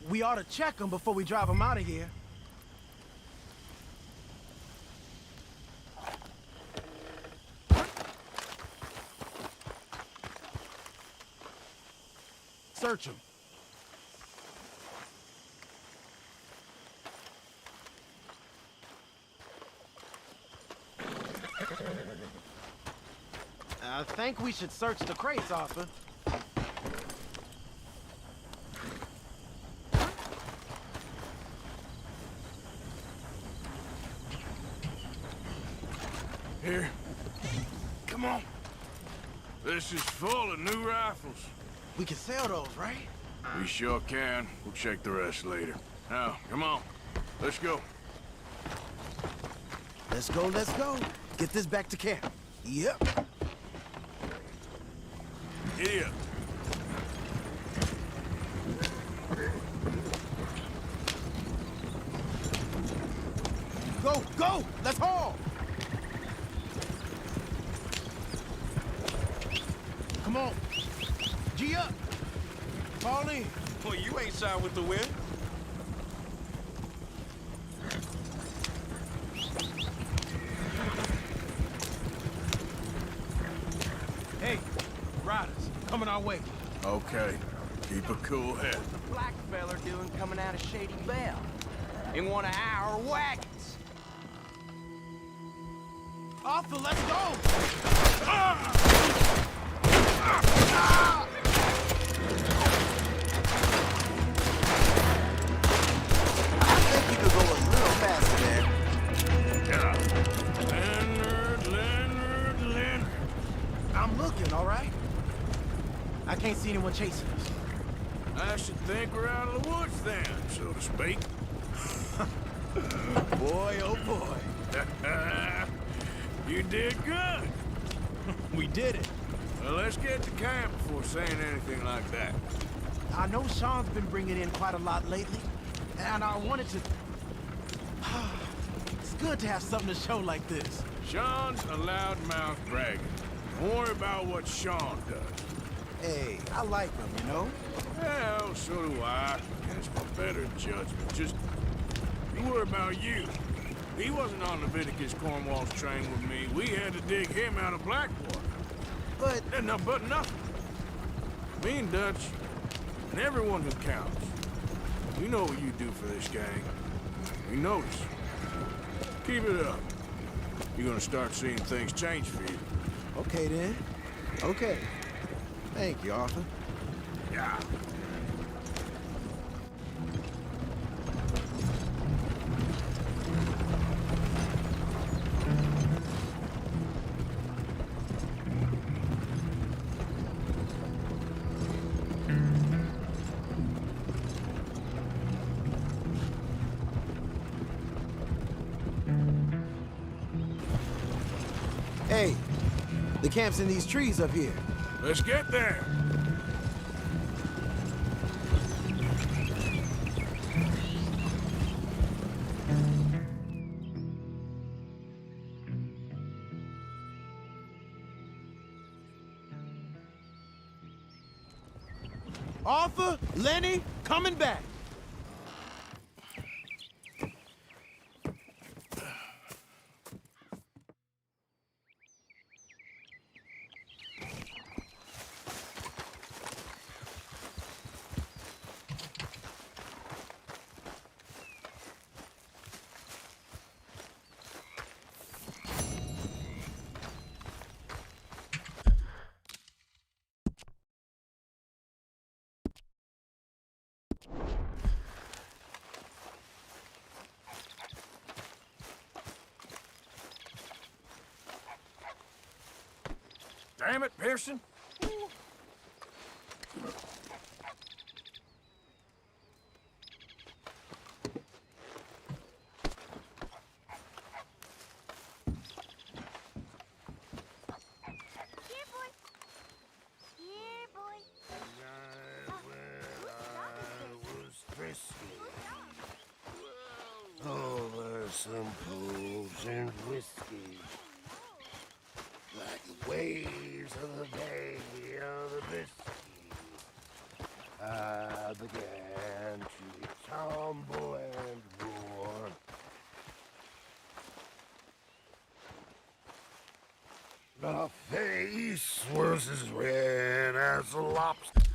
[SPEAKER 13] We ought to check them before we drive them out of here. Search them. I think we should search the crates, Arthur.
[SPEAKER 4] Here. Come on. This is full of new rifles.
[SPEAKER 13] We can sell those, right?
[SPEAKER 4] We sure can. We'll check the rest later. Now, come on. Let's go.
[SPEAKER 13] Let's go, let's go. Get this back to camp. Yep.
[SPEAKER 4] Giddy up.
[SPEAKER 13] Go, go! Let's haul! Come on. G up. Fall in.
[SPEAKER 20] Well, you ain't shy with the wind.
[SPEAKER 13] Hey, riders, coming our way.
[SPEAKER 4] Okay. Keep a cool head.
[SPEAKER 6] What's the black feller doing coming out of Shady Belle? In one of our wagons.
[SPEAKER 13] Arthur, let's go!
[SPEAKER 6] I think you could go a little faster there.
[SPEAKER 4] Leonard.
[SPEAKER 13] I'm looking, all right? I can't see anyone chasing us.
[SPEAKER 4] I should think we're out of the woods then, so to speak.
[SPEAKER 13] Boy, oh boy.
[SPEAKER 4] You did good.
[SPEAKER 13] We did it.
[SPEAKER 4] Well, let's get to camp before saying anything like that.
[SPEAKER 13] I know Sean's been bringing in quite a lot lately, and I wanted to... It's good to have something to show like this.
[SPEAKER 4] Sean's a loudmouth bragger. Don't worry about what Sean does.
[SPEAKER 13] Hey, I like him, you know?
[SPEAKER 4] Well, so do I. Against my better judgment. Just, you worry about you. He wasn't on Leviticus Cornwall's train with me. We had to dig him out of Blackwater.
[SPEAKER 13] But...
[SPEAKER 4] But nothing. Me and Dutch, and everyone who counts. We know what you do for this gang. We notice. Keep it up. You're gonna start seeing things change for you.
[SPEAKER 13] Okay, then. Okay. Thank you, Arthur.
[SPEAKER 4] Yeah.
[SPEAKER 13] Hey, the camp's in these trees up here.
[SPEAKER 4] Let's get there.
[SPEAKER 13] Arthur, Lenny, coming back.
[SPEAKER 4] Damn it, Pearson.
[SPEAKER 14] Over some pools and whiskey, like the waves of the bay of the Biscay, I began to tumble and roar. My face was as red as a lobster.